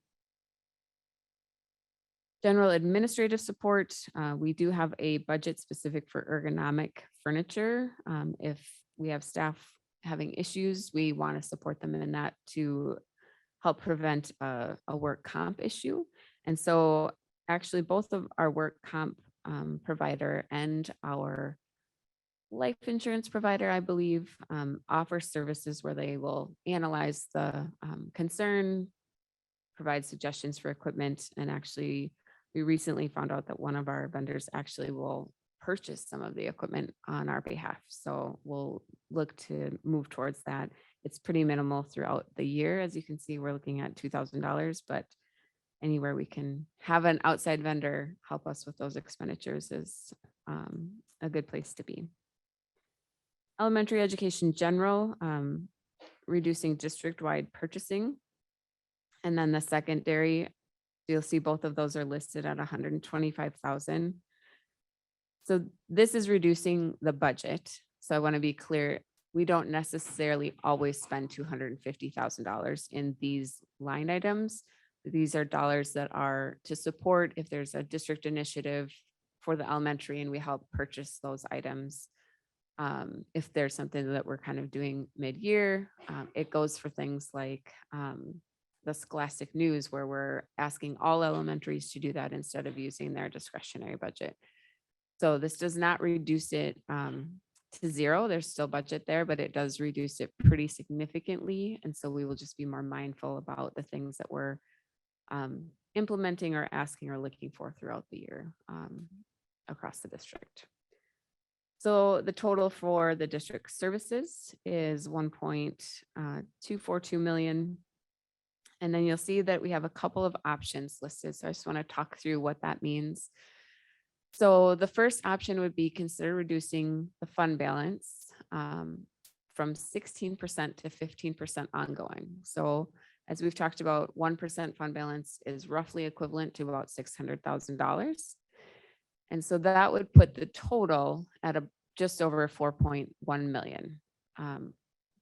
General administrative support, we do have a budget specific for ergonomic furniture. If we have staff having issues, we want to support them in that to help prevent a work comp issue. And so actually both of our work comp provider and our life insurance provider, I believe, offer services where they will analyze the concern, provide suggestions for equipment, and actually we recently found out that one of our vendors actually will purchase some of the equipment on our behalf. So we'll look to move towards that. It's pretty minimal throughout the year. As you can see, we're looking at $2,000, but anywhere we can have an outside vendor help us with those expenditures is a good place to be. Elementary education general, reducing district-wide purchasing. And then the secondary, you'll see both of those are listed at 125,000. So this is reducing the budget. So I want to be clear, we don't necessarily always spend $250,000 in these line items. These are dollars that are to support if there's a district initiative for the elementary and we help purchase those items. If there's something that we're kind of doing mid-year, it goes for things like the Scholastic News, where we're asking all elementaries to do that instead of using their discretionary budget. So this does not reduce it to zero. There's still budget there, but it does reduce it pretty significantly. And so we will just be more mindful about the things that we're implementing or asking or looking for throughout the year across the district. So the total for the district services is 1.242 million. And then you'll see that we have a couple of options listed. So I just want to talk through what that means. So the first option would be consider reducing the fund balance from 16% to 15% ongoing. So as we've talked about, 1% fund balance is roughly equivalent to about $600,000. And so that would put the total at just over 4.1 million.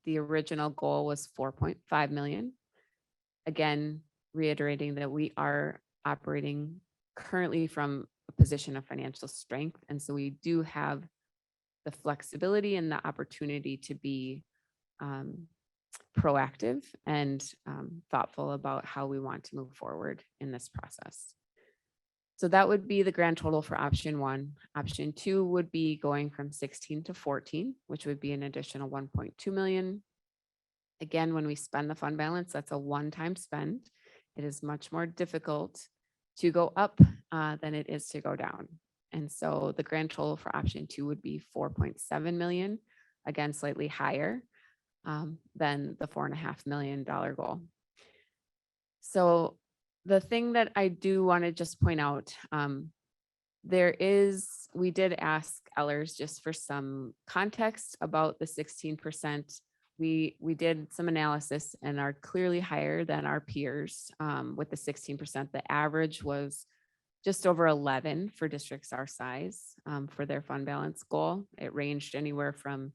The original goal was 4.5 million. Again, reiterating that we are operating currently from a position of financial strength. And so we do have the flexibility and the opportunity to be proactive and thoughtful about how we want to move forward in this process. So that would be the grand total for option one. Option two would be going from 16 to 14, which would be an additional 1.2 million. Again, when we spend the fund balance, that's a one-time spend. It is much more difficult to go up than it is to go down. And so the grand total for option two would be 4.7 million, again, slightly higher than the $4.5 million goal. So the thing that I do want to just point out, we did ask Ellers just for some context about the 16%. We did some analysis and are clearly higher than our peers with the 16%. The average was just over 11 for districts our size for their fund balance goal. It ranged anywhere from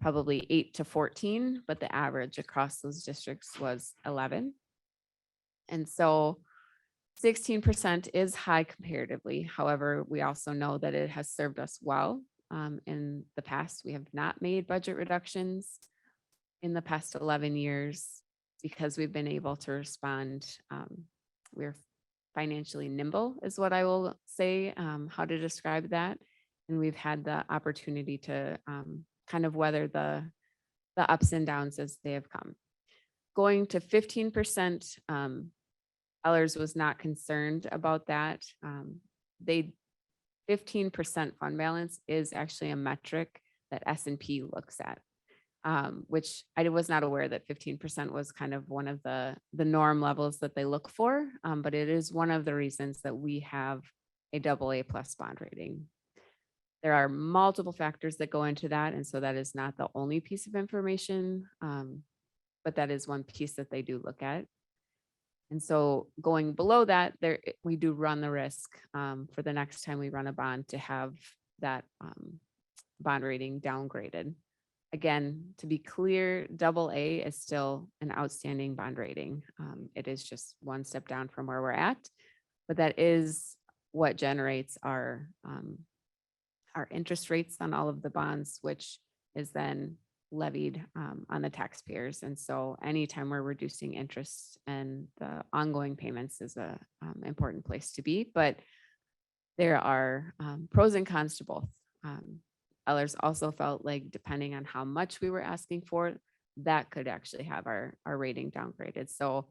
probably 8 to 14, but the average across those districts was 11. And so 16% is high comparatively. However, we also know that it has served us well. In the past, we have not made budget reductions in the past 11 years because we've been able to respond. We're financially nimble is what I will say, how to describe that. And we've had the opportunity to kind of weather the ups and downs as they have come. Going to 15%, Ellers was not concerned about that. 15% fund balance is actually a metric that S&P looks at, which I was not aware that 15% was kind of one of the norm levels that they look for, but it is one of the reasons that we have a AA+ bond rating. There are multiple factors that go into that, and so that is not the only piece of information, but that is one piece that they do look at. And so going below that, we do run the risk for the next time we run a bond to have that bond rating downgraded. Again, to be clear, AA is still an outstanding bond rating. It is just one step down from where we're at, but that is what generates our interest rates on all of the bonds, which is then levied on the taxpayers. And so anytime we're reducing interest and the ongoing payments is a important place to be, but there are pros and cons to both. Ellers also felt like depending on how much we were asking for, that could actually have our rating downgraded. So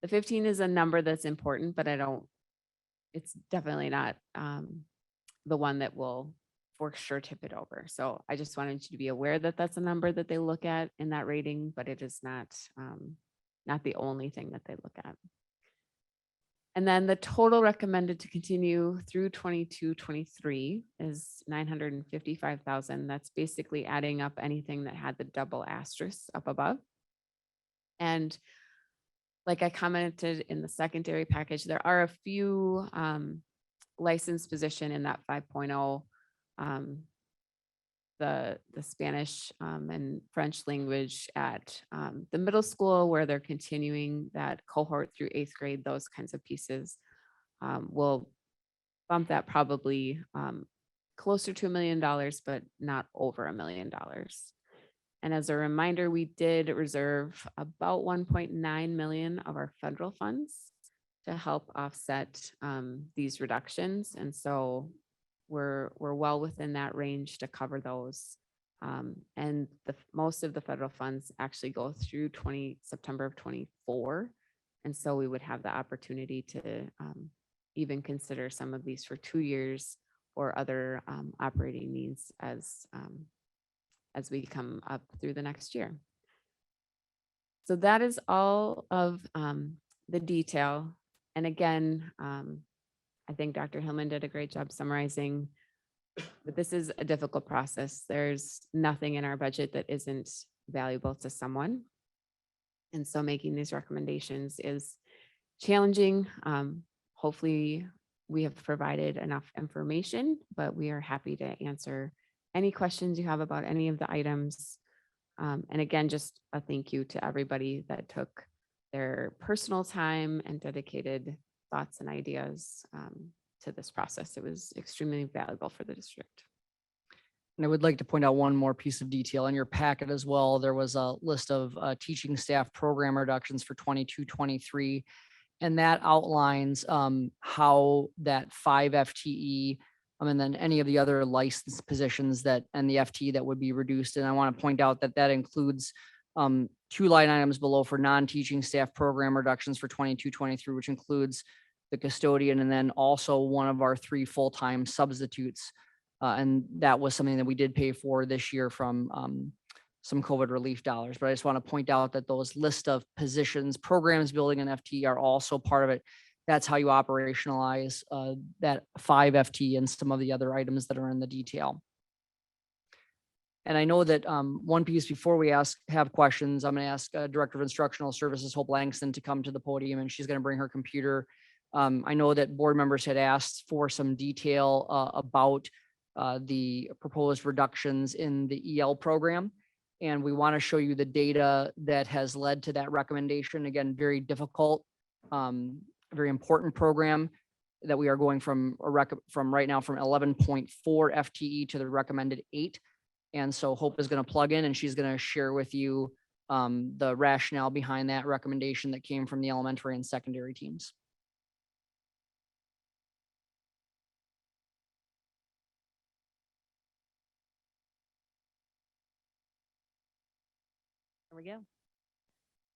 the 15 is a number that's important, but it's definitely not the one that will for sure tip it over. So I just wanted you to be aware that that's a number that they look at in that rating, but it is not the only thing that they look at. And then the total recommended to continue through 22-23 is $955,000. That's basically adding up anything that had the double asterisk up above. And like I commented in the secondary package, there are a few licensed position in that 5.0, the Spanish and French language at the middle school where they're continuing that cohort through 8th grade, those kinds of pieces will bump that probably closer to $1 million, but not over $1 million. And as a reminder, we did reserve about 1.9 million of our federal funds to help offset these reductions. And so we're well within that range to cover those. And most of the federal funds actually go through September of 24. And so we would have the opportunity to even consider some of these for 2 years or other operating needs as we come up through the next year. So that is all of the detail. And again, I think Dr. Hillman did a great job summarizing, but this is a difficult process. There's nothing in our budget that isn't valuable to someone. And so making these recommendations is challenging. Hopefully we have provided enough information, but we are happy to answer any questions you have about any of the items. And again, just a thank you to everybody that took their personal time and dedicated thoughts and ideas to this process. It was extremely valuable for the district. And I would like to point out one more piece of detail in your packet as well. There was a list of teaching staff program reductions for 22-23, and that outlines how that 5 FTE and then any of the other licensed positions and the FTE that would be reduced. And I want to point out that that includes 2 line items below for non-teaching staff program reductions for 22-23, which includes the custodian and then also one of our 3 full-time substitutes. And that was something that we did pay for this year from some COVID relief dollars. But I just want to point out that those list of positions, programs, building, and FTE are also part of it. That's how you operationalize that 5 FTE and some of the other items that are in the detail. And I know that one piece before we have questions, I'm going to ask Director of Instructional Services, Hope Langston, to come to the podium, and she's going to bring her computer. I know that board members had asked for some detail about the proposed reductions in the EL program. And we want to show you the data that has led to that recommendation. Again, very difficult, very important program that we are going from right now from 11.4 FTE to the recommended 8. And so Hope is going to plug in and she's going to share with you the rationale behind that recommendation that came from the elementary and secondary teams. There we go.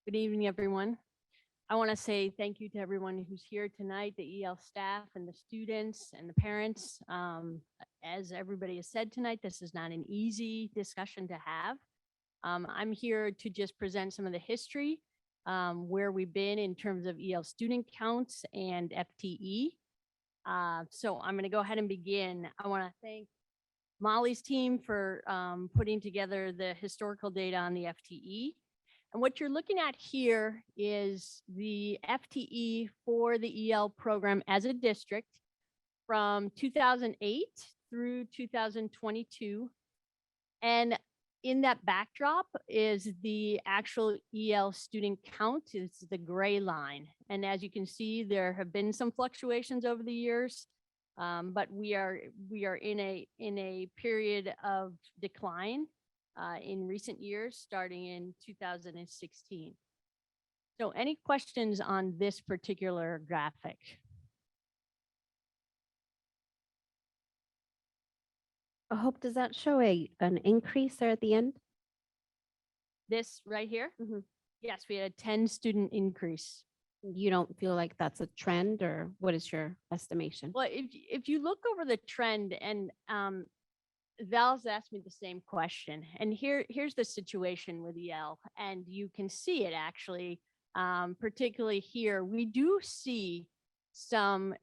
Good evening, everyone. I want to say thank you to everyone who's here tonight, the EL staff and the students and the parents. As everybody has said tonight, this is not an easy discussion to have. I'm here to just present some of the history, where we've been in terms of EL student counts and FTE. So I'm going to go ahead and begin. I want to thank Molly's team for putting together the historical data on the FTE. And what you're looking at here is the FTE for the EL program as a district from 2008 through 2022. And in that backdrop is the actual EL student count. It's the gray line. And as you can see, there have been some fluctuations over the years. But we are in a period of decline in recent years, starting in 2016. So any questions on this particular graphic? I hope, does that show an increase there at the end? This right here? Yes, we had a 10 student increase. You don't feel like that's a trend, or what is your estimation? Well, if you look over the trend, and Val's asked me the same question, and here's the situation with EL, and you can see it actually, particularly here, we do see some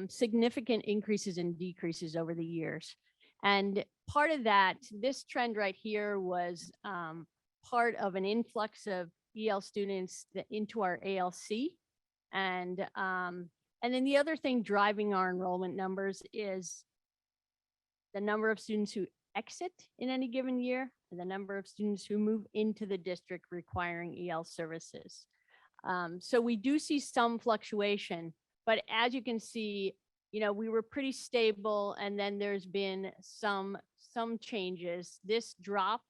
significant increases and decreases over the years. And part of that, this trend right here was part of an influx of EL students into our ALC. And then the other thing driving our enrollment numbers is the number of students who exit in any given year and the number of students who move into the district requiring EL services. So we do see some fluctuation, but as you can see, you know, we were pretty stable, and then there's been some changes. This drop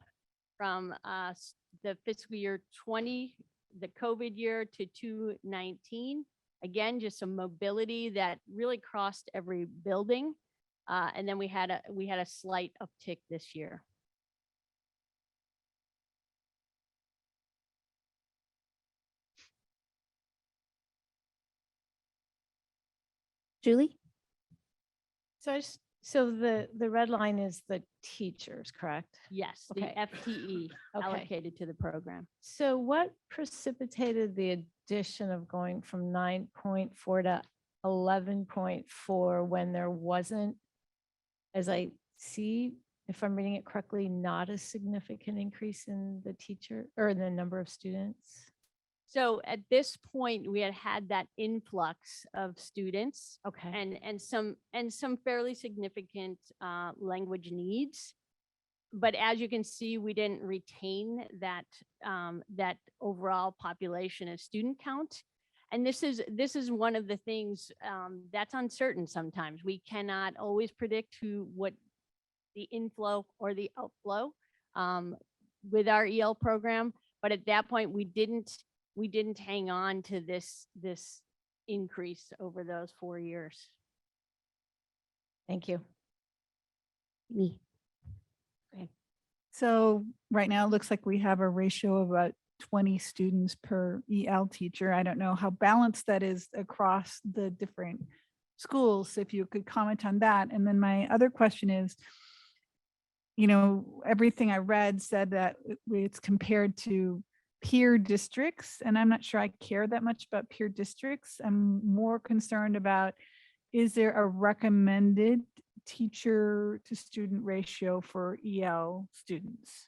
from the fiscal year 20, the COVID year, to 2019, again, just some mobility that really crossed every building. And then we had a slight uptick this year. Julie? So the red line is the teachers, correct? Yes, Okay. the FTE allocated to the program. So what precipitated the addition of going from 9.4 to 11.4 when there wasn't, as I see, if I'm reading it correctly, not a significant increase in the teacher or the number of students? So at this point, we had that influx of students. Okay. And some fairly significant language needs. But as you can see, we didn't retain that that overall population and student count. And this is one of the things that's uncertain sometimes. We cannot always predict what the inflow or the outflow with our EL program. But at that point, we didn't hang on to this increase over those 4 years. Thank you. Me. Okay. So right now it looks like we have a ratio of about 20 students per EL teacher. I don't know how balanced that is across the different schools, if you could comment on that. And then my other question is, everything I read said that it's compared to peer districts, and I'm not sure I care that much about peer districts. I'm more concerned about, is there a recommended teacher to student ratio for EL students?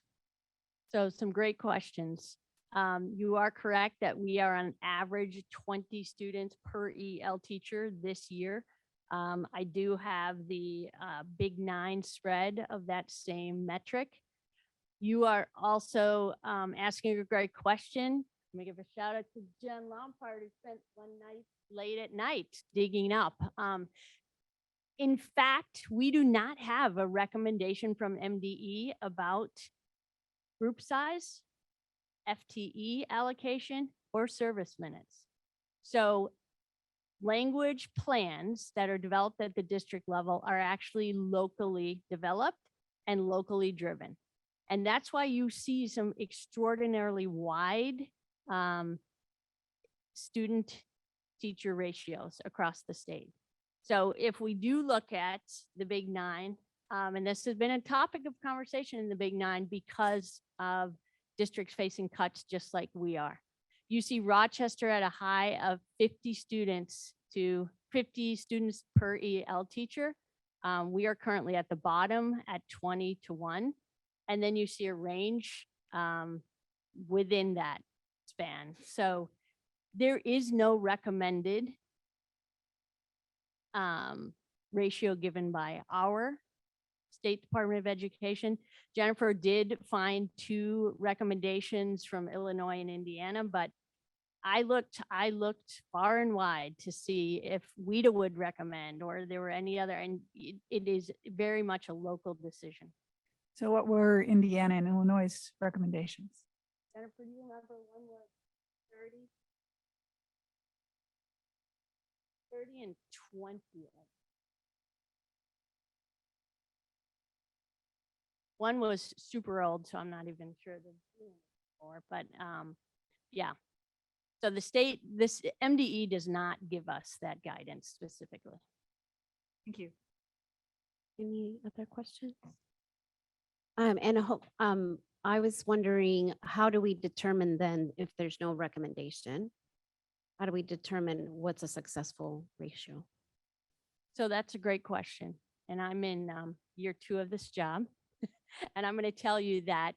So some great questions. You are correct that we are on average 20 students per EL teacher this year. I do have the Big 9 spread of that same metric. You are also asking a great question. Let me give a shout out to Jen Lompard, who spent one night late at night digging up. In fact, we do not have a recommendation from MDE about group size, FTE allocation, or service minutes. So language plans that are developed at the district level are actually locally developed and locally driven. And that's why you see some extraordinarily wide student teacher ratios across the state. So if we do look at the Big 9, and this has been a topic of conversation in the Big 9 because of districts facing cuts just like we are. You see Rochester at a high of 50 students per EL teacher. We are currently at the bottom at 20 to 1. And then you see a range within that span. So there is no recommended ratio given by our State Department of Education. Jennifer did find 2 recommendations from Illinois and Indiana, but I looked far and wide to see if WIDA would recommend or there were any other, and it is very much a local decision. So what were Indiana and Illinois' recommendations? Jennifer, do you remember one was 30 and 20? One was super old, so I'm not even sure more, but yeah. So this MDE does not give us that guidance specifically. Thank you. Any other questions? And I hope, I was wondering, how do we determine then if there's no recommendation? How do we determine what's a successful ratio? So that's a great question. And I'm in year 2 of this job. And I'm going to tell you that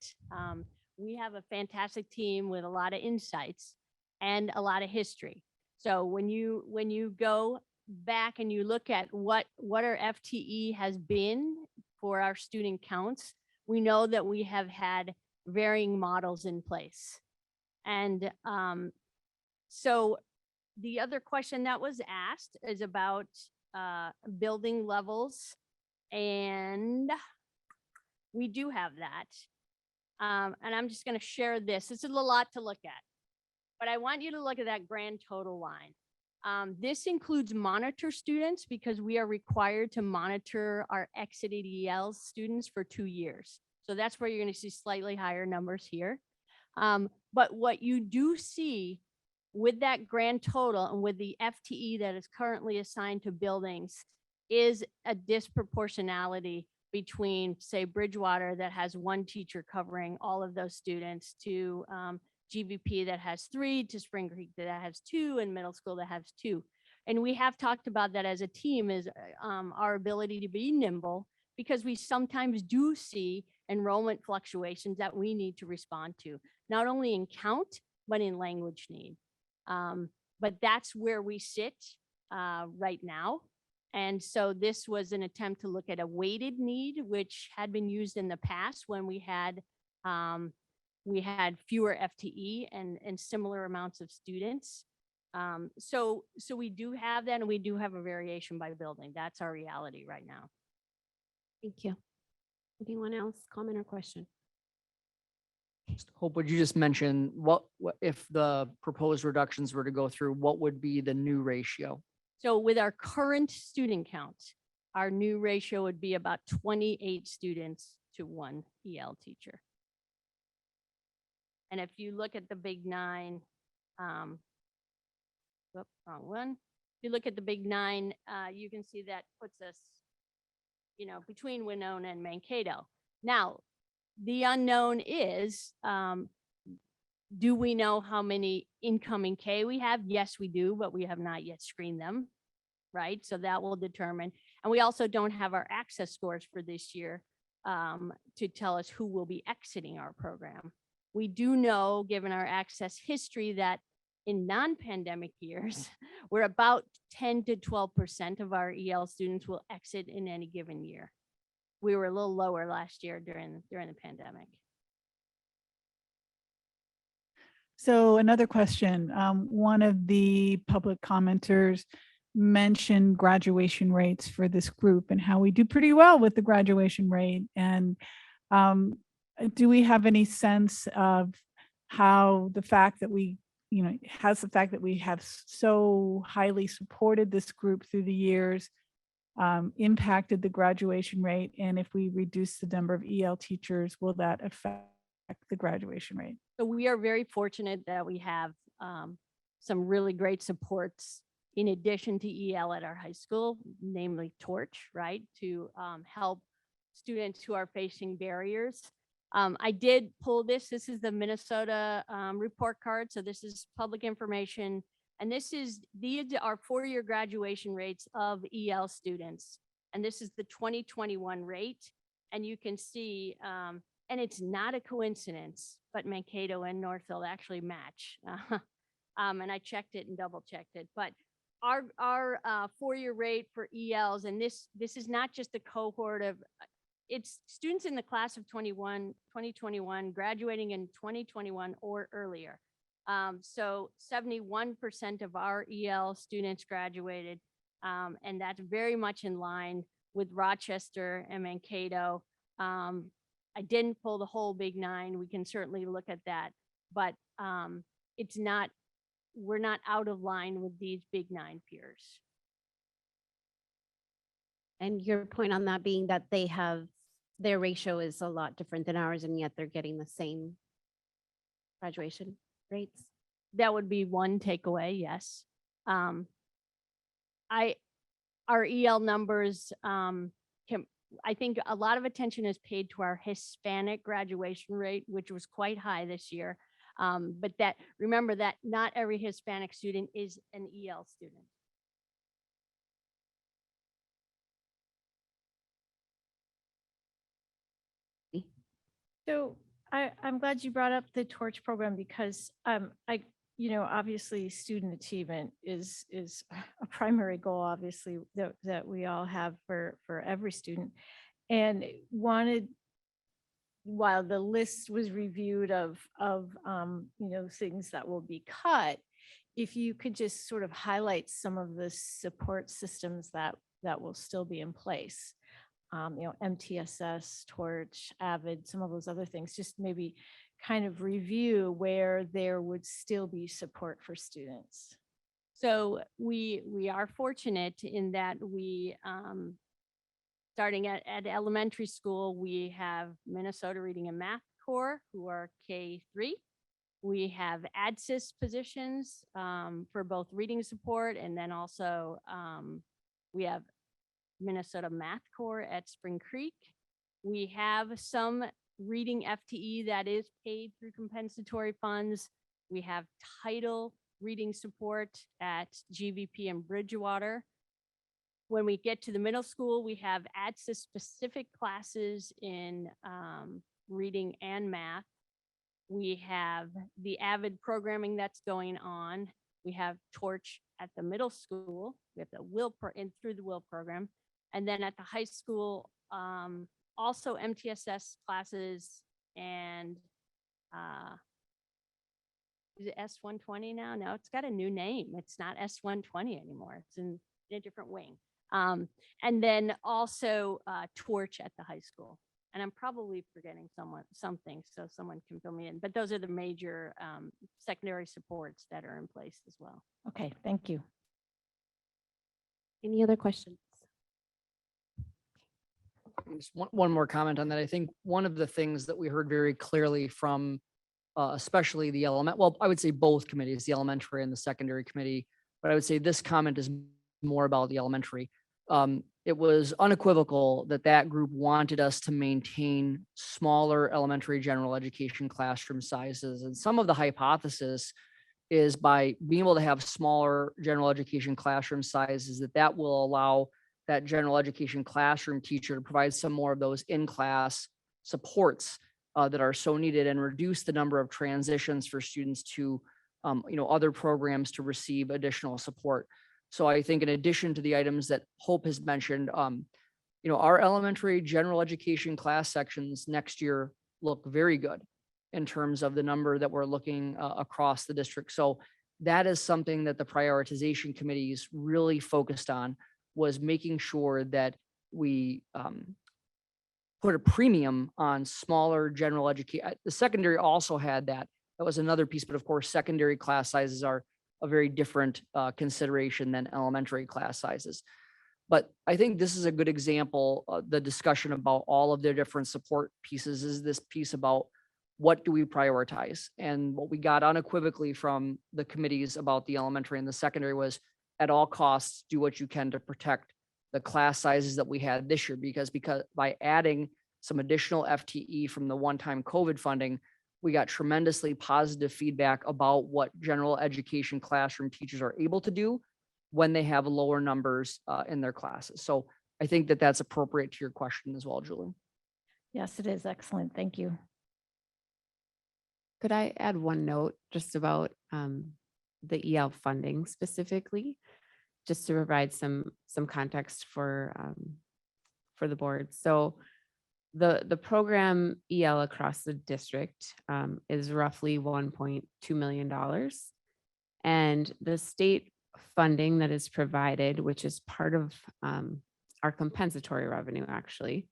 we have a fantastic team with a lot of insights and a lot of history. So when you go back and you look at what our FTE has been for our student counts, we know that we have had varying models in place. And so the other question that was asked is about building levels, and we do have that. And I'm just going to share this. This is a lot to look at, but I want you to look at that grand total line. This includes monitor students because we are required to monitor our exited EL students for 2 years. So that's where you're going to see slightly higher numbers here. But what you do see with that grand total and with the FTE that is currently assigned to buildings is a disproportionality between, say, Bridgewater that has 1 teacher covering all of those students to GVP that has 3, to Spring Creek that has 2, and middle school that has 2. And we have talked about that as a team, is our ability to be nimble, because we sometimes do see enrollment fluctuations that we need to respond to, not only in count, but in language need. But that's where we sit right now. And so this was an attempt to look at a weighted need, which had been used in the past when we had fewer FTE and similar amounts of students. So we do have that, and we do have a variation by building. That's our reality right now. Thank you. Anyone else, comment or question? Hope, would you just mention what if the proposed reductions were to go through, what would be the new ratio? So with our current student count, our new ratio would be about 28 students to 1 EL teacher. And if you look at the Big 9, wrong one. If you look at the Big 9, you can see that puts us, between Winona and Mankato. Now, the unknown is, do we know how many incoming K we have? Yes, we do, but we have not yet screened them, right? So that will determine. And we also don't have our access scores for this year to tell us who will be exiting our program. We do know, given our access history, that in non-pandemic years, we're about 10 to 12% of our EL students will exit in any given year. We were a little lower last year during the pandemic. So another question, one of the public commenters mentioned graduation rates for this group and how we do pretty well with the graduation rate. And do we have any sense of how the fact that we, has the fact that we have so highly supported this group through the years impacted the graduation rate? And if we reduce the number of EL teachers, will that affect the graduation rate? So we are very fortunate that we have some really great supports in addition to EL at our high school, namely Torch, right, to help students who are facing barriers. I did pull this. This is the Minnesota report card. So this is public information. And these are 4-year graduation rates of EL students. And this is the 2021 rate. And you can see, and it's not a coincidence, but Mankato and Northfield actually match. And I checked it and double checked it. But our 4-year rate for ELs, and this is not just a cohort of, it's students in the class of 2021 graduating in 2021 or earlier. So 71% of our EL students graduated, and that's very much in line with Rochester and Mankato. I didn't pull the whole Big 9. We can certainly look at that, but we're not out of line with these Big 9 peers. And your point on that being that their ratio is a lot different than ours, and yet they're getting the same graduation rates. That would be one takeaway, yes. Our EL numbers, I think a lot of attention is paid to our Hispanic graduation rate, which was quite high this year. But remember that not every Hispanic student is an EL student. So I'm glad you brought up the Torch program because obviously student achievement is a primary goal, obviously, that we all have for every student. And while the list was reviewed of things that will be cut, if you could just sort of highlight some of the support systems that will still be in place. MTSS, Torch, Avid, some of those other things, just maybe kind of review where there would still be support for students. So we are fortunate in that we, starting at elementary school, we have Minnesota Reading and Math Corps, who are K-3. We have ADSYS positions for both reading support, and then also we have Minnesota Math Corps at Spring Creek. We have some reading FTE that is paid through compensatory funds. We have title reading support at GVP and Bridgewater. When we get to the middle school, we have ADSYS specific classes in reading and math. We have the Avid programming that's going on. We have Torch at the middle school. We have the through the WIL program. And then at the high school, also MTSS classes and is it S120 now? No, it's got a new name. It's not S120 anymore. It's in a different wing. And then also Torch at the high school. And I'm probably forgetting something, so someone can fill me in. But those are the major secondary supports that are in place as well. Okay, thank you. Any other questions? Just one more comment on that. I think one of the things that we heard very clearly from especially the I would say both committees, the elementary and the secondary committee, but I would say this comment is more about the elementary. it was unequivocal that that group wanted us to maintain smaller elementary general education classroom sizes. And some of the hypothesis is by being able to have smaller general education classroom sizes, that will allow that general education classroom teacher to provide some more of those in-class supports that are so needed, and reduce the number of transitions for students to other programs to receive additional support. So I think in addition to the items that Hope has mentioned, our elementary general education class sections next year look very good in terms of the number that we're looking across the district. So that is something that the prioritization committees really focused on, was making sure that we put a premium on smaller general education. The secondary also had that. That was another piece, but of course, secondary class sizes are a very different consideration than elementary class sizes. But I think this is a good example of the discussion about all of their different support pieces, is this piece about what do we prioritize? And what we got unequivocally from the committees about the elementary and the secondary was, at all costs, do what you can to protect the class sizes that we had this year, because by adding some additional FTE from the one-time COVID funding, we got tremendously positive feedback about what general education classroom teachers are able to do when they have lower numbers in their classes. So I think that that's appropriate to your question as well, Julie. Yes, it is. Excellent. Thank you. Could I add one note just about the EL funding specifically, just to provide some context for the board? So the program EL across the district is roughly $1.2 million. And the state funding that is provided, which is part of our compensatory revenue actually,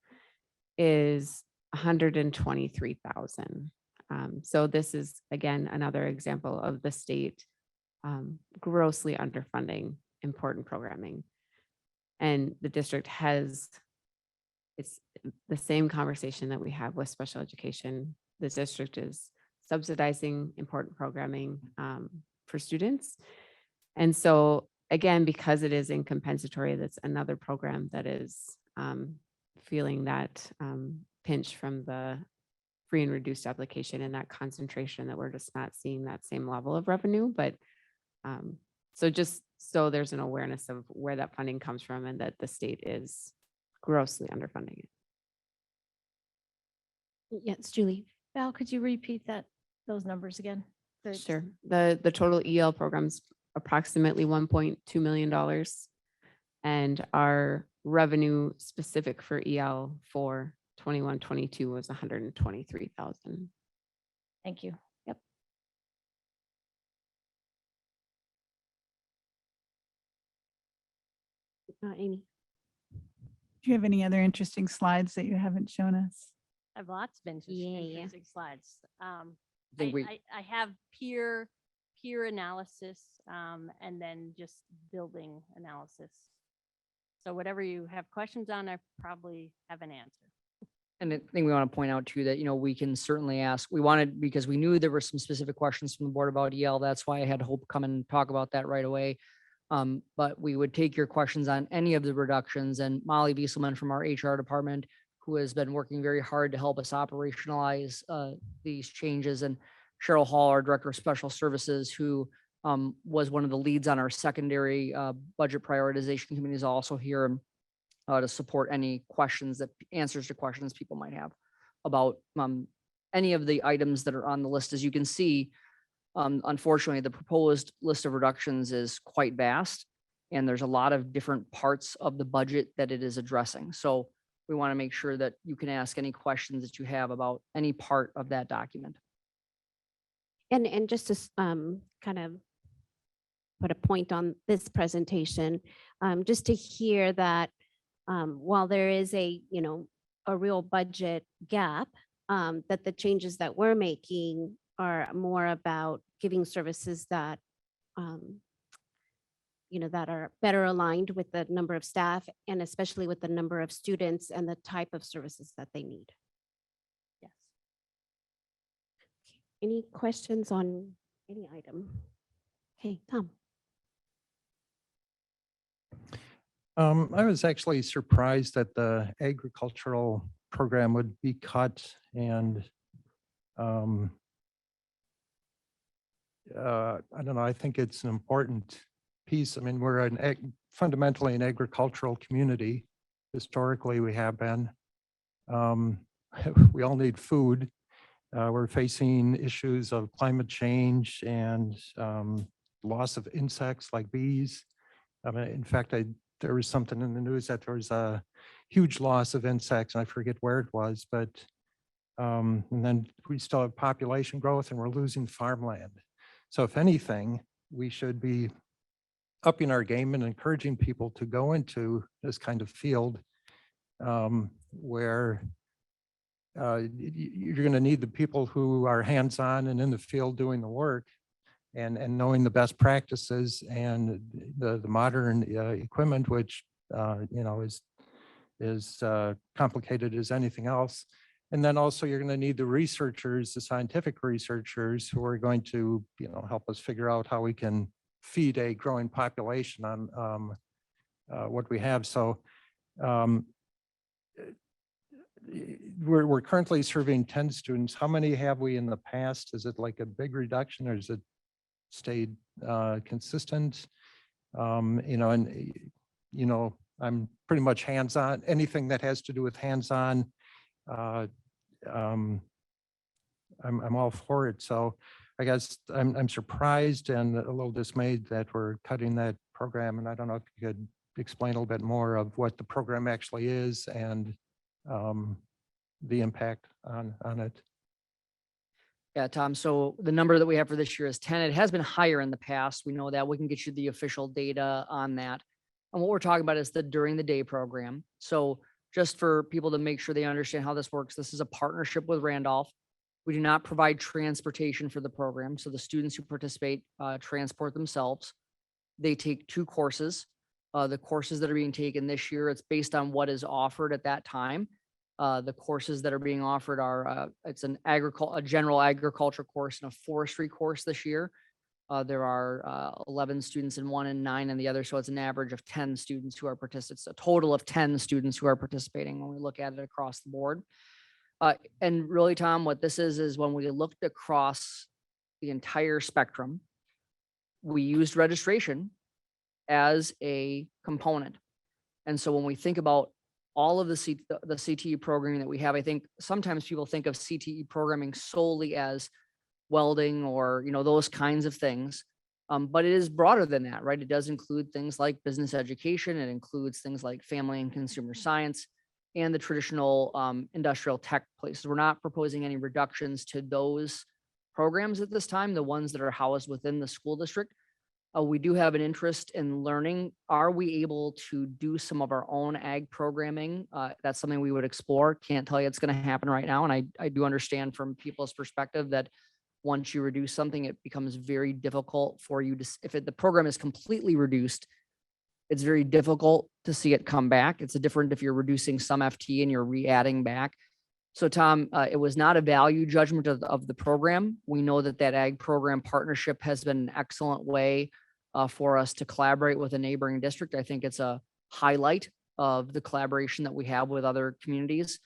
is $123,000. So this is, again, another example of the state grossly underfunding important programming. And the district it's the same conversation that we have with special education. The district is subsidizing important programming for students. And so again, because it is in compensatory, that's another program that is feeling that pinch from the free and reduced application, and that concentration that we're just not seeing that same level of revenue. But so just so there's an awareness of where that funding comes from, and that the state is grossly underfunding it. Yes, Julie. Val, could you repeat those numbers again? Sure. The total EL program's approximately $1.2 million. And our revenue specific for EL for 21-22 was 123,000. Thank you. Yep. Amy. Do you have any other interesting slides that you haven't shown us? I have lots of interesting slides. think we- I have peer analysis and then just building analysis. So whatever you have questions on, I probably have an answer. And I think we want to point out too that, we can certainly ask, because we knew there were some specific questions from the board about EL. That's why I had Hope come and talk about that right away. But we would take your questions on any of the reductions, and Molly Wieselman from our HR department, who has been working very hard to help us operationalize these changes, and Cheryl Hall, our Director of Special Services, who was one of the leads on our secondary budget prioritization committee, is also here to support any answers to questions people might have about any of the items that are on the list. As you can see, unfortunately, the proposed list of reductions is quite vast, and there's a lot of different parts of the budget that it is addressing. So we want to make sure that you can ask any questions that you have about any part of that document. And just to kind of put a point on this presentation, just to hear that while there is a real budget gap, that the changes that we're making are more about giving services that that are better aligned with the number of staff, and especially with the number of students and the type of services that they need. Yes. Any questions on any item? Okay, Tom. I was actually surprised that the agricultural program would be cut and um, I don't know, I think it's an important piece. I mean, we're fundamentally an agricultural community. Historically, we have been. Um, we all need food. We're facing issues of climate change and loss of insects like bees. I mean, in fact, there was something in the news that there was a huge loss of insects, and I forget where it was, but and then we still have population growth and we're losing farmland. So if anything, we should be upping our game and encouraging people to go into this kind of field where you're going to need the people who are hands-on and in the field doing the work and knowing the best practices and the modern equipment, which you know is complicated as anything else. And then also you're going to need the researchers, the scientific researchers who are going to, you know, help us figure out how we can feed a growing population on what we have. So we're currently serving 10 students. How many have we in the past? Is it like a big reduction or has it stayed consistent? You know, and you know, I'm pretty much hands-on. Anything that has to do with hands-on, I'm all for it. So I guess I'm surprised and a little dismayed that we're cutting that program. And I don't know if you could explain a little bit more of what the program actually is and the impact on it. Yeah, Tom. So the number that we have for this year is 10. It has been higher in the past. We know that. We can get you the official data on that. And what we're talking about is the during the day program. So just for people to make sure they understand how this works, this is a partnership with Randolph. We do not provide transportation for the program. So the students who participate transport themselves. They take 2 courses. The courses that are being taken this year, it's based on what is offered at that time. The courses that are being offered are, it's a general agriculture course and a forestry course this year. There are 11 students in one and 9 in the other. So it's an average of 10 students who are participating, a total of 10 students who are participating when we look at it across the board. And really, Tom, what this is when we looked across the entire spectrum, we used registration as a component. And so when we think about all of the CTE programming that we have, I think sometimes people think of CTE programming solely as welding or, you know, those kinds of things. But it is broader than that, right? It does include things like business education. It includes things like family and consumer science and the traditional industrial tech places. We're not proposing any reductions to those programs at this time, the ones that are housed within the school district. We do have an interest in learning. Are we able to do some of our own ag programming? That's something we would explore. Can't tell you it's going to happen right now. And I do understand from people's perspective that once you reduce something, it becomes very difficult for you to, the program is completely reduced, it's very difficult to see it come back. It's different if you're reducing some FT and you're re-adding back. So Tom, it was not a value judgment of the program. We know that ag program partnership has been an excellent way for us to collaborate with a neighboring district. I think it's a highlight of the collaboration that we have with other communities.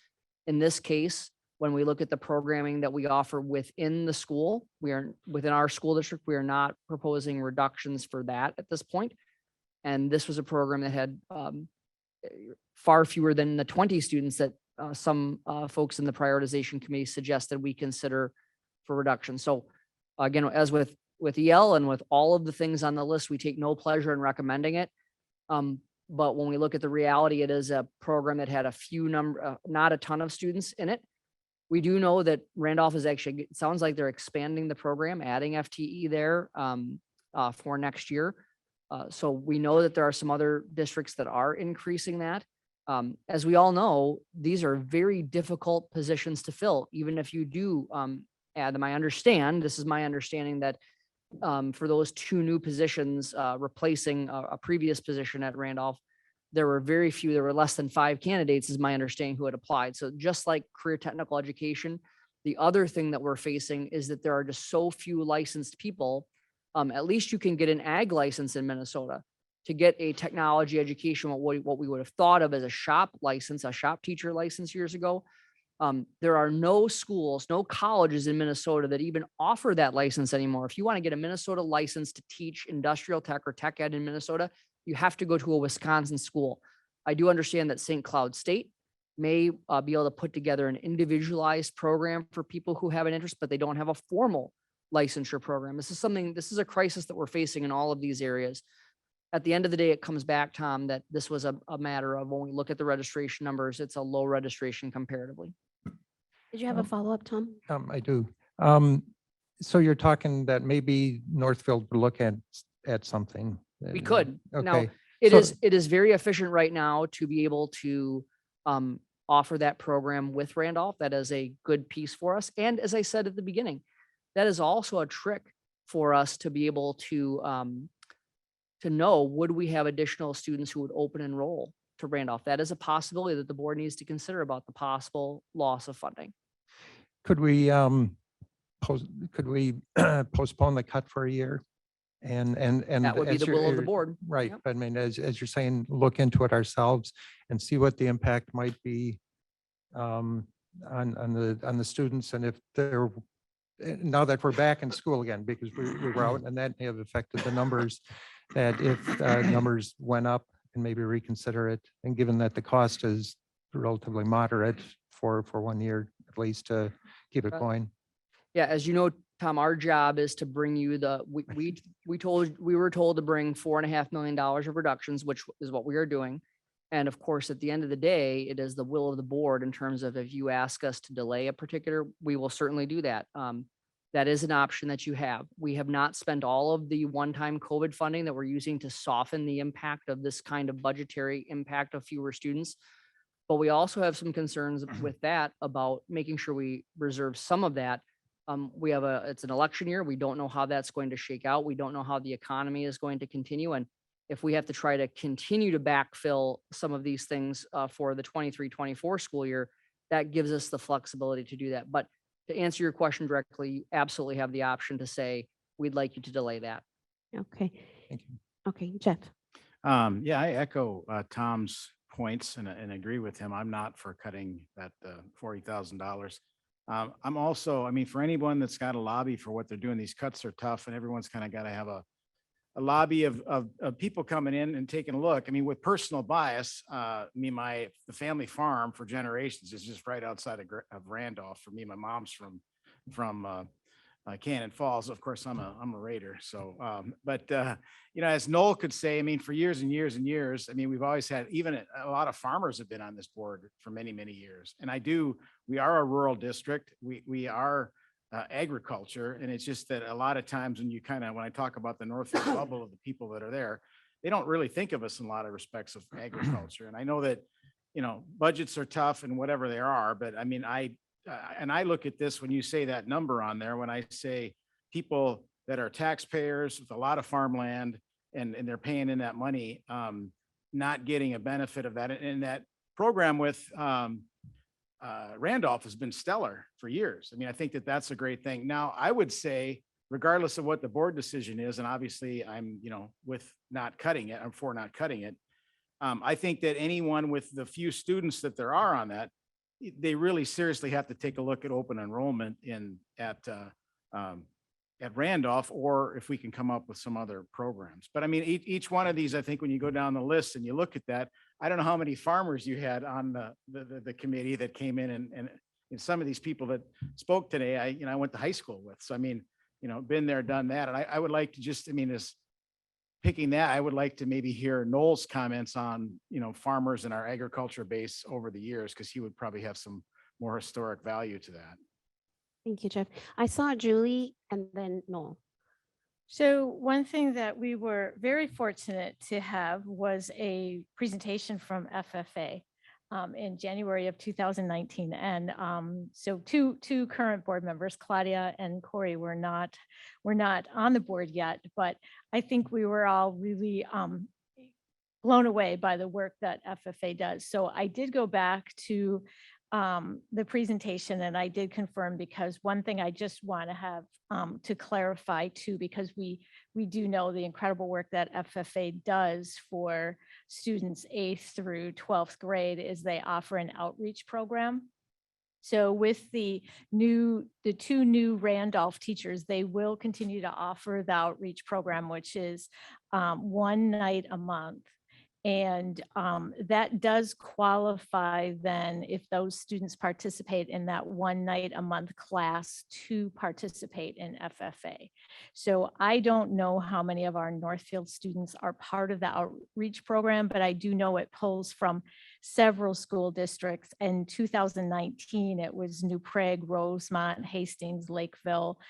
In this case, when we look at the programming that we offer within the school, within our school district, we are not proposing reductions for that at this point. And this was a program that had far fewer than the 20 students that some folks in the prioritization committee suggested we consider for reduction. So again, as with EL and with all of the things on the list, we take no pleasure in recommending it. But when we look at the reality, it is a program that had a few not a ton of students in it. We do know that Randolph is actually, it sounds like they're expanding the program, adding FTE there for next year. So we know that there are some other districts that are increasing that. As we all know, these are very difficult positions to fill, even if you do add them. This is my understanding that for those 2 new positions, replacing a previous position at Randolph, there were very few, there were less than 5 candidates, is my understanding, who had applied. So just like career technical education, the other thing that we're facing is that there are just so few licensed people. At least you can get an ag license in Minnesota. to get a technology education, what we would have thought of as a shop license, a shop teacher license years ago. There are no schools, no colleges in Minnesota that even offer that license anymore. If you want to get a Minnesota license to teach industrial tech or tech ed in Minnesota, you have to go to a Wisconsin school. I do understand that St. Cloud State may be able to put together an individualized program for people who have an interest, but they don't have a formal licensure program. This is a crisis that we're facing in all of these areas. At the end of the day, it comes back, Tom, that this was a matter of when we look at the registration numbers, it's a low registration comparatively. Did you have a follow-up, Tom? I do. So you're talking that maybe Northfield would look at something. We could. Now, Okay. it So- is very efficient right now to be able to offer that program with Randolph. That is a good piece for us. And as I said at the beginning, that is also a trick for us to be able to know, would we have additional students who would open enroll to Randolph? That is a possibility that the board needs to consider about the possible loss of funding. Could we postpone the cut for a year? And That would be as the you're- will of the board. Right. Yep. I mean, as you're saying, look into it ourselves and see what the impact might be on the students. And if they're, now that we're back in school again, because we were out and that may have affected the numbers, that if numbers went up and maybe reconsider it. And given that the cost is relatively moderate for 1 year, at least to keep it Right. going. Yeah, as you know, Tom, our job is to bring you we were told to bring $4.5 million of reductions, which is what we are doing. And of course, at the end of the day, it is the will of the board in terms of if you ask us to delay a particular, we will certainly do that. That is an option that you have. We have not spent all of the one-time COVID funding that we're using to soften the impact of this kind of budgetary impact of fewer students. But we also have some concerns with that about making sure we reserve some of that. It's an election year. We don't know how that's going to shake out. We don't know how the economy is going to continue. And if we have to try to continue to backfill some of these things for the 23-24 school year, that gives us the flexibility to do that. But to answer your question directly, you absolutely have the option to say, we'd like you to delay that. Okay. Thank you. Okay, Jeff. Yeah, I echo Tom's points and agree with him. I'm not for cutting that $40,000. I'm also, I mean, for anyone that's got a lobby for what they're doing, these cuts are tough and everyone's kind of got to have a lobby of people coming in and taking a look. I mean, with personal bias, the family farm for generations is just right outside of Randolph. For me, my mom's from Cannon Falls. Of course, I'm a Raider. So, as Noel could say, I mean, for years and years and years, I mean, we've always had, even a lot of farmers have been on this board for many, many years. And we are a rural district. We are agriculture. And it's just that a lot of times when I talk about the Northfield bubble of the people that are there, they don't really think of us in a lot of respects of agriculture. And I know that, budgets are tough and whatever they are, but I mean, I look at this when you say that number on there, when I say people that are taxpayers with a lot of farmland and they're paying in that money, not getting a benefit of that. And that program with Randolph has been stellar for years. I mean, I think that that's a great thing. Now, I would say, regardless of what the board decision is, and obviously I'm, with not cutting it, I'm for not cutting it. I think that anyone with the few students that there are on that, they really seriously have to take a look at open enrollment at Randolph, or if we can come up with some other programs. But I mean, each one of these, I think when you go down the list and you look at that, I don't know how many farmers you had on the committee that came in and some of these people that spoke today, I went to high school with. So I mean, been there, done that. And I would like to just, as picking that, I would like to maybe hear Noel's comments on, farmers in our agriculture base over the years, because he would probably have some more historic value to that. Thank you, Jeff. I saw Julie and then Noel. So one thing that we were very fortunate to have was a presentation from FFA in January of 2019. And so two current board members, Claudia and Corey, were not on the board yet, but I think we were all really blown away by the work that FFA does. So I did go back to the presentation and I did confirm, because one thing I just want to have to clarify too, because we we do know the incredible work that FFA does for students 8th through 12th grade is they offer an outreach program. So with the two new Randolph teachers, they will continue to offer the outreach program, which is one night a month. And that does qualify then if those students participate in that one night a month class to participate in FFA. So I don't know how many of our Northfield students are part of the outreach program, but I do know it pulls from several school districts. In 2019, it was New Prague, Rosemont, Hastings, Lakeville,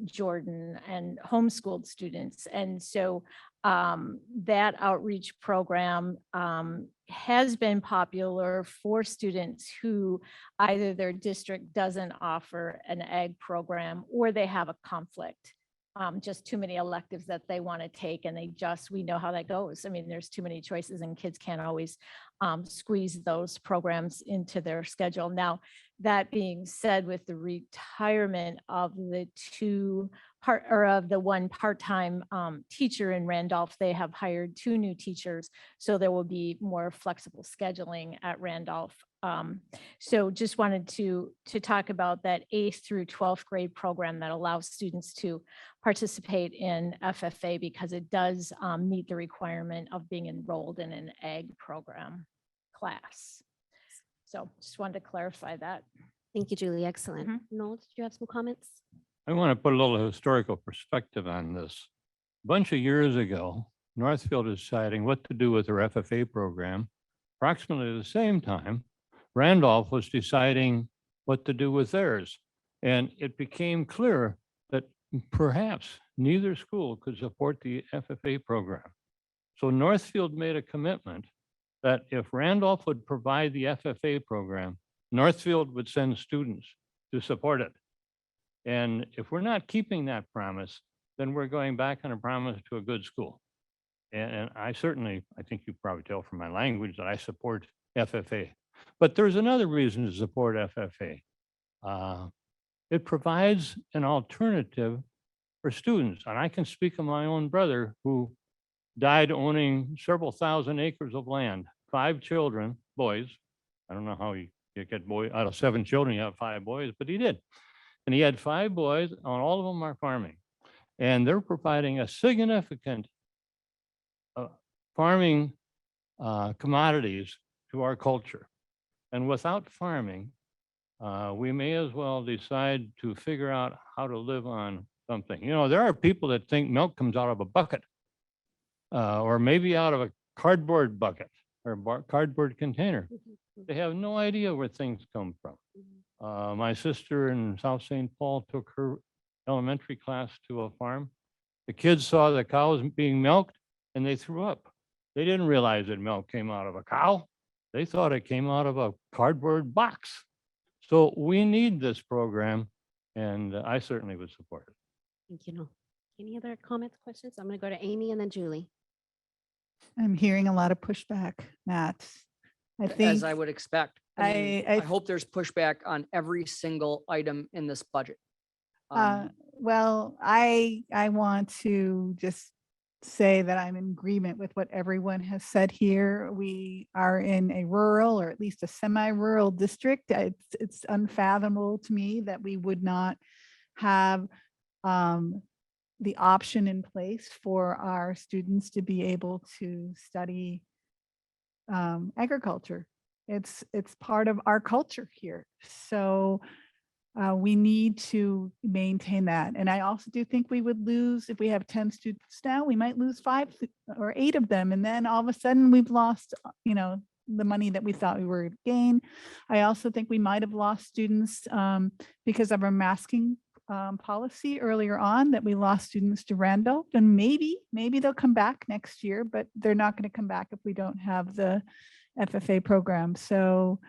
Jordan, and homeschooled students. And so that outreach program has been popular for students who either their district doesn't offer an ag program or they have a conflict. Just too many electives that they want to take and we know how that goes. I mean, there's too many choices and kids can't always squeeze those programs into their schedule. Now, that being said, with the retirement of the one part-time teacher in Randolph, they have hired 2 new teachers. So there will be more flexible scheduling at Randolph. So just wanted to talk about that 8th through 12th grade program that allows students to participate in FFA because it does meet the requirement of being enrolled in an ag program class. So just wanted to clarify that. Thank you, Julie. Excellent. Noel, did you have some comments? I want to put a little historical perspective on this. A bunch of years ago, Northfield is deciding what to do with their FFA program. Approximately the same time, Randolph was deciding what to do with theirs. And it became clear that perhaps neither school could support the FFA program. So Northfield made a commitment that if Randolph would provide the FFA program, Northfield would send students to support it. And if we're not keeping that promise, then we're going back on a promise to a good school. And I certainly, I think you probably tell from my language that I support FFA. But there's another reason to support FFA. It provides an alternative for students. And I can speak of my own brother who died owning several thousand acres of land, 5 children, boys. I don't know how you get boy out of 7 children, you have 5 boys, but he did. And he had 5 boys, and all of them are farming. And they're providing a significant farming commodities to our culture. And without farming, we may as well decide to figure out how to live on something. You know, there are people that think milk comes out of a bucket or maybe out of a cardboard bucket or cardboard container. They have no idea where things come from. My sister in South St. Paul took her elementary class to a farm. The kids saw the cows being milked and they threw up. They didn't realize that milk came out of a cow. They thought it came out of a cardboard box. So we need this program and I certainly would support it. Thank you, Noel. Any other comments, questions? I'm going to go to Amy and then Julie. I'm hearing a lot of pushback, Matt. I think As I would expect. I mean, I hope there's pushback on every single item in this budget. Well, I want to just say that I'm in agreement with what everyone has said here. We are in a rural or at least a semi-rural district. It's unfathomable to me that we would not have the option in place for our students to be able to study agriculture. It's part of our culture here. So we need to maintain that. And I also do think we would lose, if we have 10 students now, we might lose 5 or 8 of them. And then all of a sudden we've lost, you know, the money that we thought we were going to gain. I also think we might have lost students because of our masking policy earlier on, that we lost students to Randolph. And maybe they'll come back next year, but they're not going to come back if we don't have the FFA program. So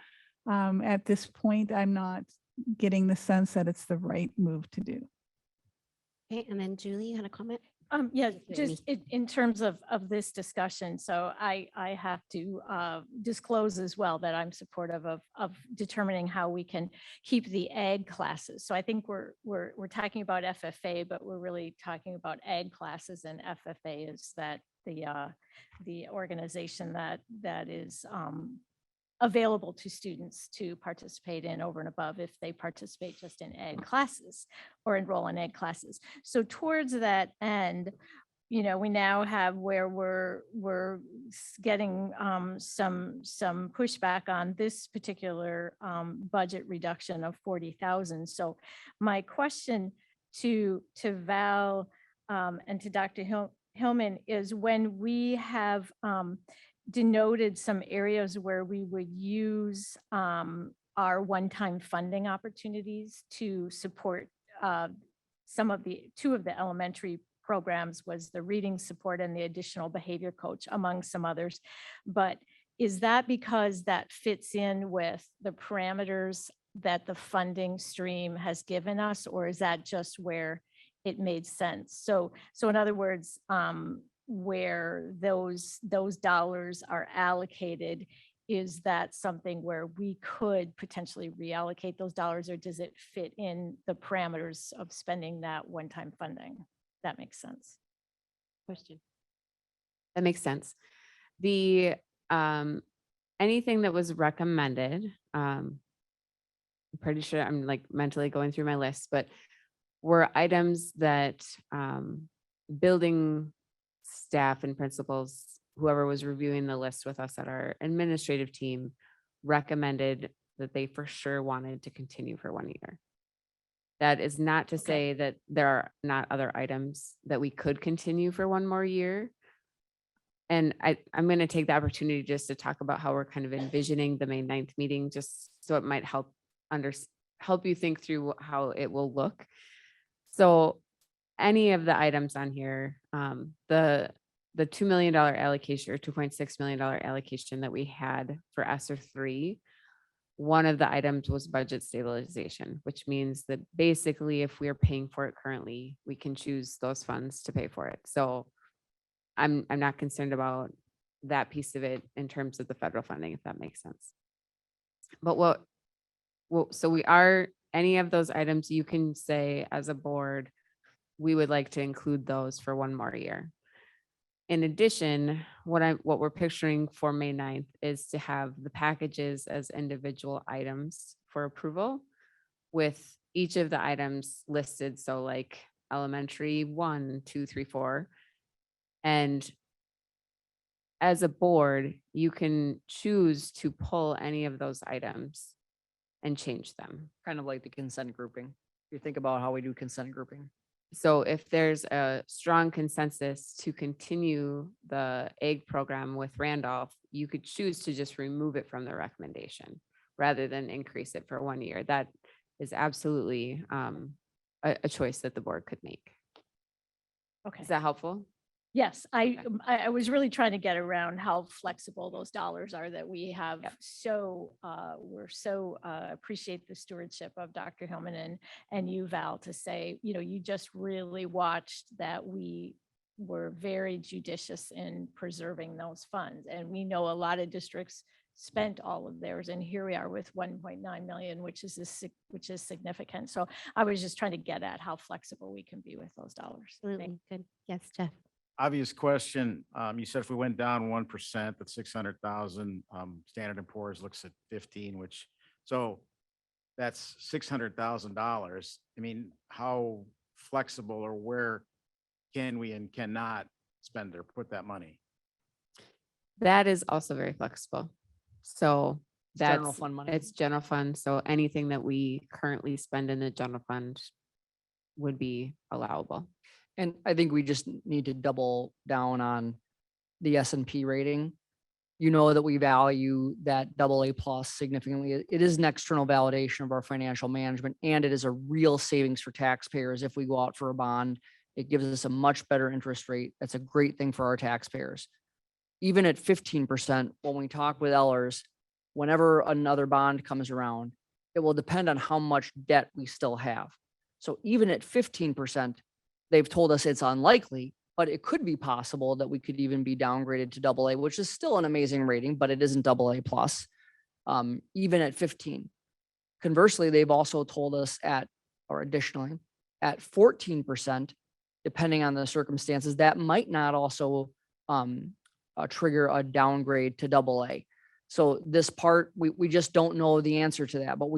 at this point, I'm not getting the sense that it's the right move to do. Okay, and then Julie, you had a comment? Yeah, Thank you, just in terms of this discussion, so I have to disclose as well that I'm supportive of determining how we can keep the ag classes. So I think we're talking about FFA, but we're really talking about ag classes, and FFA is that the organization that is available to students to participate in over and above if they participate just in ag classes or enroll in ag classes. So towards that end, you know, we now have where we're getting some pushback on this particular budget reduction of 40,000. So my question to Val and to Dr. Hillman is, when we have denoted some areas where we would use our one-time funding opportunities to support two of the elementary programs, was the reading support and the additional behavior coach, among some others. But is that because that fits in with the parameters that the funding stream has given us, or is that just where it made sense? So in other words, where those dollars are allocated, is that something where we could potentially reallocate those dollars, or does it fit in the parameters of spending that one-time funding? That makes sense. Question. That makes sense. The anything that was recommended, I'm pretty sure I'm like mentally going through my list, but were items that building staff and principals, whoever was reviewing the list with us at our administrative team, recommended that they for sure wanted to continue for 1 year. That is not to say that there are not other items that we could continue for 1 more year. And I'm going to take the opportunity just to talk about how we're kind of envisioning the May 9th meeting, just so it might help you think through how it will look. So any of the items on here, the $2 million allocation or $2.6 million allocation that we had for ESSER 3, one of the items was budget stabilization, which means that basically if we're paying for it currently, we can choose those funds to pay for it. So I'm not concerned about that piece of it in terms of the federal funding, if that makes sense. But so we are, any of those items you can say as a board, we would like to include those for 1 more year. In addition, what we're picturing for May 9th is to have the packages as individual items for approval, with each of the items listed. So like elementary 1, 2, 3, 4. And as a board, you can choose to pull any of those items and change them. Kind of like the consent grouping. You think about how we do consent grouping. So if there's a strong consensus to continue the egg program with Randolph, you could choose to just remove it from the recommendation rather than increase it for 1 year. That is absolutely a choice that the board could make. Okay. Is that helpful? Yes, I was really trying to get around how flexible those dollars are that we have. So we're so appreciate the stewardship of Dr. Hillman and you, Val, to say, you know, you just really watched that we were very judicious in preserving those funds. And we know a lot of districts spent all of theirs, and here we are with 1.9 million, which is significant. So I was just trying to get at how flexible we can be with those dollars. Absolutely. Good. Yes, Jeff. Obvious question. You said if we went down 1%, that's 600,000. Standard & Poor's looks at 15, which, so that's $600,000. I mean, how flexible, or where can we and cannot spend or put that money? That is also very flexible. So that's general fund money. It's general fund. So anything that we currently spend in the general fund would be allowable. And I think we just need to double down on the S&P rating. You know that we value that AA+ significantly. It is an external validation of our financial management, and it is a real savings for taxpayers. If we go out for a bond, it gives us a much better interest rate. That's a great thing for our taxpayers. Even at 15%, when we talk with Ellers, whenever another bond comes around, it will depend on how much debt we still have. So even at 15%, they've told us it's unlikely, but it could be possible that we could even be downgraded to AA, which is still an amazing rating, but it isn't AA plus, even at 15. Conversely, they've also told us additionally, at 14%, depending on the circumstances, that might not also trigger a downgrade to AA. So this part, we just don't know the answer to that, but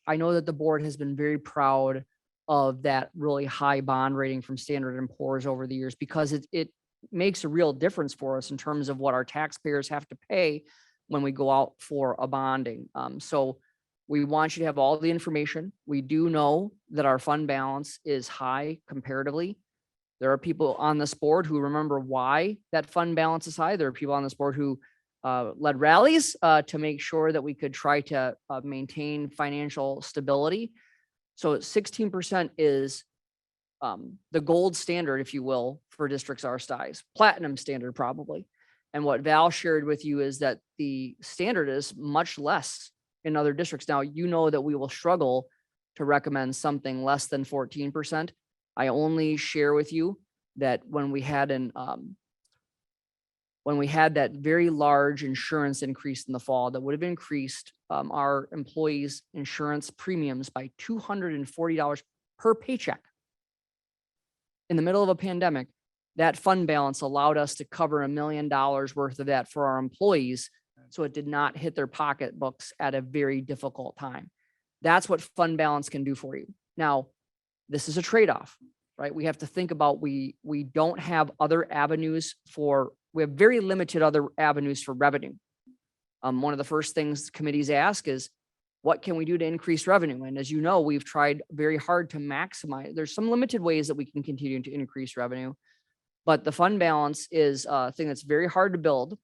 I know that the board has been very proud of that really high bond rating from Standard & Poor's over the years, because it makes a real difference for us in terms of what our taxpayers have to pay when we go out for a bonding. So we want you to have all the information. We do know that our fund balance is high comparatively. There are people on this board who remember why that fund balance is high. There are people on this board who led rallies to make sure that we could try to maintain financial stability. So 16% is the gold standard, if you will, for districts our size, platinum standard probably. And what Val shared with you is that the standard is much less in other districts. Now, you know that we will struggle to recommend something less than 14%. I only share with you that when we had that very large insurance increase in the fall, that would have increased our employees' insurance premiums by $240 per paycheck. In the middle of a pandemic, that fund balance allowed us to cover $1 million worth of that for our employees, so it did not hit their pocketbooks at a very difficult time. That's what fund balance can do for you. Now, this is a trade-off, right? We have to think about, we don't have other avenues we have very limited other avenues for revenue. One of the first things committees ask is, what can we do to increase revenue? And as you know, we've tried very hard to maximize. There's some limited ways that we can continue to increase revenue, but the fund balance is a thing that's very hard to build.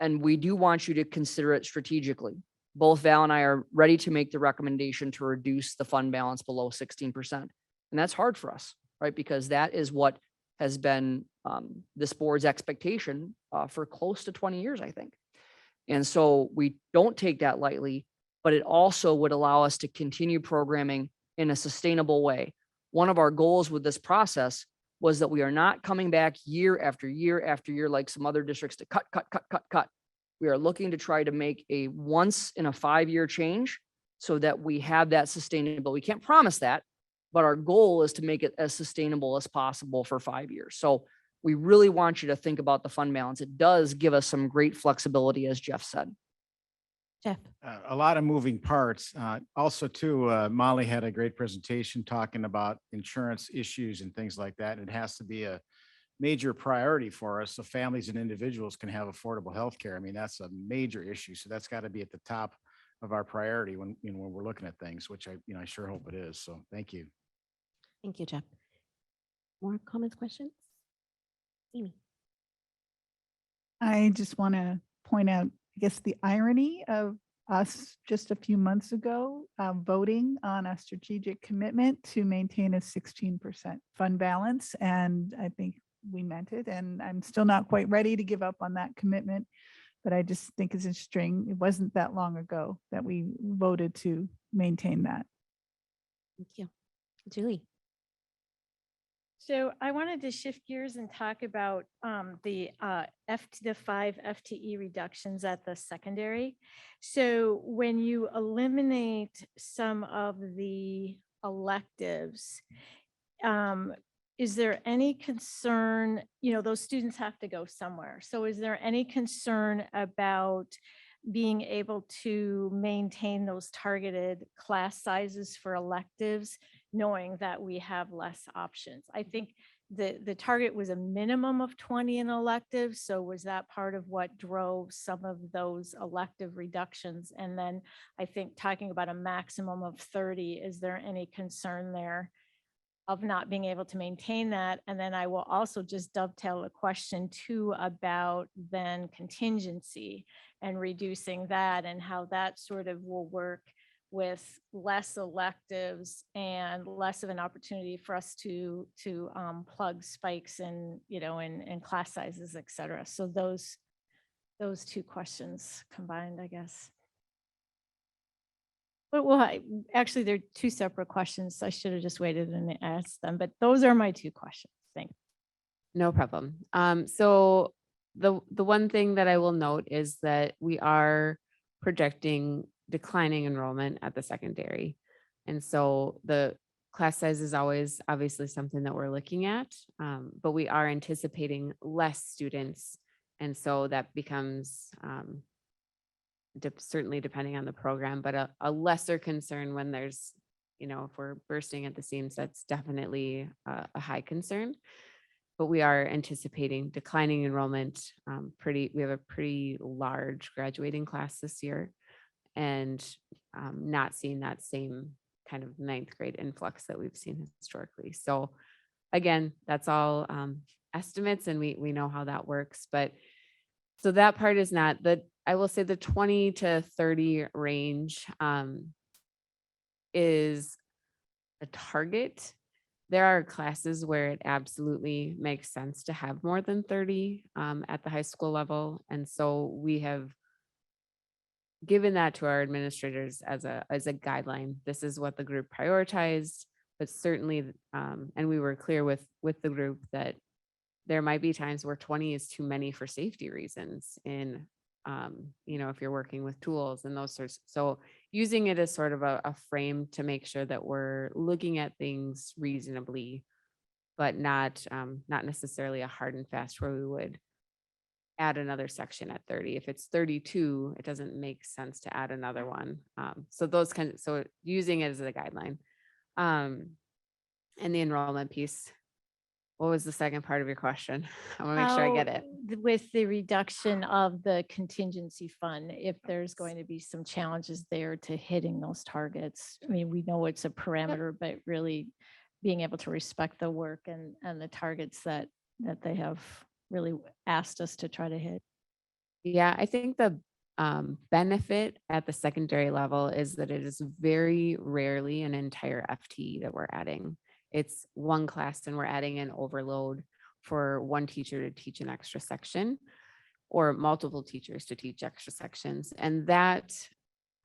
And we do want you to consider it strategically. Both Val and I are ready to make the recommendation to reduce the fund balance below 16%. And that's hard for us, right? Because that is what has been this board's expectation for close to 20 years, I think. And so we don't take that lightly, but it also would allow us to continue programming in a sustainable way. One of our goals with this process was that we are not coming back year after year after year like some other districts to cut. We are looking to try to make a once in a 5-year change so that we have that sustainable. We can't promise that, but our goal is to make it as sustainable as possible for 5 years. So we really want you to think about the fund balance. It does give us some great flexibility, as Jeff said. Jeff. A lot of moving parts. Also too, Molly had a great presentation talking about insurance issues and things like that. It has to be a major priority for us so families and individuals can have affordable health care. I mean, that's a major issue. So that's got to be at the top of our priority when we're looking at things, which I sure hope it is. So thank you. Thank you, Jeff. More comments, questions? Amy. I just want to point out, I guess, the irony of us just a few months ago voting on a strategic commitment to maintain a 16% fund balance. And I think we meant it. And I'm still not quite ready to give up on that commitment. But I just think it's interesting. It wasn't that long ago that we voted to maintain that. Thank you. Julie. So I wanted to shift gears and talk about the 5 FTE reductions at the secondary. So when you eliminate some of the electives, is there any concern, those students have to go somewhere. So is there any concern about being able to maintain those targeted class sizes for electives, knowing that we have less options? I think the target was a minimum of 20 in electives. So was that part of what drove some of those elective reductions? And then I think talking about a maximum of 30, is there any concern there of not being able to maintain that? And then I will also just dovetail a question too about then contingency and reducing that and how that sort of will work with less electives and less of an opportunity for us to plug spikes in, in class sizes, et cetera. So those two questions combined, I guess. Well, actually, they're two separate questions. So I should have just waited and asked them, but those are my two questions. Thanks. No problem. So the one thing that I will note is that we are projecting declining enrollment at the secondary. And so the class size is always obviously something that we're looking at, but we are anticipating less students. And so that becomes certainly depending on the program, but a lesser concern when there's, if we're bursting at the seams, that's definitely a high concern. But we are anticipating declining enrollment. We have a pretty large graduating class this year, and not seeing that same kind of ninth grade influx that we've seen historically. So again, that's all estimates, and we know how that works. But so that part is not I will say the 20 to 30 range is a target. There are classes where it absolutely makes sense to have more than 30 at the high school level. And so we have given that to our administrators as a guideline. This is what the group prioritized, but certainly, and we were clear with the group that there might be times where 20 is too many for safety reasons in, if you're working with tools and those sorts. So using it as sort of a frame to make sure that we're looking at things reasonably, but not necessarily a hard and fast where we would add another section at 30. If it's 32, it doesn't make sense to add another one. So using it as a guideline. And the enrollment piece. What was the second part of your question? I want to make sure I get it. With the reduction of the contingency fund, if there's going to be some challenges there to hitting those targets. I mean, we know it's a parameter, but really being able to respect the work and the targets that they have really asked us to try to hit. Yeah, I think the benefit at the secondary level is that it is very rarely an entire FTE that we're adding. It's one class and we're adding an overload for one teacher to teach an extra section or multiple teachers to teach extra sections. And that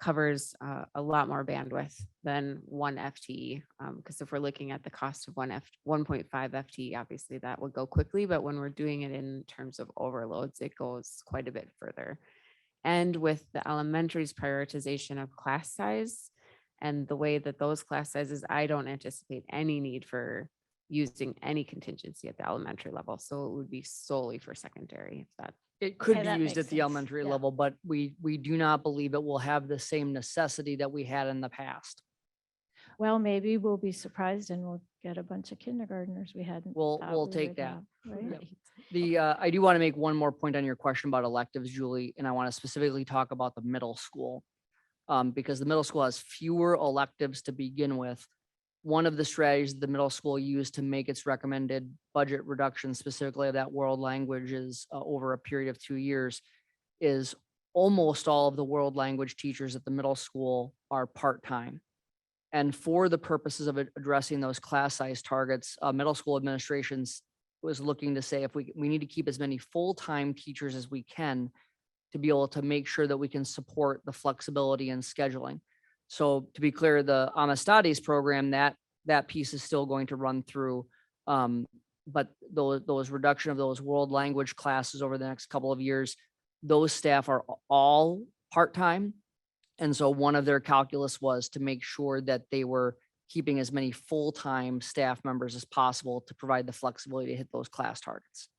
covers a lot more bandwidth than one FTE. Because if we're looking at the cost of 1.5 FTE, obviously that would go quickly. But when we're doing it in terms of overloads, it goes quite a bit further. And with the elementary's prioritization of class size, and the way that those class sizes, I don't anticipate any need for using any contingency at the elementary level. So it would be solely for secondary. If that It could Okay, be that used makes at the sense. elementary Yeah. level, but we do not believe it will have the same necessity that we had in the past. Well, maybe we'll be surprised and we'll get a bunch of kindergartners we hadn't. We'll thought we take would that. have, Right? Yep. I do want to make one more point on your question about electives, Julie, and I want to specifically talk about the middle school. Because the middle school has fewer electives to begin with. One of the strategies the middle school used to make its recommended budget reduction, specifically of that world languages over a period of 2 years, is almost all of the world language teachers at the middle school are part-time. And for the purposes of addressing those class size targets, middle school administrations was looking to say if we need to keep as many full-time teachers as we can to be able to make sure that we can support the flexibility in scheduling. So to be clear, the Amistades program, that piece is still going to run through. But those reduction of those world language classes over the next couple of years, those staff are all part-time. And so one of their calculus was to make sure that they were keeping as many full-time staff members as possible to provide the flexibility to hit those class targets.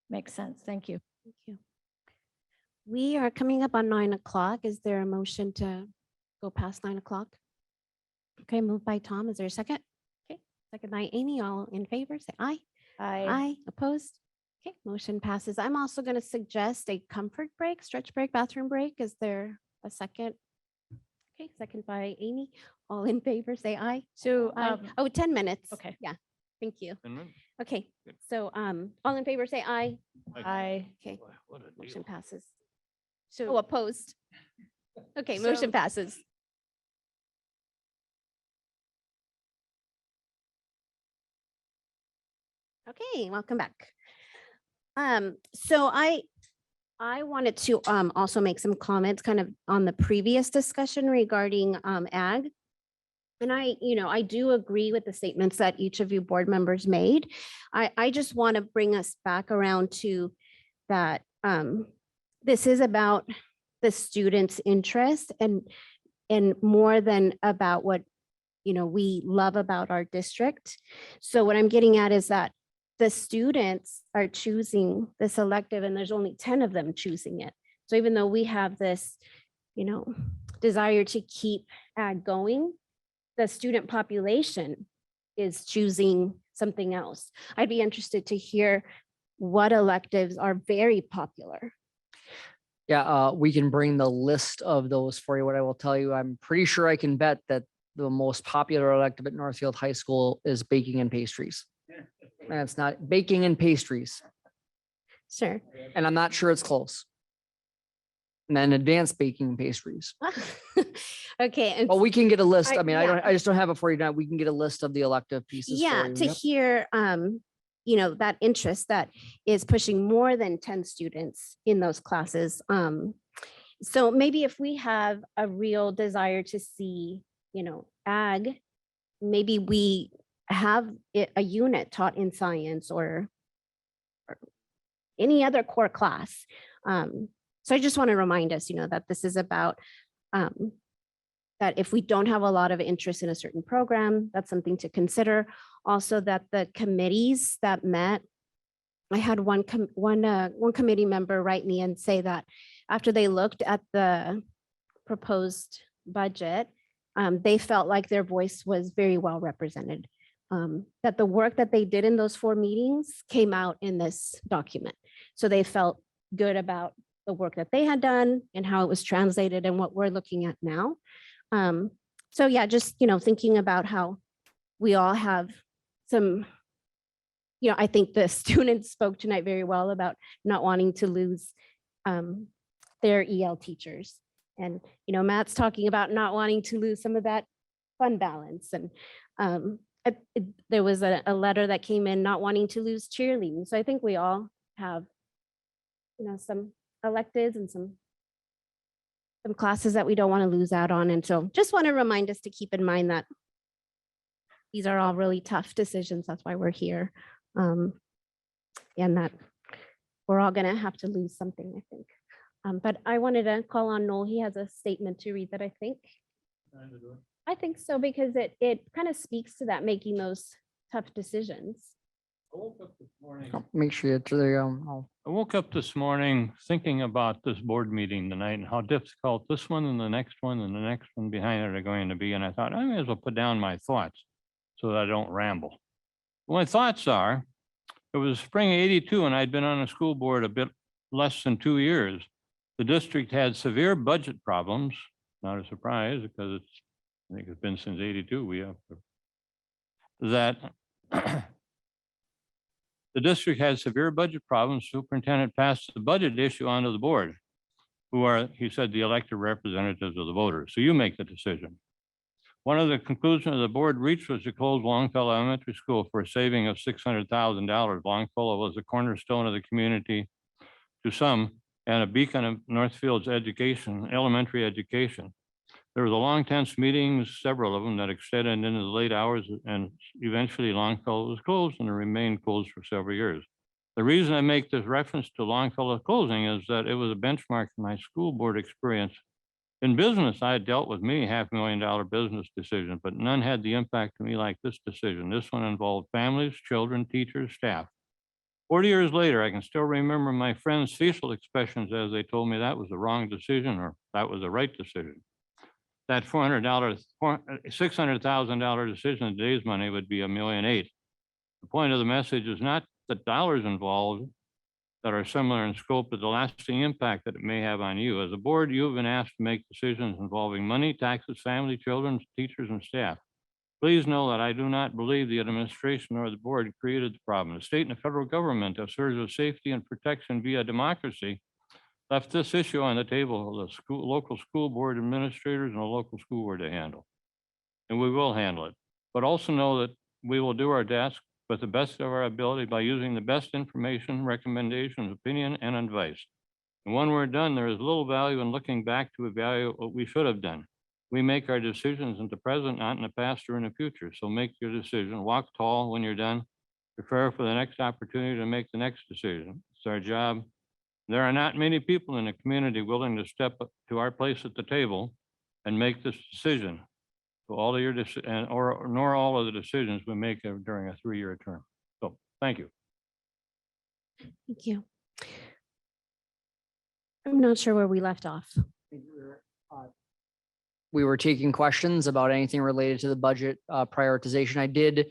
Makes sense. Thank you. Thank you. We are coming up on 9 o'clock. Is there a motion to go past 9 o'clock? Okay, moved by Tom. Is there a second? Okay, second by Amy. All in favor, say aye. Aye. Opposed? Okay, motion passes. I'm also going to suggest a comfort break, stretch break, bathroom break. Is there a second? Okay, second by Amy. All in favor, say aye. So, Oh, 10 minutes. Okay. Yeah, thank you. 10 minutes? Okay, Good. so all in favor, say aye. Aye. Okay, Boy, what a motion deal. passes. So Oh, opposed? Okay, motion passes. Okay, welcome back. So I wanted to also make some comments kind of on the previous discussion regarding ag. And I do agree with the statements that each of you board members made. I just want to bring us back around to that. This is about the students' interest and more than about what, we love about our district. So what I'm getting at is that the students are choosing this elective and there's only 10 of them choosing it. So even though we have this, desire to keep ag going, the student population is choosing something else. I'd be interested to hear what electives are very popular. Yeah, we can bring the list of those for you. What I will tell you, I'm pretty sure I can bet that the most popular elective at Northfield High School is baking and pastries. And it's not baking and pastries. Sure. And I'm not sure it's close. And then advanced baking and pastries. Okay. And Well, we can get a list. I mean, yeah. I just don't have it for you now. We can get a list of the elective pieces. Yeah, for you. to Yep. hear, that interest that is pushing more than 10 students in those classes. So maybe if we have a real desire to see, ag, maybe we have a unit taught in science or any other core class. So I just want to remind us, that this is about that if we don't have a lot of interest in a certain program, that's something to consider. Also, that the committees that met, I had one committee member write me and say that after they looked at the proposed budget, they felt like their voice was very well represented. That the work that they did in those 4 meetings came out in this document. So they felt good about the work that they had done and how it was translated and what we're looking at now. So yeah, just, thinking about how we all have some, I think the students spoke tonight very well about not wanting to lose their EL teachers. And, Matt's talking about not wanting to lose some of that fund balance. And there was a letter that came in not wanting to lose cheerleading. So I think we all have, some electives and some classes that we don't want to lose out on. And so just want to remind us to keep in mind that these are all really tough decisions. That's why we're here. And that we're all going to have to lose something, I think. But I wanted to call on Noel. He has a statement to read that I think so, because it kind of speaks to that, making those tough decisions. Oh, Make sure it's there. I woke up this morning thinking about this board meeting tonight and how difficult this one and the next one and the next one behind it are going to be. And I thought I may as well put down my thoughts so that I don't ramble. My thoughts are, it was spring '82 and I'd been on a school board a bit less than 2 years. The district had severe budget problems, not a surprise because I think it's been since '82. We have that. The district had severe budget problems. Superintendent passed the budget issue onto the board, who are, he said, the elected representatives of the voters. So you make the decision. One of the conclusions the board reached was to close Longfellow Elementary School for a saving of $600,000. Longfellow was the cornerstone of the community to some and a beacon of Northfield's elementary education. There was a long, tense meetings, several of them that extended into the late hours, and eventually Longfellow was closed and it remained closed for several years. The reason I make this reference to Longfellow closing is that it was a benchmark in my school board experience. In business, I had dealt with many $500,000 business decisions, but none had the impact to me like this decision. This one involved families, children, teachers, staff. 40 years later, I can still remember my friends' facial expressions as they told me that was the wrong decision or that was the right decision. That $600,000 decision in today's money would be $1.8 million. The point of the message is not the dollars involved that are similar in scope, but the lasting impact that it may have on you. As a board, you have been asked to make decisions involving money, taxes, family, children, teachers, and staff. Please know that I do not believe the administration or the board created the problem. The state and the federal government that serves as safety and protection via democracy left this issue on the table of the local school board administrators and the local school board to handle. And we will handle it. But also know that we will do our best with the best of our ability by using the best information, recommendations, opinion, and advice. And when we're done, there is little value in looking back to evaluate what we should have done. We make our decisions in the present, not in the past or in the future. So make your decision. Walk tall when you're done. Prepare for the next opportunity to make the next decision. It's our job. There are not many people in the community willing to step up to our place at the table and make this decision. So all of your, nor all of the decisions we make during a 3-year term. So thank you. Thank you. I'm not sure where we left off. We were taking questions about anything related to the budget prioritization. I did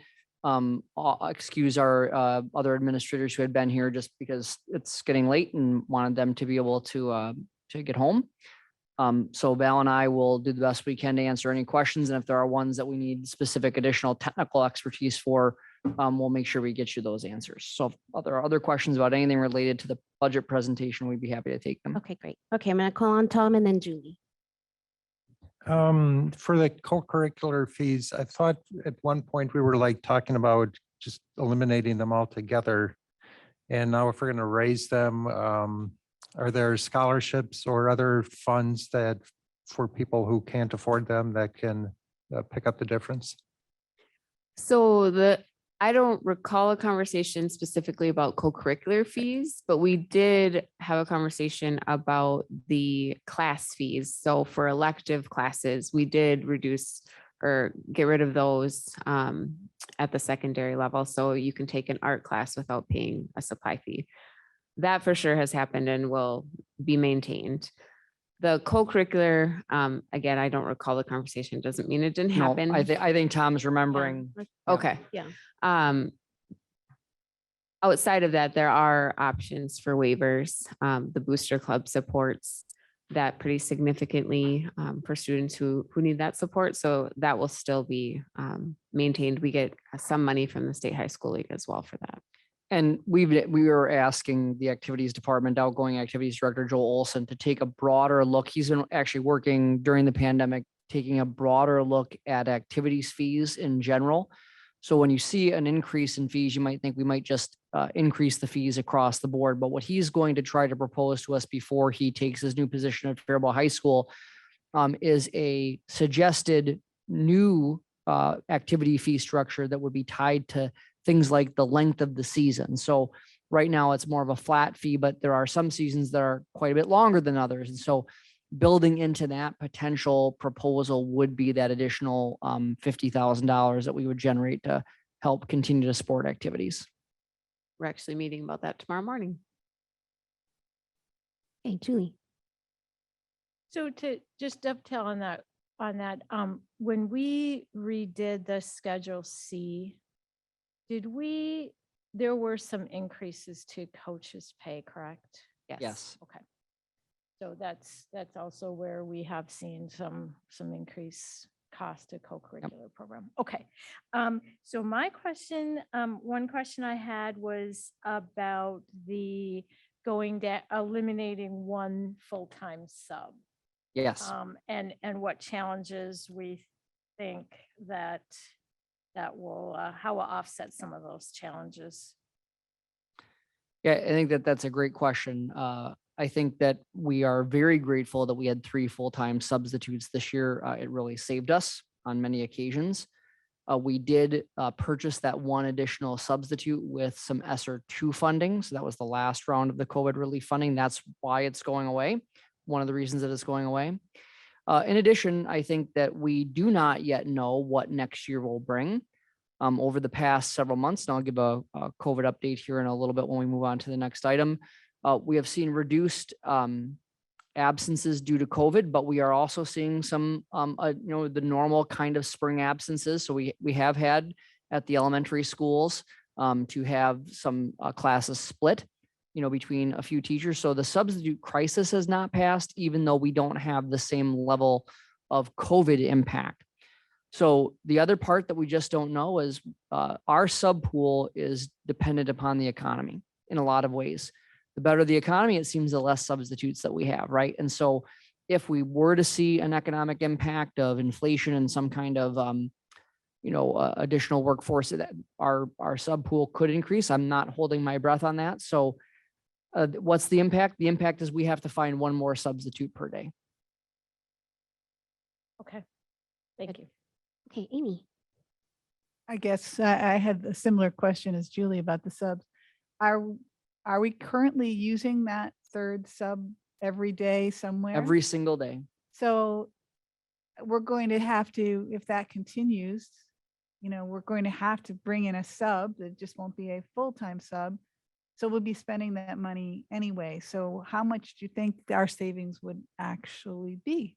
excuse our other administrators who had been here just because it's getting late and wanted them to be able to get home. So Val and I will do the best we can to answer any questions. And if there are ones that we need specific additional technical expertise for, we'll make sure we get you those answers. So if there are other questions about anything related to the budget presentation, we'd be happy to take them. Okay, great. Okay, I'm going to call on Tom and then Julie. For the co-curricular fees, I thought at one point we were like talking about just eliminating them altogether. And now if we're going to raise them, are there scholarships or other funds that for people who can't afford them that can pick up the difference? So I don't recall a conversation specifically about co-curricular fees, but we did have a conversation about the class fees. So for elective classes, we did reduce or get rid of those at the secondary level. So you can take an art class without paying a supply fee. That for sure has happened and will be maintained. The co-curricular, again, I don't recall the conversation. Doesn't mean it didn't No, happen. I think Tom's remembering. Okay. Yeah. Outside of that, there are options for waivers. The Booster Club supports that pretty significantly for students who need that support. So that will still be maintained. We get some money from the State High School League as well for that. And we were asking the activities department, outgoing activities director Joel Olson, to take a broader look. He's been actually working during the pandemic, taking a broader look at activities fees in general. So when you see an increase in fees, you might think we might just increase the fees across the board. But what he's going to try to propose to us before he takes his new position at Faribault High School is a suggested new activity fee structure that would be tied to things like the length of the season. So right now it's more of a flat fee, but there are some seasons that are quite a bit longer than others. And so building into that potential proposal would be that additional $50,000 that we would generate to help continue to support activities. We're actually meeting about that tomorrow morning. Hey, Julie. So to just dovetail on that, when we redid the Schedule C, there were some increases to coaches' pay, correct? Yes. Okay. So that's also where we have seen some increased cost to co-curricular program. Okay. So my question, one question I had was about eliminating one full-time sub. Yes. And what challenges we think that will, how will offset some of those challenges? Yeah, I think that's a great question. I think that we are very grateful that we had 3 full-time substitutes this year. It really saved us on many occasions. We did purchase that one additional substitute with some ESSER 2 funding. So that was the last round of the COVID relief funding. That's why it's going away. One of the reasons that it's going away. In addition, I think that we do not yet know what next year will bring. Over the past several months, and I'll give a COVID update here in a little bit when we move on to the next item. We have seen reduced absences due to COVID, but we are also seeing some, the normal kind of spring absences. So we have had at the elementary schools to have some classes split, between a few teachers. So the substitute crisis has not passed, even though we don't have the same level of COVID impact. So the other part that we just don't know is our sub pool is dependent upon the economy in a lot of ways. The better the economy, it seems the less substitutes that we have, right? And so if we were to see an economic impact of inflation and some kind of, additional workforce, that our sub pool could increase. I'm not holding my breath on that. So what's the impact? The impact is we have to find one more substitute per day. Okay. Thank you. Okay, Amy. I guess I had a similar question as Julie about the subs. Are are we currently using that third sub every day somewhere? Every single day. So we're going to have to, if that continues, we're going to have to bring in a sub that just won't be a full-time sub. So we'll be spending that money anyway. So how much do you think our savings would actually be?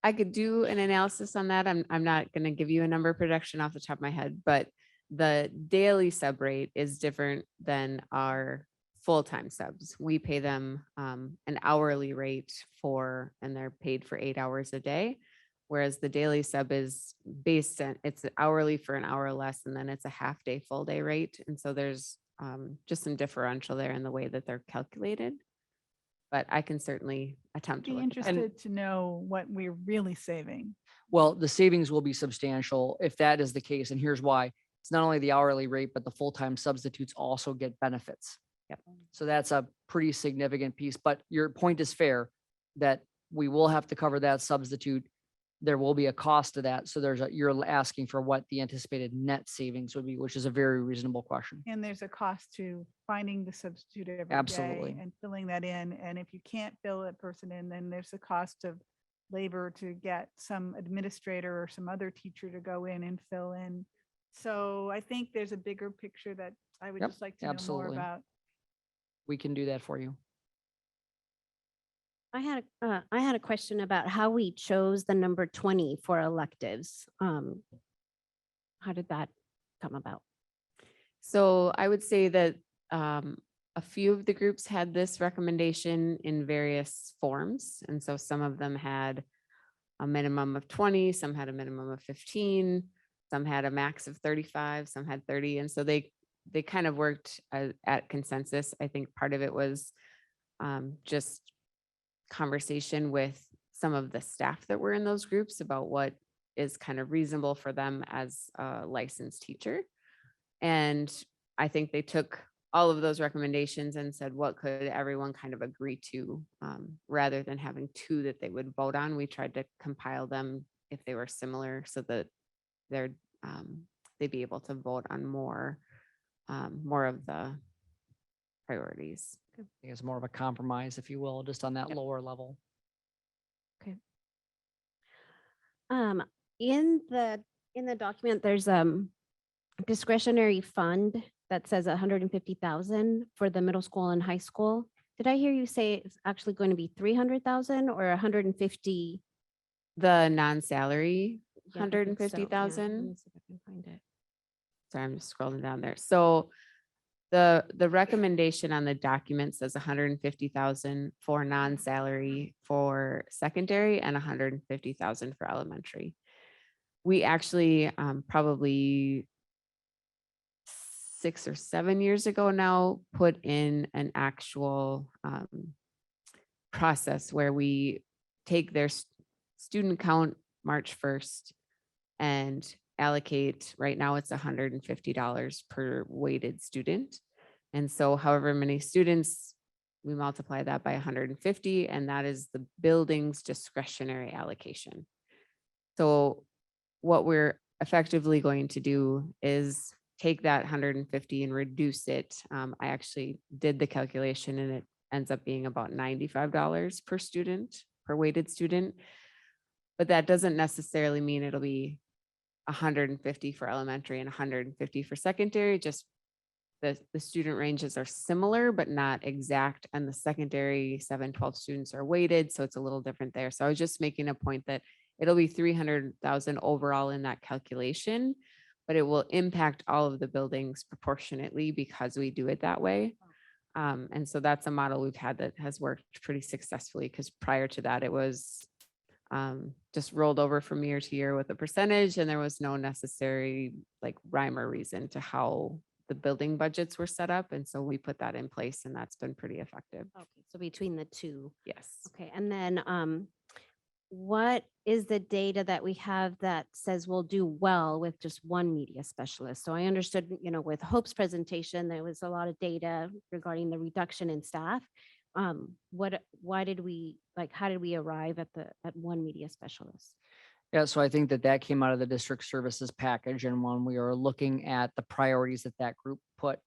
I could do an analysis on that. I'm not going to give you a number projection off the top of my head, but the daily sub rate is different than our full-time subs. We pay them an hourly rate and they're paid for 8 hours a day. Whereas the daily sub is based on, it's hourly for an hour less, and then it's a half day, full day rate. And so there's just some differential there in the way that they're calculated. But I can certainly attempt to Be look at that. interested to know what we're really saving. Well, the savings will be substantial if that is the case. And here's why. It's not only the hourly rate, but the full-time substitutes also get benefits. Yep. So that's a pretty significant piece. But your point is fair that we will have to cover that substitute. There will be a cost to that. So you're asking for what the anticipated net savings would be, which is a very reasonable question. And there's a cost to finding the substitute every day Absolutely. and filling that in. And if you can't fill that person in, then there's a cost of labor to get some administrator or some other teacher to go in and fill in. So I think there's a bigger picture that I would Yep, just like to know absolutely. more about. We can do that for you. I had a question about how we chose the number 20 for electives. How did that come about? So I would say that a few of the groups had this recommendation in various forms. And so some of them had a minimum of 20, some had a minimum of 15, some had a max of 35, some had 30. And so they kind of worked at consensus. I think part of it was just conversation with some of the staff that were in those groups about what is kind of reasonable for them as a licensed teacher. And I think they took all of those recommendations and said, what could everyone kind of agree to, rather than having two that they would vote on. We tried to compile them if they were similar so that they'd be able to vote on more of the priorities. I think it's more of a compromise, if you will, just on that lower level. In the document, there's discretionary fund that says 150,000 for the middle school and high school. Did I hear you say it's actually going to be 300,000 or 150? The non-salary, Yeah, I think so. Yeah, 150,000. let me see if I can find it. Sorry, I'm just scrolling down there. So the recommendation on the document says 150,000 for non-salary for secondary and 150,000 for elementary. We actually probably 6 or 7 years ago now put in an actual process where we take their student count March 1st and allocate, right now it's $150 per weighted student. And so however many students, we multiply that by 150, and that is the building's discretionary allocation. So what we're effectively going to do is take that 150 and reduce it. I actually did the calculation and it ends up being about $95 per student, per weighted student. But that doesn't necessarily mean it'll be 150 for elementary and 150 for secondary. Just the student ranges are similar, but not exact. And the secondary 7-12 students are weighted. So it's a little different there. So I was just making a point that it'll be 300,000 overall in that calculation, but it will impact all of the buildings proportionately because we do it that way. And so that's a model we've had that has worked pretty successfully, because prior to that, it was just rolled over from year to year with a percentage, and there was no necessary like rhyme or reason to how the building budgets were set up. And so we put that in place, and that's been pretty effective. Okay, so between the two. Yes. Okay, and then what is the data that we have that says we'll do well with just one media specialist? So I understood, with Hope's presentation, there was a lot of data regarding the reduction in staff. why did we, like, how did we arrive at one media specialist? Yeah, so I think that that came out of the district services package, and when we are looking at the priorities that that group put,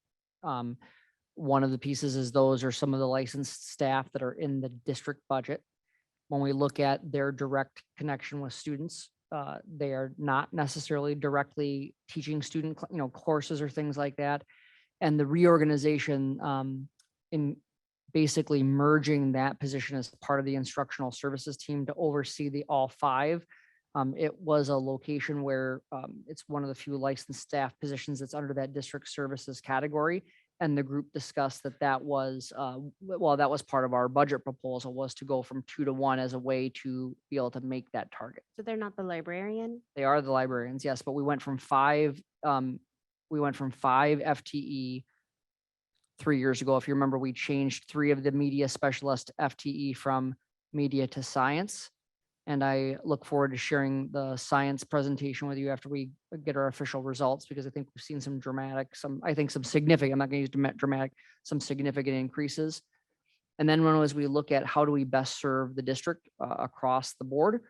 one of the pieces is those are some of the licensed staff that are in the district budget. When we look at their direct connection with students, they are not necessarily directly teaching student, courses or things like that. And the reorganization, in basically merging that position as part of the instructional services team to oversee the all five. It was a location where it's one of the few licensed staff positions that's under that district services category. And the group discussed that that was, that was part of our budget proposal, was to go from 2 to 1 as a way to be able to make that target. So they're not the librarian? They are the librarians, yes, but we went from 5 FTE 3 years ago. If you remember, we changed 3 of the media specialist FTE from media to science. And I look forward to sharing the science presentation with you after we get our official results, because I think we've seen some significant, I'm not going to use dramatic, some significant increases. And then as we look at how do we best serve the district across the board,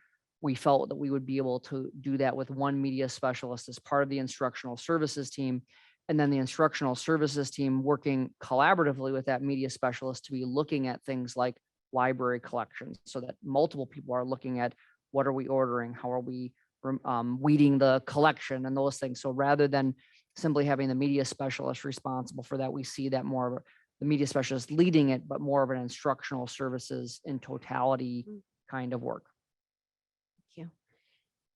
we felt that we would be able to do that with one media specialist as part of the instructional services team. And then the instructional services team working collaboratively with that media specialist to be looking at things like library collections, so that multiple people are looking at what are we ordering, how are we weeding the collection and those things. So rather than simply having the media specialist responsible for that, we see that more of the media specialist leading it, but more of an instructional services in totality kind of work. Thank you.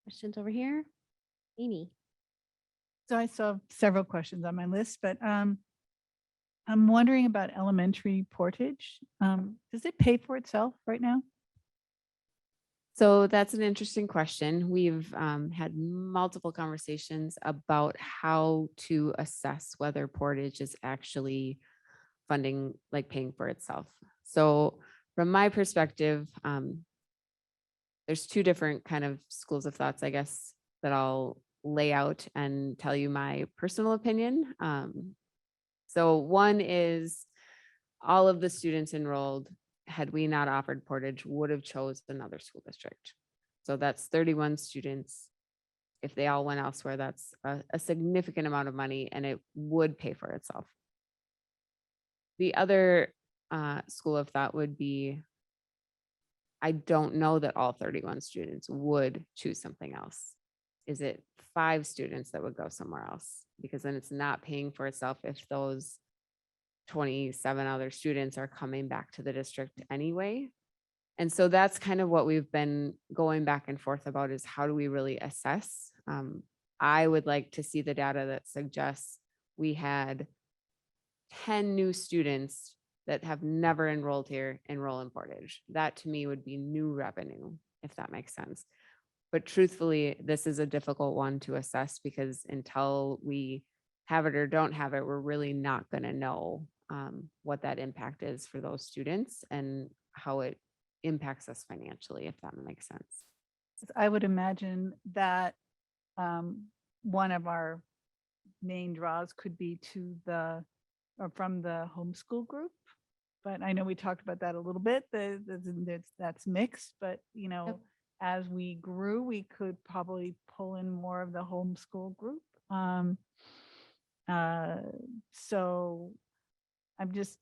Questions over here? Amy. So I saw several questions on my list, but I'm wondering about elementary portage. Does it pay for itself right now? So that's an interesting question. We've had multiple conversations about how to assess whether Portage is actually funding, like paying for itself. So from my perspective, there's 2 different kind of schools of thoughts, I guess, that I'll lay out and tell you my personal opinion. So one is all of the students enrolled, had we not offered Portage, would have chose another school district. So that's 31 students. If they all went elsewhere, that's a significant amount of money, and it would pay for itself. The other school of thought would be, I don't know that all 31 students would choose something else. Is it 5 students that would go somewhere else? Because then it's not paying for itself if those 27 other students are coming back to the district anyway. And so that's kind of what we've been going back and forth about, is how do we really assess? I would like to see the data that suggests we had 10 new students that have never enrolled here enroll in Portage. That to me would be new revenue, if that makes sense. But truthfully, this is a difficult one to assess, because until we have it or don't have it, we're really not going to know what that impact is for those students and how it impacts us financially, if that makes sense. I would imagine that one of our main draws could be from the homeschool group. But I know we talked about that a little bit. That's mixed, but as we grew, we could probably pull in more of the homeschool group. So I'm just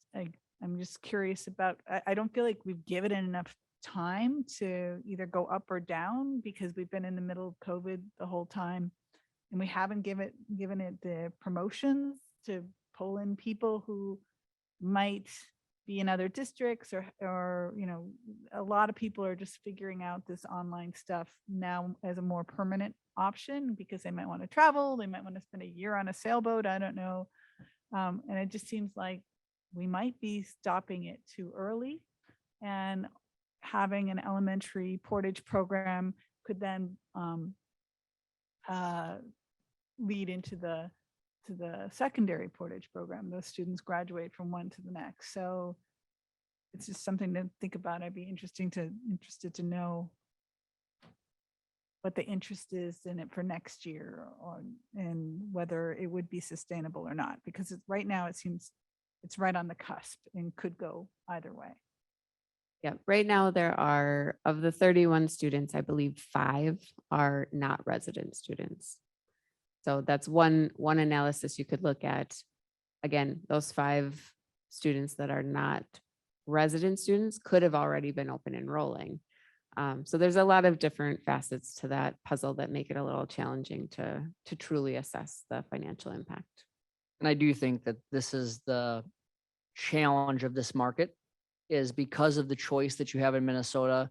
curious about, I don't feel like we've given it enough time to either go up or down, because we've been in the middle of COVID the whole time, and we haven't given it the promotions to pull in people who might be in other districts, or a lot of people are just figuring out this online stuff now as a more permanent option, because they might want to travel, they might want to spend a year on a sailboat, I don't know. And it just seems like we might be stopping it too early, and having an elementary portage program could then lead into the secondary portage program. Those students graduate from one to the next. So it's just something to think about. I'd be interested to know what the interest is in it for next year, and whether it would be sustainable or not, because right now it seems it's right on the cusp and could go either way. Yeah, right now there are, of the 31 students, I believe 5 are not resident students. So that's one analysis you could look at. Again, those 5 students that are not resident students could have already been open enrolling. So there's a lot of different facets to that puzzle that make it a little challenging to truly assess the financial impact. And I do think that this is the challenge of this market, is because of the choice that you have in Minnesota.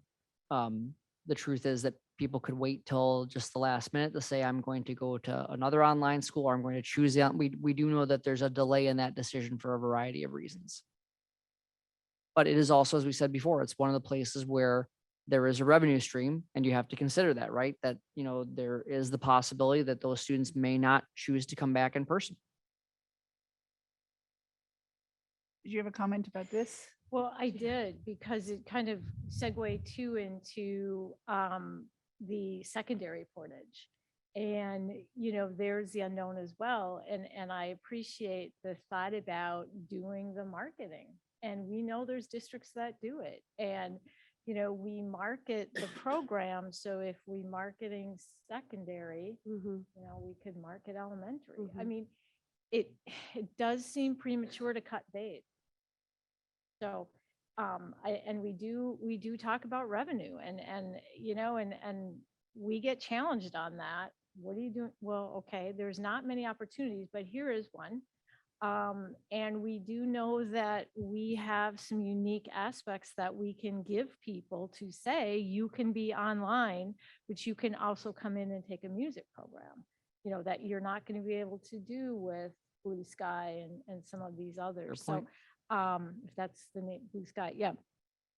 The truth is that people could wait till just the last minute to say, I'm going to go to another online school, or I'm going to choose the, we do know that there's a delay in that decision for a variety of reasons. But it is also, as we said before, it's one of the places where there is a revenue stream, and you have to consider that, right? That, there is the possibility that those students may not choose to come back in person. Did you have a comment about this? Well, I did, because it kind of segued too into the secondary portage. And, there's the unknown as well. And I appreciate the thought about doing the marketing. And we know there's districts that do it. And, we market the program. So if we marketing secondary, we could market elementary. I mean, it does seem premature to cut bait. So, we do talk about revenue, and we get challenged on that. What are you doing? Well, okay, there's not many opportunities, but here is one. And we do know that we have some unique aspects that we can give people to say, you can be online, but you can also come in and take a music program, that you're not going to be able to do with Blue Sky and some of these others. So, if that's the name, Blue Sky, yeah.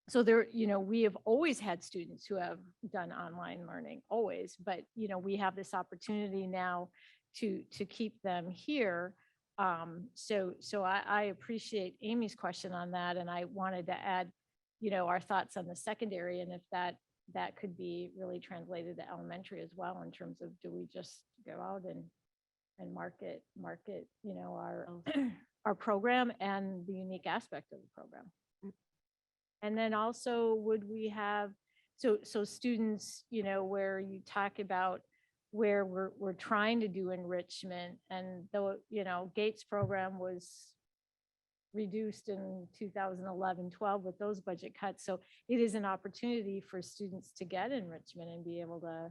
So there, we have always had students who have done online learning, always, but we have this opportunity now to keep them here. So I appreciate Amy's question on that, and I wanted to add, our thoughts on the secondary, and if that could be really translated to elementary as well, in terms of, do we just go out and market, our our program and the unique aspect of the program. And then also, would we have, so students, where you talk about where we're trying to do enrichment, and though, Gates program was reduced in 2011-12 with those budget cuts. So it is an opportunity for students to get enrichment and be able to,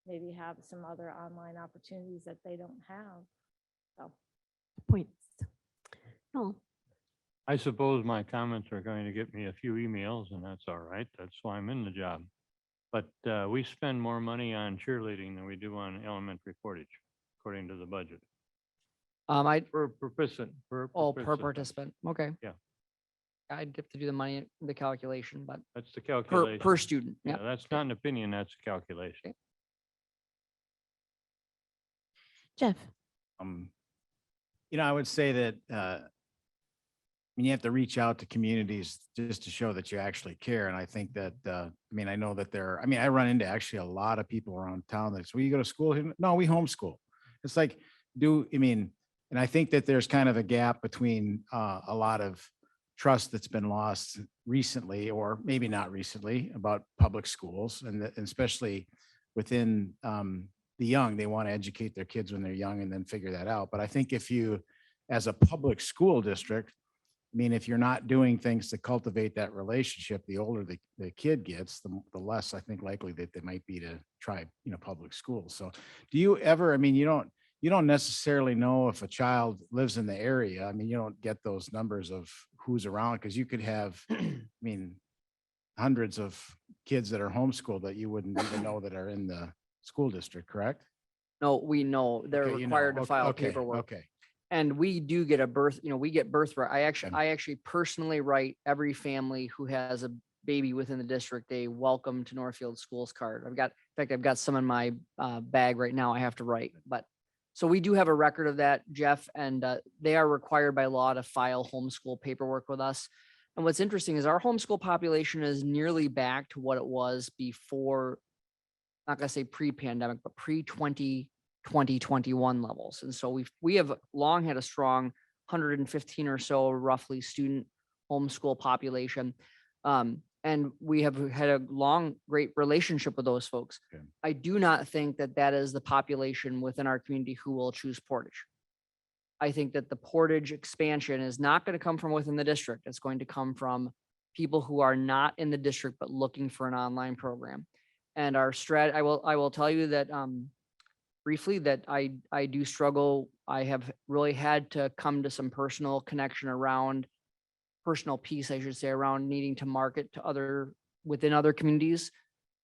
maybe have some other online opportunities that they don't have. So. Points. No. I suppose my comments are going to get me a few emails, and that's all right. That's why I'm in the job. But we spend more money on cheerleading than we do on elementary portage, according to the budget. Per participant. Per participant. Okay. Yeah. I'd have to do the calculation, but That's the calculation. per student. Yeah, Yeah. that's not an opinion, that's a calculation. Jeff. I would say that you have to reach out to communities just to show that you actually care. And I think that, I know that I run into actually a lot of people around town that say, well, you go to school here? No, we homeschool. It's like, and I think that there's kind of a gap between a lot of trust that's been lost recently, or maybe not recently, about public schools, and especially within the young. They want to educate their kids when they're young and then figure that out. But I think if you, as a public school district, if you're not doing things to cultivate that relationship, the older the kid gets, the less I think likely that they might be to try, public schools. So do you ever, you don't necessarily know if a child lives in the area. You don't get those numbers of who's around, because you could have, hundreds of kids that are homeschooled that you wouldn't even know that are in the school district, correct? No, we know they're Okay, required to file okay, paperwork. Okay. And we do get we get birthright. I actually personally write every family who has a baby within the district a welcome to Northfield Schools card. I've got some in my bag right now I have to write. But so we do have a record of that, Jeff, and they are required by law to file homeschool paperwork with us. And what's interesting is our homeschool population is nearly back to what it was before, not gonna say pre-pandemic, but pre-2021 levels. And so we have long had a strong 115 or so roughly student homeschool population. And we have had a long, great relationship with those folks. Okay. I do not think that that is the population within our community who will choose Portage. I think that the Portage expansion is not going to come from within the district. It's going to come from people who are not in the district, but looking for an online program. And our I will tell you that, briefly, that I do struggle. I have really had to come to some personal connection around personal piece, I should say, around needing to market to within other communities.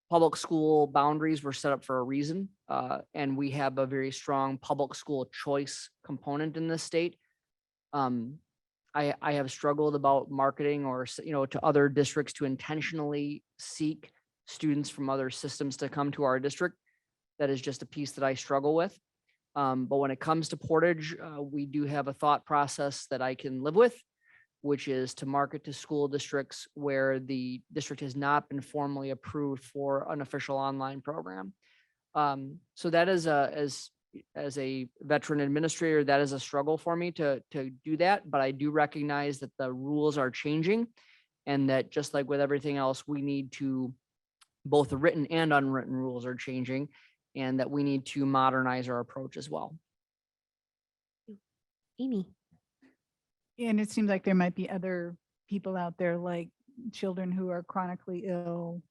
Public school boundaries were set up for a reason, and we have a very strong public school choice component in this state. I have struggled about marketing or, to other districts to intentionally seek students from other systems to come to our district. That is just a piece that I struggle with. But when it comes to Portage, we do have a thought process that I can live with, which is to market to school districts where the district has not been formally approved for an official online program. So that is as a veteran administrator, that is a struggle for me to do that. But I do recognize that the rules are changing, and that just like with everything else, we need to, both the written and unwritten rules are changing, and that we need to modernize our approach as well. Amy. And it seems like there might be other people out there, like children who are chronically ill,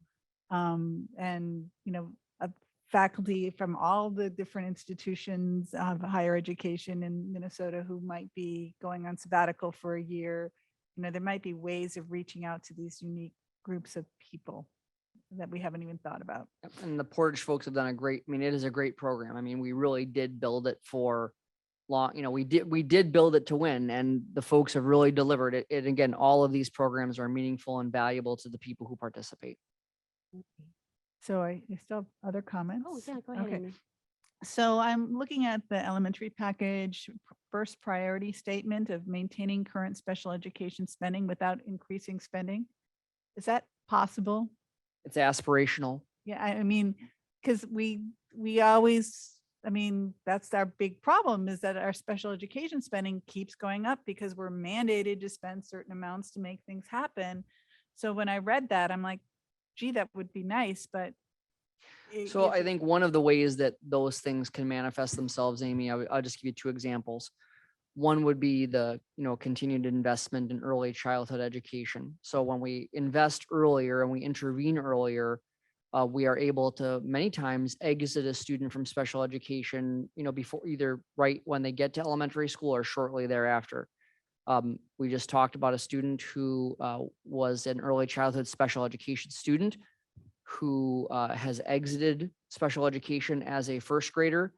and, faculty from all the different institutions of higher education in Minnesota who might be going on sabbatical for a year. There might be ways of reaching out to these unique groups of people that we haven't even thought about. And the Portage folks have done it is a great program. I mean, we really did build it for long, we did build it to win, and the folks have really delivered it. And again, all of these programs are meaningful and valuable to the people who participate. So I still have other comments. Oh, yeah, go ahead, Okay. Amy. So I'm looking at the elementary package, first priority statement of maintaining current special education spending without increasing spending. Is that possible? It's aspirational. Yeah, I mean, because we always, that's our big problem, is that our special education spending keeps going up because we're mandated to spend certain amounts to make things happen. So when I read that, I'm like, gee, that would be nice, but. So I think one of the ways that those things can manifest themselves, Amy, I'll just give you two examples. One would be the, continued investment in early childhood education. So when we invest earlier and we intervene earlier, we are able to many times exit a student from special education, before, either right when they get to elementary school or shortly thereafter. We just talked about a student who was an early childhood special education student who has exited special education as a first grader.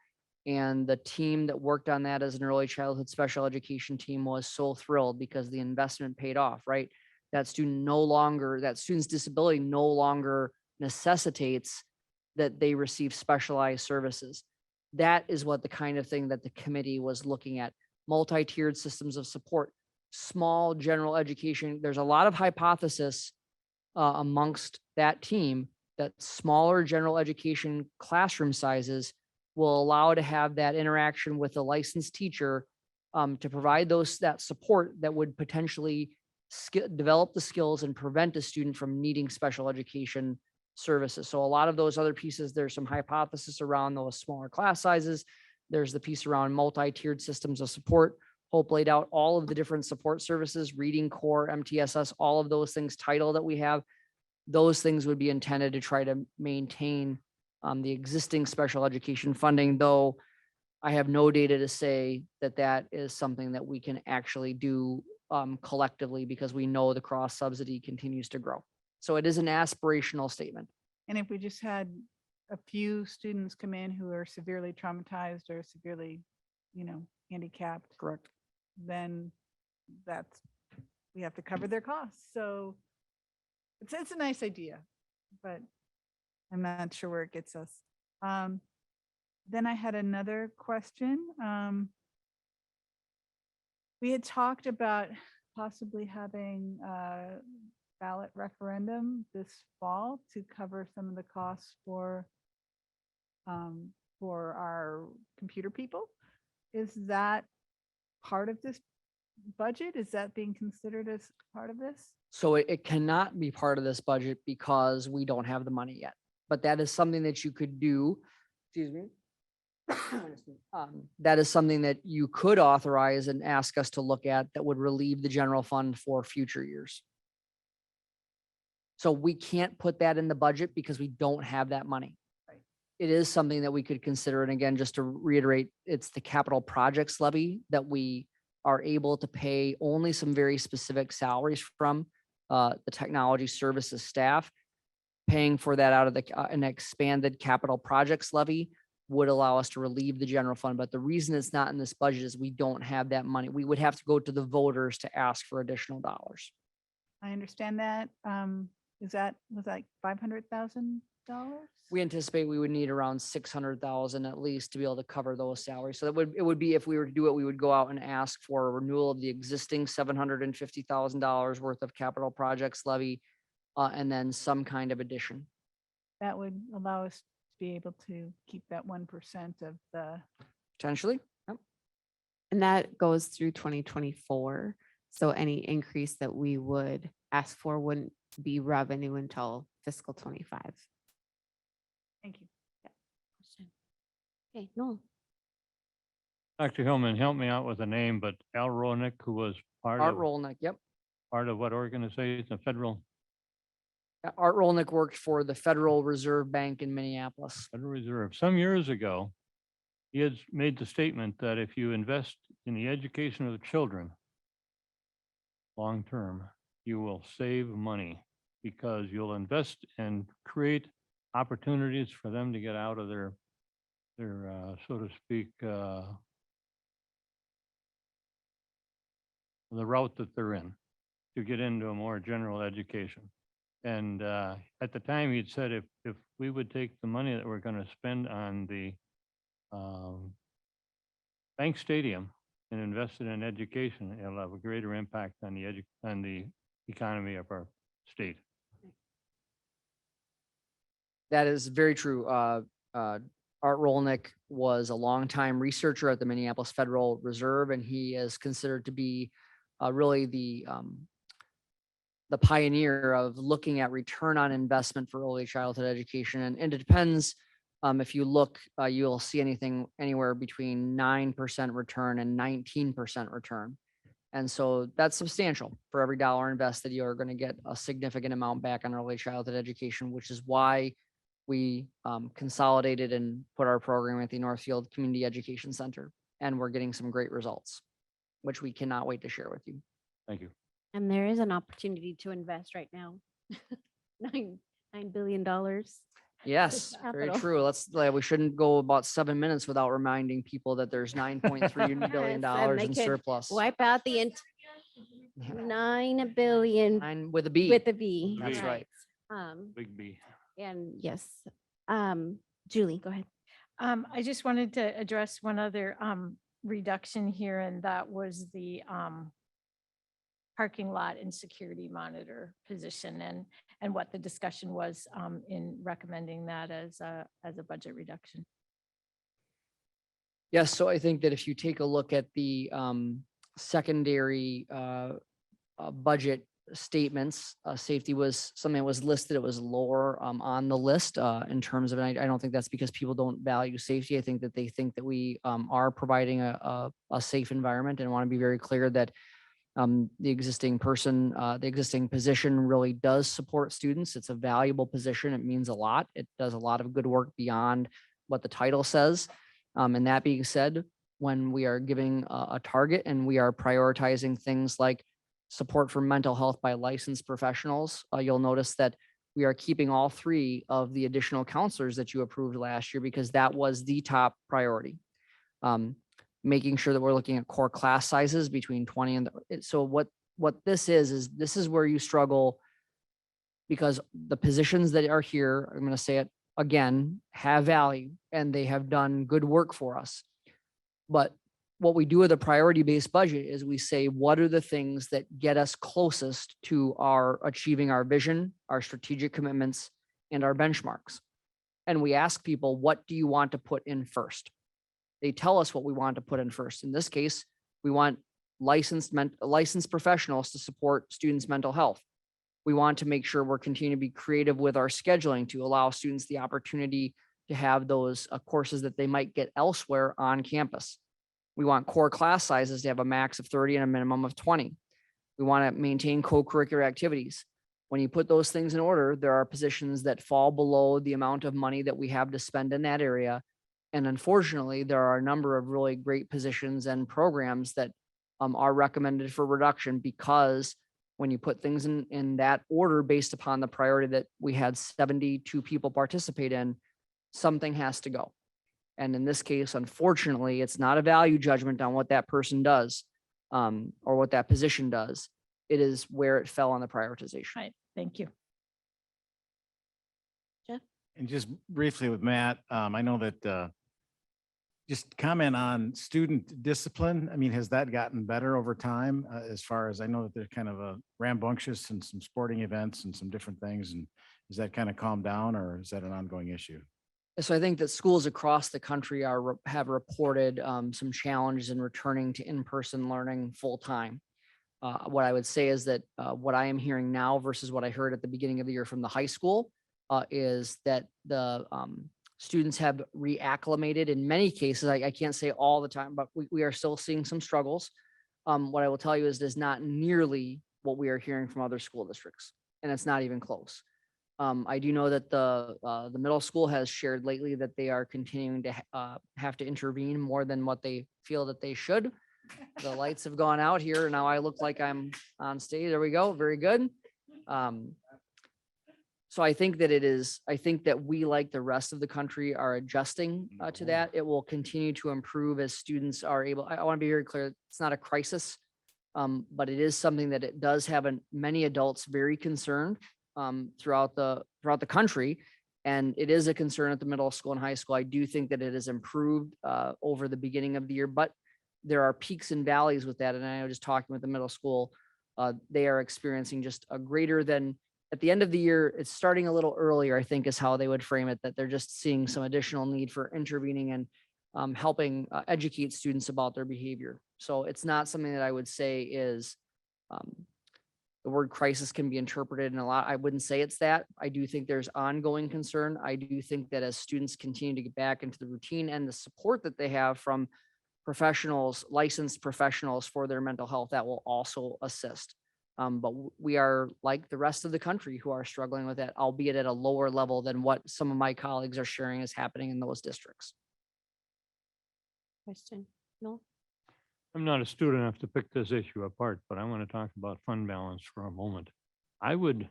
And the team that worked on that as an early childhood special education team was so thrilled because the investment paid off, right? That student's disability no longer necessitates that they receive specialized services. That is what the kind of thing that the committee was looking at. Multi-tiered systems of support, small general education. There's a lot of hypothesis amongst that team that smaller general education classroom sizes will allow to have that interaction with a licensed teacher to provide that support that would potentially develop the skills and prevent a student from needing special education services. So a lot of those other pieces, there's some hypothesis around those smaller class sizes. There's the piece around multi-tiered systems of support. Hope laid out all of the different support services, reading core, MTSS, all of those things, title that we have. Those things would be intended to try to maintain the existing special education funding, though I have no data to say that that is something that we can actually do collectively, because we know the cross subsidy continues to grow. So it is an aspirational statement. And if we just had a few students come in who are severely traumatized or severely, handicapped. Correct. Then we have to cover their costs. So it's a nice idea, but I'm not sure where it gets us. Then I had another question. We had talked about possibly having a ballot referendum this fall to cover some of the costs for our computer people. Is that part of this budget? Is that being considered as part of this? So it cannot be part of this budget because we don't have the money yet. But that is something that you could do, excuse me. That is something that you could authorize and ask us to look at that would relieve the general fund for future years. So we can't put that in the budget because we don't have that money. It is something that we could consider. And again, just to reiterate, it's the capital projects levy that we are able to pay only some very specific salaries from the technology services staff. Paying for that out of an expanded capital projects levy would allow us to relieve the general fund. But the reason it's not in this budget is we don't have that money. We would have to go to the voters to ask for additional dollars. I understand that. Was that $500,000? We anticipate we would need around 600,000 at least to be able to cover those salaries. So it would be, if we were to do it, we would go out and ask for a renewal of the existing $750,000 worth of capital projects levy, and then some kind of addition. That would allow us to be able to keep that 1% of the. Potentially. Yep. And that goes through 2024. So any increase that we would ask for wouldn't be revenue until fiscal 25. Thank you. Okay, no. Dr. Hillman, help me out with the name, but Al Rolnick, who was Art Rolnick, yep. part of what organization, the federal Art Rolnick worked for the Federal Reserve Bank in Minneapolis. Federal Reserve. Some years ago, he had made the statement that if you invest in the education of the children long-term, you will save money because you'll invest and create opportunities for them to get out of their so to speak, the route that they're in to get into a more general education. And at the time, he'd said if we would take the money that we're going to spend on the bank stadium and invest it in education, it'll have a greater impact on the economy of our state. That is very true. Art Rolnick was a longtime researcher at the Minneapolis Federal Reserve, and he is considered to be really the pioneer of looking at return on investment for early childhood education. And it depends, if you look, you'll see anything anywhere between 9% return and 19% return. And so that's substantial. For every dollar invested, you're going to get a significant amount back on early childhood education, which is why we consolidated and put our program at the Northfield Community Education Center. And we're getting some great results, which we cannot wait to share with you. Thank you. And there is an opportunity to invest right now. $9 billion. Yes, very Capital. true. We shouldn't go about 7 minutes without reminding people that there's $9.3 billion Yes, and they in could surplus. Wipe out the Yeah. 9 billion Nine with a B. with a B. That's B. right. Big B. And yes, Julie, go ahead. I just wanted to address one other reduction here, and that was the parking lot and security monitor position, and what the discussion was in recommending that as a budget reduction. Yes, so I think that if you take a look at the secondary budget statements, safety was something that was listed. It was lower on the list in terms of, and I don't think that's because people don't value safety. I think that they think that we are providing a safe environment, and want to be very clear that the existing position really does support students. It's a valuable position. It means a lot. It does a lot of good work beyond what the title says. And that being said, when we are giving a target and we are prioritizing things like support for mental health by licensed professionals, you'll notice that we are keeping all 3 of the additional counselors that you approved last year, because that was the top priority. Making sure that we're looking at core class sizes between 20 and so what this is where you struggle, because the positions that are here, I'm going to say it again, have value and they have done good work for us. But what we do with a priority-based budget is we say, what are the things that get us closest to achieving our vision, our strategic commitments, and our benchmarks? And we ask people, what do you want to put in first? They tell us what we want to put in first. In this case, we want licensed professionals to support students' mental health. We want to make sure we're continuing to be creative with our scheduling to allow students the opportunity to have those courses that they might get elsewhere on campus. We want core class sizes to have a max of 30 and a minimum of 20. We want to maintain co-curricular activities. When you put those things in order, there are positions that fall below the amount of money that we have to spend in that area. And unfortunately, there are a number of really great positions and programs that are recommended for reduction, because when you put things in that order based upon the priority that we had 72 people participate in, something has to go. And in this case, unfortunately, it's not a value judgment on what that person does or what that position does. It is where it fell on the prioritization. Right, thank you. Jeff? And just briefly with Matt, I know that just comment on student discipline. I mean, has that gotten better over time? As far as I know that they're kind of rambunctious in some sporting events and some different things. And is that kind of calmed down, or is that an ongoing issue? So I think that schools across the country have reported some challenges in returning to in-person learning full time. What I would say is that what I am hearing now versus what I heard at the beginning of the year from the high school is that the students have reacclimated in many cases. I can't say all the time, but we are still seeing some struggles. What I will tell you is there's not nearly what we are hearing from other school districts, and it's not even close. I do know that the middle school has shared lately that they are continuing to have to intervene more than what they feel that they should. The lights have gone out here. Now I look like I'm on stage. There we go. Very good. So I think that we, like the rest of the country, are adjusting to that. It will continue to improve as students are able. I want to be very clear. It's not a crisis, but it is something that it does have many adults very concerned throughout the country. And it is a concern at the middle school and high school. I do think that it has improved over the beginning of the year, but there are peaks and valleys with that. And I know just talking with the middle school, they are experiencing just a greater than at the end of the year. It's starting a little earlier, I think, is how they would frame it, that they're just seeing some additional need for intervening and helping educate students about their behavior. So it's not something that I would say is the word crisis can be interpreted in a lot. I wouldn't say it's that. I do think there's ongoing concern. I do think that as students continue to get back into the routine and the support that they have from professionals, licensed professionals for their mental health, that will also assist. But we are like the rest of the country who are struggling with that, albeit at a lower level than what some of my colleagues are sharing is happening in those districts. Question? No? I'm not astute enough to pick this issue apart, but I want to talk about fund balance for a moment. I would,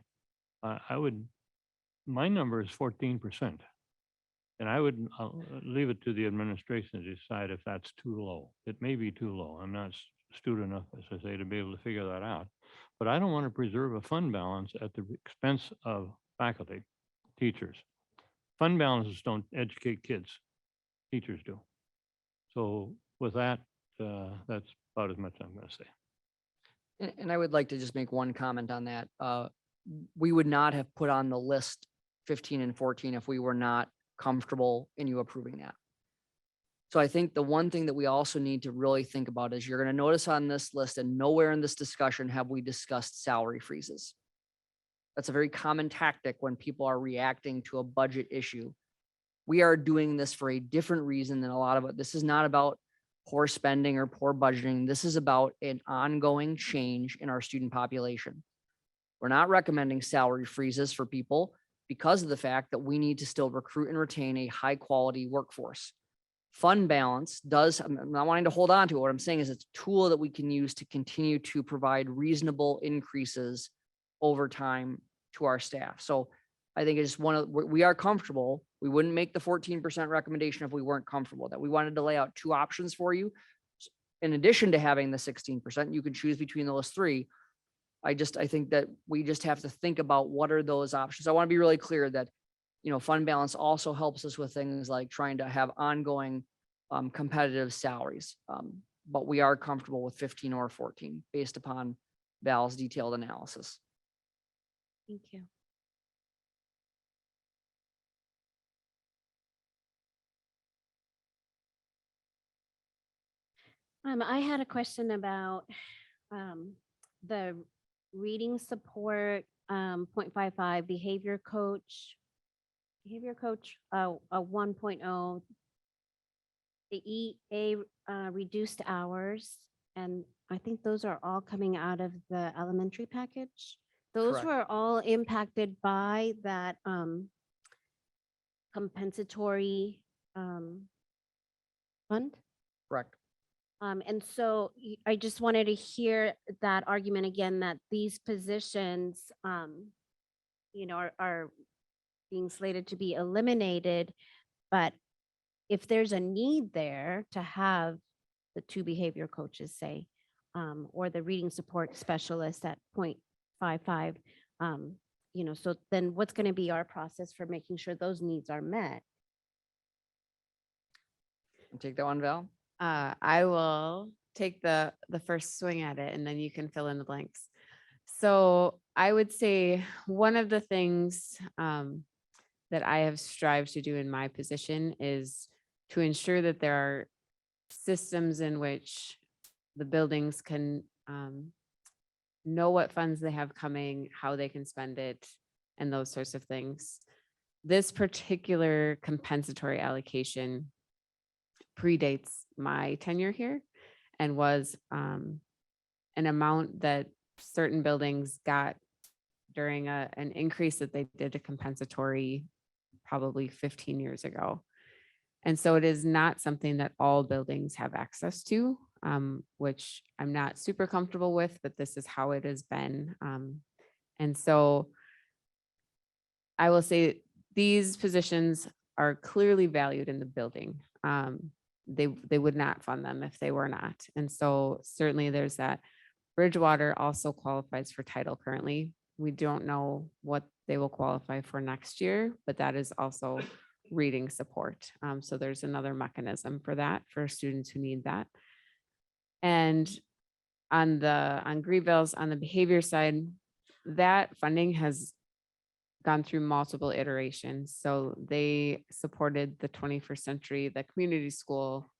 my number is 14%. And I would leave it to the administration to decide if that's too low. It may be too low. I'm not astute enough, as I say, to be able to figure that out. But I don't want to preserve a fund balance at the expense of faculty, teachers. Fund balances don't educate kids. Teachers do. So with that, that's about as much I'm going to say. And I would like to just make one comment on that. We would not have put on the list 15 and 14 if we were not comfortable in you approving that. So I think the one thing that we also need to really think about is you're going to notice on this list, and nowhere in this discussion have we discussed salary freezes. That's a very common tactic when people are reacting to a budget issue. We are doing this for a different reason than a lot of it. This is not about poor spending or poor budgeting. This is about an ongoing change in our student population. We're not recommending salary freezes for people because of the fact that we need to still recruit and retain a high quality workforce. Fund balance does, I'm not wanting to hold on to it. What I'm saying is it's a tool that we can use to continue to provide reasonable increases over time to our staff. So I think it's we are comfortable. We wouldn't make the 14% recommendation if we weren't comfortable with that. We wanted to lay out two options for you. In addition to having the 16%, you can choose between those three. I think that we just have to think about what are those options. I want to be really clear that, fund balance also helps us with things like trying to have ongoing competitive salaries. But we are comfortable with 15 or 14 based upon Val's detailed analysis. Thank you. I had a question about the reading support, 0.55 behavior coach, a 1.0, the EA reduced hours, and I think those are all coming out of the elementary package. Those Correct. were all impacted by that compensatory fund. Correct. And so I just wanted to hear that argument again, that these positions, are being slated to be eliminated. But if there's a need there to have the 2 behavior coaches, say, or the reading support specialist at 0.55, so then what's going to be our process for making sure those needs are met? Take that one, Val. I will take the first swing at it and then you can fill in the blanks. So I would say one of the things that I have strived to do in my position is to ensure that there are systems in which the buildings can know what funds they have coming, how they can spend it, and those sorts of things. This particular compensatory allocation predates my tenure here and was an amount that certain buildings got during an increase that they did to compensatory probably 15 years ago. And so it is not something that all buildings have access to, which I'm not super comfortable with, but this is how it has been. And so I will say these positions are clearly valued in the building. They would not fund them if they were not. And so certainly there's that. Bridgewater also qualifies for title currently. We don't know what they will qualify for next year, but that is also reading support. So there's another mechanism for that for students who need that. And on Greenville's, on the behavior side, that funding has gone through multiple iterations. So they supported the 21st Century, the community school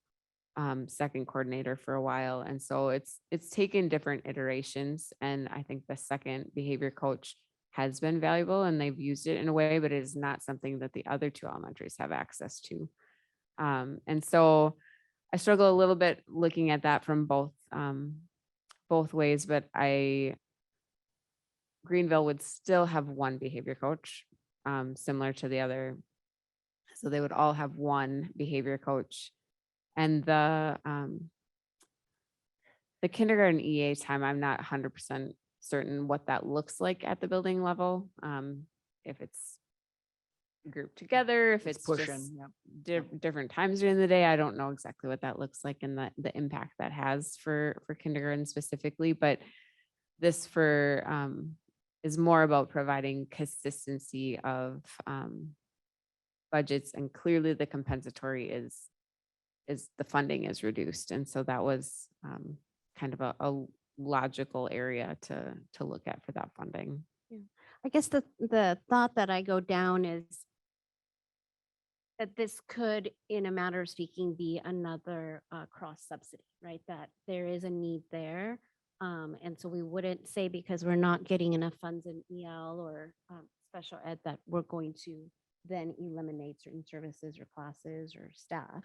second coordinator for a while. And so it's taken different iterations. And I think the second behavior coach has been valuable and they've used it in a way, but it is not something that the other 2 elementaries have access to. And so I struggle a little bit looking at that from both ways, but Greenville would still have 1 behavior coach, similar to the other. So they would all have 1 behavior coach. And the kindergarten EA time, I'm not 100% certain what that looks like at the building level. If it's grouped together, if it's pushing, just yep. different times during the day, I don't know exactly what that looks like and the impact that has for kindergarten specifically. But this is more about providing consistency of budgets, and clearly the compensatory is the funding is reduced. And so that was kind of a logical area to look at for that funding. Yeah. I guess the thought that I go down is that this could, in a matter of speaking, be another cross subsidy, right? That there is a need there. And so we wouldn't say because we're not getting enough funds in EL or special ed that we're going to then eliminate certain services or classes or staff.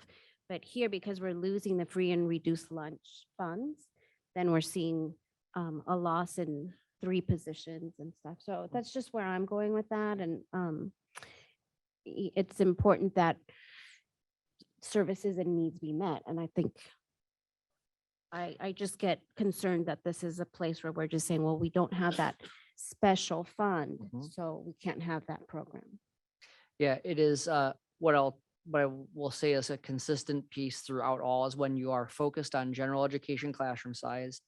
But here, because we're losing the free and reduced lunch funds, then we're seeing a loss in 3 positions and stuff. So that's just where I'm going with that. And it's important that services and needs be met. And I think I just get concerned that this is a place where we're just saying, well, we don't have that special fund, so we can't have that program. Yeah, it is what I will say is a consistent piece throughout all is when you are focused on general education classroom size,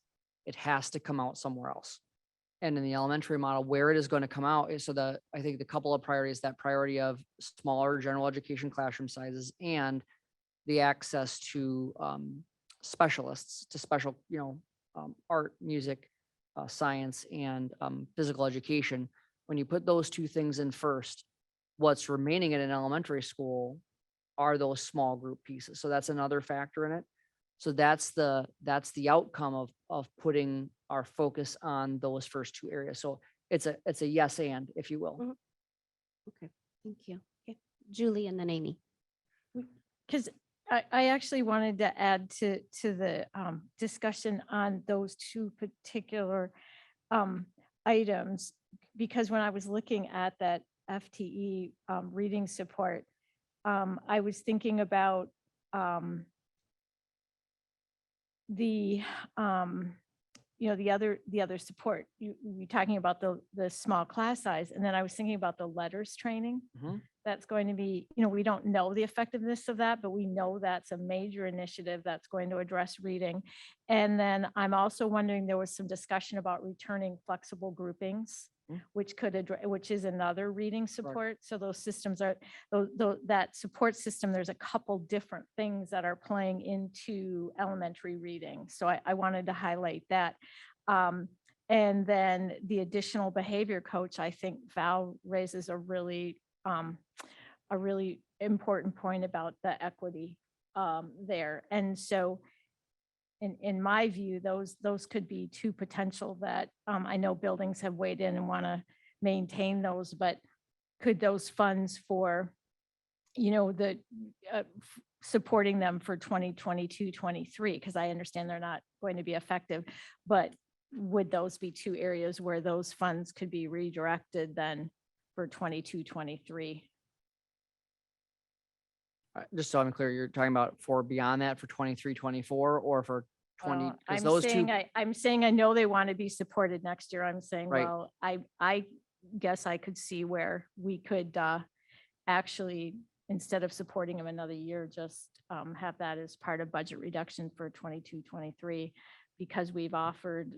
it has to come out somewhere else. And in the elementary model, where it is going to come out is I think the couple of priorities, that priority of smaller general education classroom sizes and the access to specialists, to special, art, music, science, and physical education. When you put those 2 things in first, what's remaining in an elementary school are those small group pieces. So that's another factor in it. So that's the outcome of putting our focus on those first two areas. So it's a yes and, if you will. Okay, thank you. Okay, Julie and then Amy. Because I actually wanted to add to the discussion on those two particular items, because when I was looking at that FTE reading support, I was thinking about the the other support. You talking about the small class size, and then I was thinking about the letters training. That's going to be, we don't know the effectiveness of that, but we know that's a major initiative that's going to address reading. And then I'm also wondering, there was some discussion about returning flexible groupings, which could address, which is another reading support. So those systems are, that support system, there's a couple different things that are playing into elementary reading. So I wanted to highlight that. And then the additional behavior coach, I think Val raises a really important point about the equity there. And so in my view, those could be two potential that I know buildings have weighed in and want to maintain those, but could those funds for, the supporting them for 2022, 23, because I understand they're not going to be effective, but would those be two areas where those funds could be redirected then for 22, 23? Just so I'm clear, you're talking about for beyond that for 23, 24, or for 20, because I'm those two. saying, I'm saying I know they want to be supported next year. I'm saying, Right. well, I guess I could see where we could actually, instead of supporting them another year, just have that as part of budget reduction for 22, 23, because we've offered,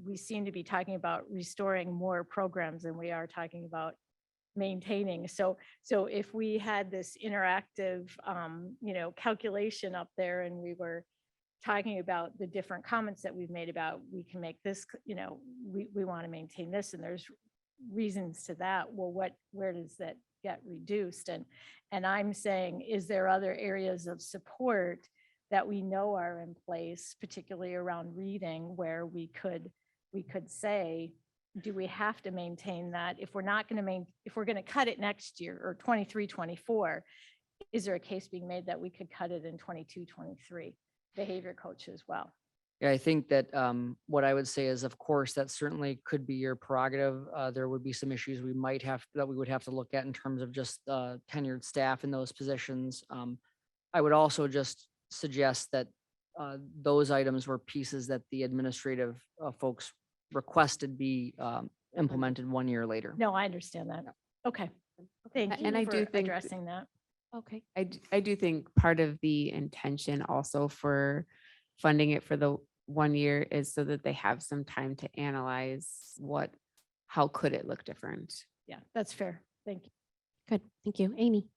we seem to be talking about restoring more programs than we are talking about maintaining. So if we had this interactive, calculation up there, and we were talking about the different comments that we've made about, we can make this, we want to maintain this, and there's reasons to that. Well, where does that get reduced? And I'm saying, is there other areas of support that we know are in place, particularly around reading, where we could say, do we have to maintain that? If we're not going to if we're going to cut it next year, or 23, 24, is there a case being made that we could cut it in 22, 23? Behavior coach as well. Yeah, I think that what I would say is, of course, that certainly could be your prerogative. There would be some issues we would have to look at in terms of just tenured staff in those positions. I would also just suggest that those items were pieces that the administrative folks requested be implemented 1 year later. No, I understand that. Okay. Thank you And I for do think addressing that. Okay. I do think part of the intention also for funding it for the 1 year is so that they have some time to analyze how could it look different. Yeah, that's fair. Thank you. Good, thank you. Amy?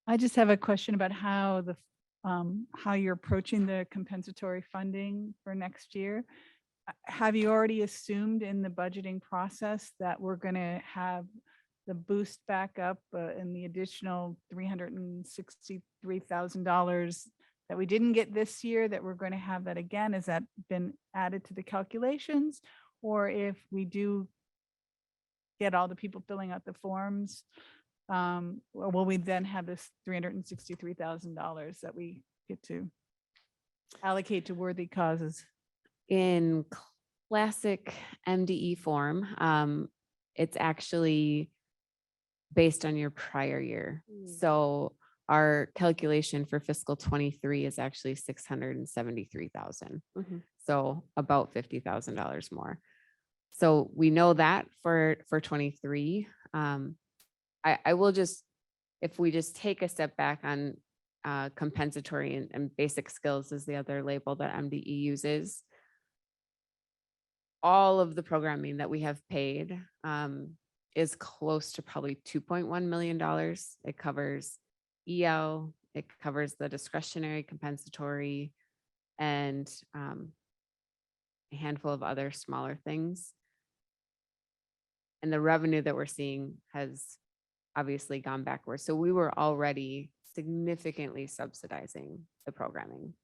I just have a question about how how you're approaching the compensatory funding for next year. Have you already assumed in the budgeting process that we're going to have the boost back up and the additional $363,000 that we didn't get this year, that we're going to have that again? Has that been added to the calculations? Or if we do get all the people filling out the forms, will we then have this $363,000 that we get to allocate to worthy causes? In classic MDE form, it's actually based on your prior year. So our calculation for fiscal 23 is actually 673,000. So about $50,000 more. So we know that for 23. I will just, if we just take a step back on compensatory and basic skills is the other label that MDE uses. All of the programming that we have paid is close to probably $2.1 million. It covers EL, it covers the discretionary compensatory, and a handful of other smaller things. And the revenue that we're seeing has obviously gone backwards. So we were already significantly subsidizing the programming.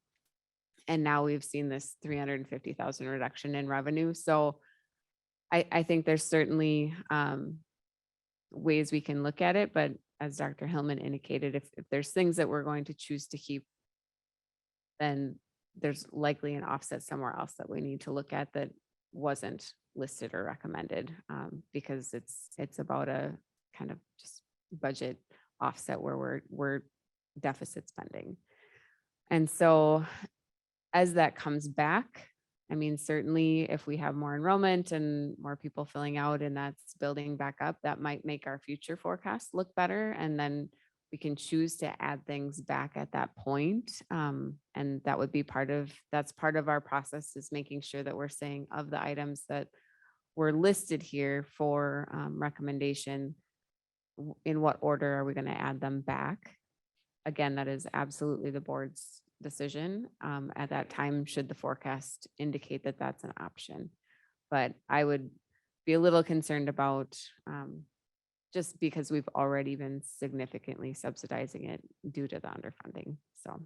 And now we've seen this 350,000 reduction in revenue. So I think there's certainly ways we can look at it, but as Dr. Hillman indicated, if there's things that we're going to choose to keep, then there's likely an offset somewhere else that we need to look at that wasn't listed or recommended, because it's about a kind of just budget offset where we're deficit spending. And so as that comes back, I mean, certainly if we have more enrollment and more people filling out and that's building back up, that might make our future forecast look better. And then we can choose to add things back at that point. And that would be that's part of our process, is making sure that we're saying, of the items that were listed here for recommendation, in what order are we going to add them back? Again, that is absolutely the board's decision at that time, should the forecast indicate that that's an option. But I would be a little concerned about, just because we've already been significantly subsidizing it due to the underfunding. So.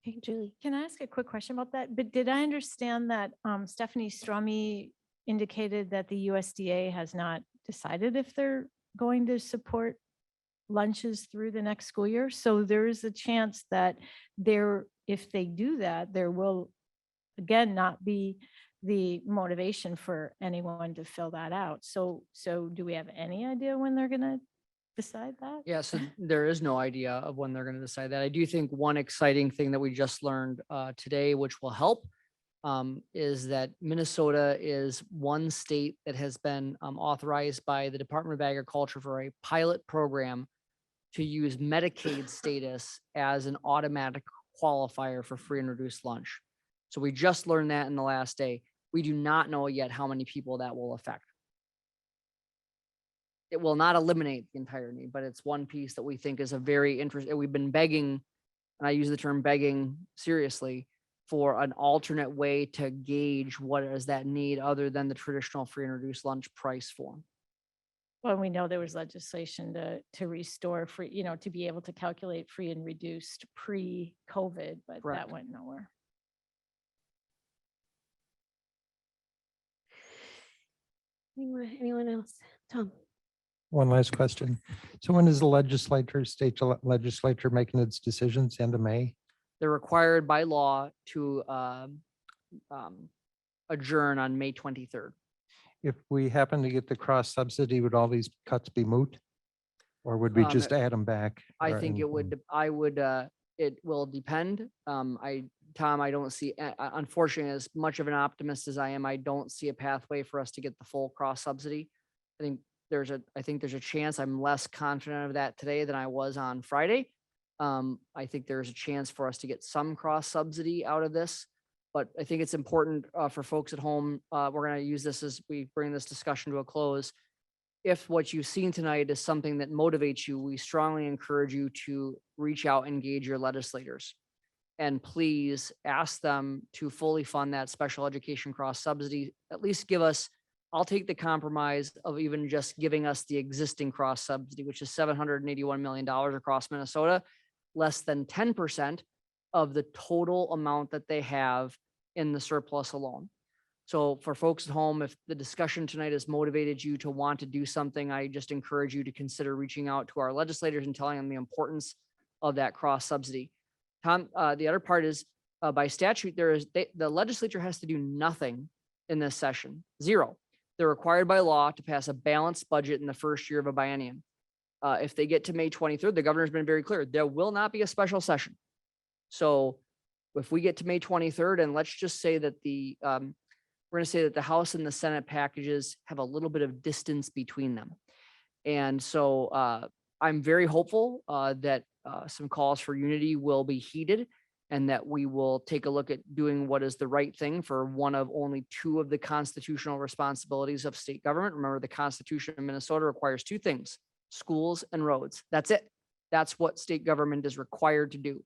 Okay, Julie. Can I ask a quick question about that? But did I understand that Stephanie Stromey indicated that the USDA has not decided if they're going to support lunches through the next school year? So there is a chance that if they do that, there will again not be the motivation for anyone to fill that out. So do we have any idea when they're going to decide that? Yeah, so there is no idea of when they're going to decide that. I do think one exciting thing that we just learned today, which will help, is that Minnesota is one state that has been authorized by the Department of Agriculture for a pilot program to use Medicaid status as an automatic qualifier for free and reduced lunch. So we just learned that in the last day. We do not know yet how many people that will affect. It will not eliminate the entire need, but it's one piece that we think is a very interesting. We've been begging, and I use the term begging seriously, for an alternate way to gauge what is that need other than the traditional free and reduced lunch price form. Well, we know there was legislation to restore free, to be able to calculate free and reduced pre-COVID, but Correct. that went nowhere. Anyone else? Tom. One last question. So when is the state legislature making its decisions? End of May? They're required by law to adjourn on May 23rd. If we happen to get the cross subsidy, would all these cuts be moot? Or would we just add them back? I think it would, it will depend. Tom, I don't see, unfortunately, as much of an optimist as I am, I don't see a pathway for us to get the full cross subsidy. I think there's a chance. I'm less confident of that today than I was on Friday. I think there's a chance for us to get some cross subsidy out of this, but I think it's important for folks at home. We're going to use this as we bring this discussion to a close. If what you've seen tonight is something that motivates you, we strongly encourage you to reach out and engage your legislators. And please ask them to fully fund that special education cross subsidy. At least give us, I'll take the compromise of even just giving us the existing cross subsidy, which is $781 million across Minnesota, less than 10% of the total amount that they have in the surplus alone. So for folks at home, if the discussion tonight has motivated you to want to do something, I just encourage you to consider reaching out to our legislators and telling them the importance of that cross subsidy. Tom, the other part is by statute, the legislature has to do nothing in this session, zero. They're required by law to pass a balanced budget in the first year of a biennium. If they get to May 23rd, the governor's been very clear, there will not be a special session. So if we get to May 23rd, and let's just say that we're going to say that the House and the Senate packages have a little bit of distance between them. And so I'm very hopeful that some calls for unity will be heeded and that we will take a look at doing what is the right thing for one of only two of the constitutional responsibilities of state government. Remember, the Constitution of Minnesota requires two things: schools and roads. That's it. That's what state government is required to do.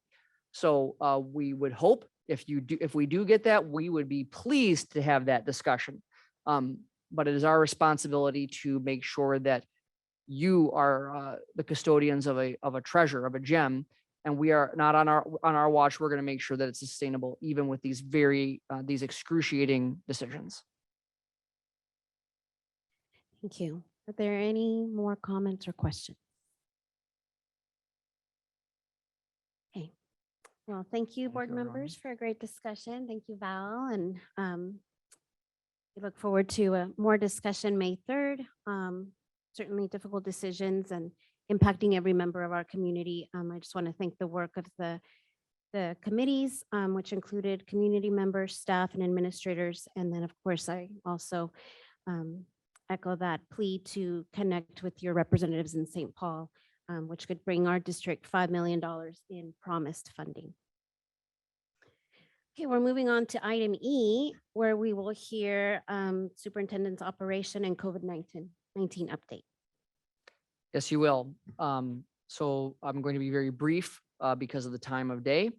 So we would hope if we do get that, we would be pleased to have that discussion. But it is our responsibility to make sure that you are the custodians of a treasure, of a gem, And we are not on our watch. We're going to make sure that it's sustainable, even with these these excruciating decisions. Thank you. Are there any more comments or questions? Okay. Well, thank you, board members, for a great discussion. Thank you, Val. And we look forward to more discussion May 3rd. Certainly difficult decisions and impacting every member of our community. I just want to thank the work of the committees, which included community members, staff, and administrators. And then, of course, I also echo that plea to connect with your representatives in St. Paul, which could bring our district $5 million in promised funding. Okay, we're moving on to item E, where we will hear superintendent's operation and COVID-19 update. Yes, you will. So I'm going to be very brief because of the time of day.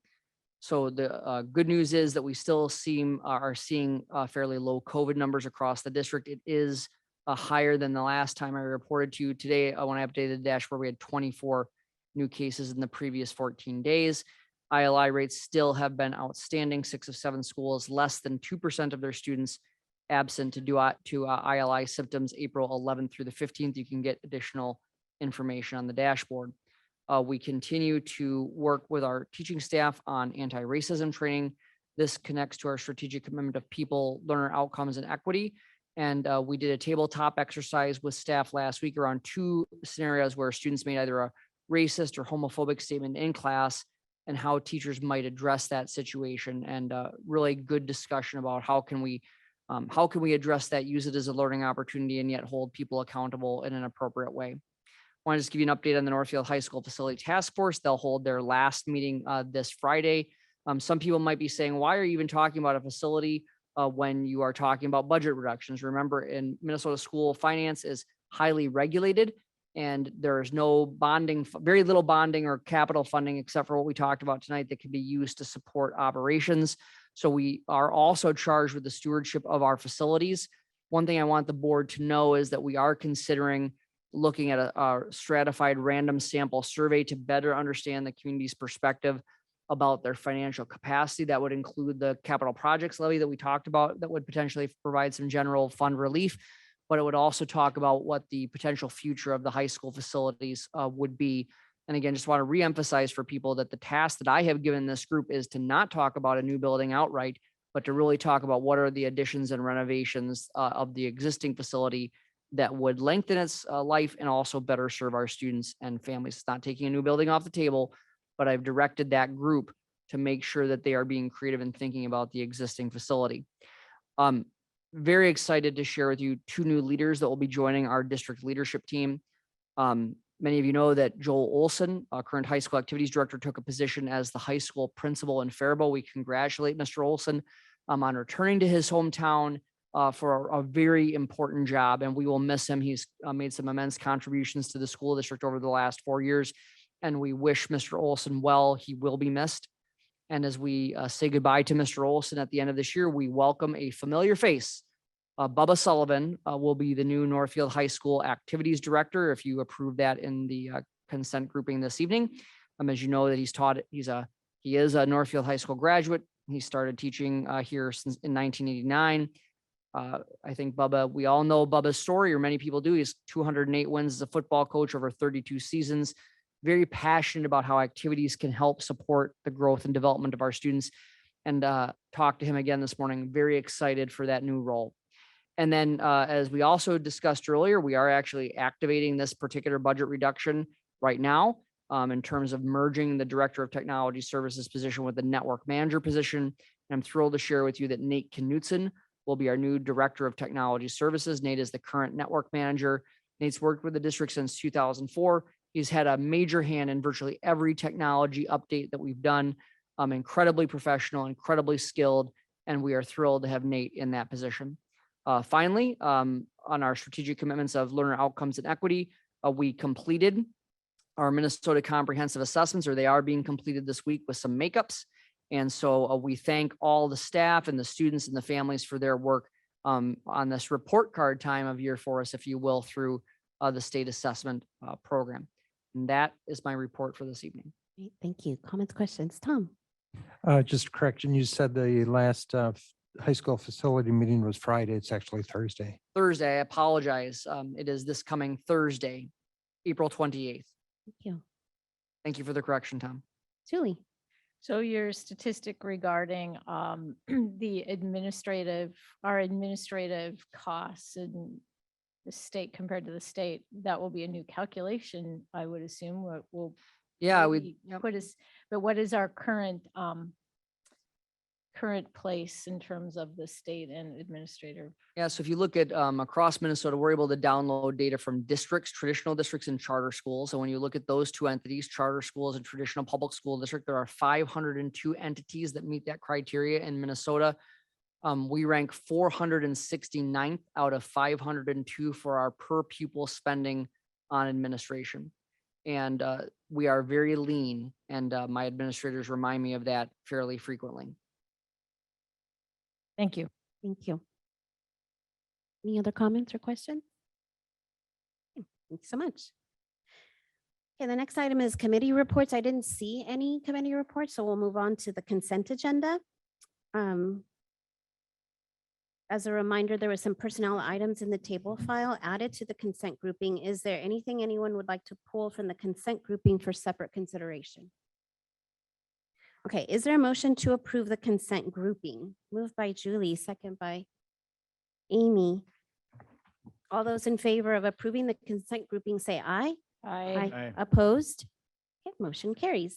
So the good news is that we still are seeing fairly low COVID numbers across the district. It is higher than the last time I reported to you. Today, when I updated the dashboard, we had 24 new cases in the previous 14 days. ILI rates still have been outstanding. 6 of 7 schools, less than 2% of their students absent to ILI symptoms April 11th through the 15th. You can get additional information on the dashboard. We continue to work with our teaching staff on anti-racism training. This connects to our strategic commitment of people, learner outcomes, and equity. And we did a tabletop exercise with staff last week around 2 scenarios where students made either a racist or homophobic statement in class and how teachers might address that situation, and really good discussion about how can we address that, use it as a learning opportunity, and yet hold people accountable in an appropriate way. I want to just give you an update on the Northfield High School Facility Task Force. They'll hold their last meeting this Friday. Some people might be saying, why are you even talking about a facility when you are talking about budget reductions? Remember, in Minnesota, school finance is highly regulated, and there is no bonding, very little bonding or capital funding, except for what we talked about tonight, that can be used to support operations. So we are also charged with the stewardship of our facilities. One thing I want the board to know is that we are considering looking at a stratified random sample survey to better understand the community's perspective about their financial capacity. That would include the capital projects levy that we talked about that would potentially provide some general fund relief, but it would also talk about what the potential future of the high school facilities would be. And again, just want to reemphasize for people that the task that I have given this group is to not talk about a new building outright, but to really talk about what are the additions and renovations of the existing facility that would lengthen its life and also better serve our students and families. It's not taking a new building off the table, but I've directed that group to make sure that they are being creative and thinking about the existing facility. Very excited to share with you 2 new leaders that will be joining our district leadership team. Many of you know that Joel Olson, our current high school activities director, took a position as the high school principal in Faribault. We congratulate Mr. Olson on returning to his hometown for a very important job, and we will miss him. He's made some immense contributions to the school district over the last 4 years, and we wish Mr. Olson well. He will be missed. And as we say goodbye to Mr. Olson at the end of this year, we welcome a familiar face. Bubba Sullivan will be the new Northfield High School Activities Director, if you approve that in the consent grouping this evening. As you know, that he is a Northfield High School graduate. He started teaching here since in 1989. I think Bubba, we all know Bubba's story, or many people do. He's 208 wins as a football coach over 32 seasons. Very passionate about how activities can help support the growth and development of our students. And talked to him again this morning. Very excited for that new role. And then as we also discussed earlier, we are actually activating this particular budget reduction right now in terms of merging the Director of Technology Services position with the Network Manager position. And I'm thrilled to share with you that Nate Knutson will be our new Director of Technology Services. Nate is the current Network Manager. Nate's worked with the district since 2004. He's had a major hand in virtually every technology update that we've done. Incredibly professional, incredibly skilled, and we are thrilled to have Nate in that position. Finally, on our strategic commitments of learner outcomes and equity, we completed our Minnesota comprehensive assessments, or they are being completed this week with some makeups. And so we thank all the staff and the students and the families for their work on this report card time of year for us, if you will, through the state assessment program. And that is my report for this evening. Great, thank you. Comments, questions? Tom? Just a correction, you said the last high school facility meeting was Friday. It's actually Thursday. Thursday, I apologize. It is this coming Thursday, April 28th. Thank you. Thank you for the correction, Tom. Julie? So your statistic regarding our administrative costs in the state compared to the state, that will be a new calculation, I would assume, what will Yeah, maybe put us, but what is our current place in terms of the state and administrative? Yeah, so if you look at across Minnesota, we're able to download data from districts, traditional districts and charter schools. So when you look at those two entities, charter schools and traditional public school district, there are 502 entities that meet that criteria in Minnesota. We rank 469th out of 502 for our per pupil spending on administration. And we are very lean, and my administrators remind me of that fairly frequently. Thank you. Thank you. Any other comments or questions? Okay, thank you so much. Okay, the next item is committee reports. I didn't see any committee reports, so we'll move on to the consent agenda. As a reminder, there were some personnel items in the table file added to the consent grouping. Is there anything anyone would like to pull from the consent grouping for separate consideration? Okay, is there a motion to approve the consent grouping? Moved by Julie, second by Amy. All those in favor of approving the consent grouping, say aye. Aye. Opposed? Okay, motion carries.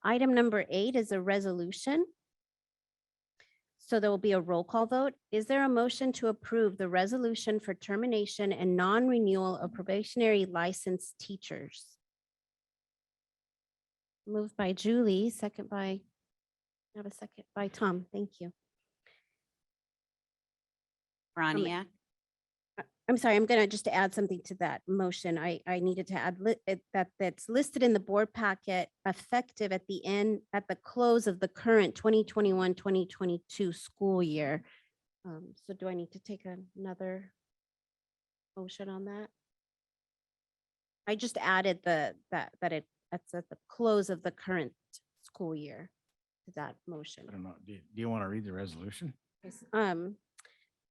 Item number 8 is a resolution. So there will be a roll call vote. Is there a motion to approve the resolution for termination and non-renewal of probationary licensed teachers? Moved by Julie, second by, not a second, by Tom. Thank you. Broniak, I'm sorry, I'm gonna just add something to that motion. I needed to add that's listed in the board packet, effective at the end, at the close of the current 2021-2022 school year. So do I need to take another motion on that? I just added that's at the close of the current school year to that motion. I don't know. Do you want to read the resolution? Yes,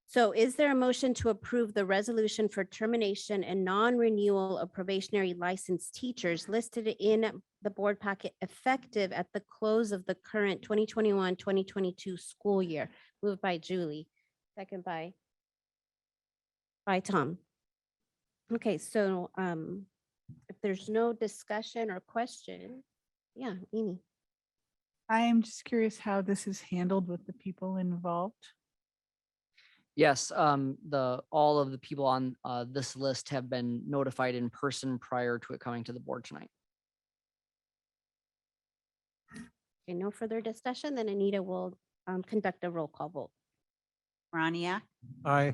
So is there a motion to approve the resolution for termination and non-renewal of probationary licensed teachers listed in the board packet effective at the close of the current 2021-2022 school year? Moved by Julie, second by Tom. Okay, so if there's no discussion or question, yeah, Amy. I am just curious how this is handled with the people involved. Yes, all of the people on this list have been notified in person prior to it coming to the board tonight. Okay, no further discussion, then Anita will conduct a roll call vote. Broniak, Aye.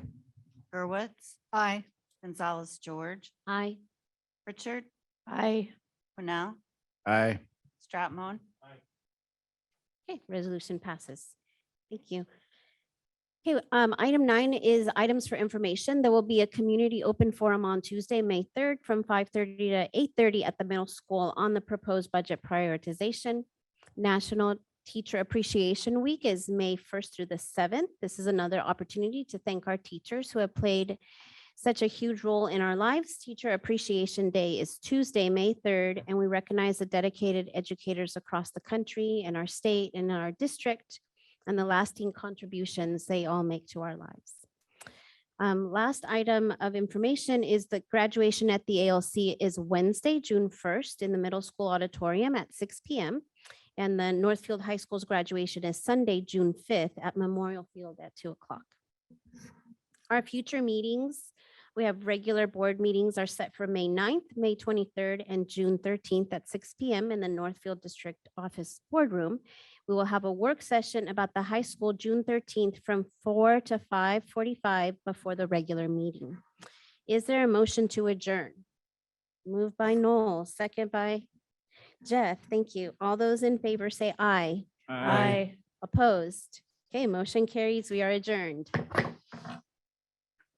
Gurwitz, Aye. Gonzalez George, Aye. Richard, Aye. Cornell, Aye. Stratmon, Okay, resolution passes. Thank you. Okay, item 9 is items for information. There will be a community open forum on Tuesday, May 3rd from 5:30 to 8:30 at the middle school on the proposed budget prioritization. National Teacher Appreciation Week is May 1st through the 7th. This is another opportunity to thank our teachers who have played such a huge role in our lives. Teacher Appreciation Day is Tuesday, May 3rd, and we recognize the dedicated educators across the country and our state and our district and the lasting contributions they all make to our lives. Last item of information is the graduation at the ALC is Wednesday, June 1st in the middle school auditorium at 6 p.m. And the Northfield High School's graduation is Sunday, June 5th at Memorial Field at 2 o'clock. Our future meetings, we have regular board meetings are set for May 9th, May 23rd, and June 13th at 6 p.m. in the Northfield District Office Boardroom. We will have a work session about the high school June 13th from 4 to 5:45 before the regular meeting. Is there a motion to adjourn? Moved by Noel, second by Jeff. Thank you. All those in favor say aye. Aye. Opposed? Okay, motion carries. We are adjourned.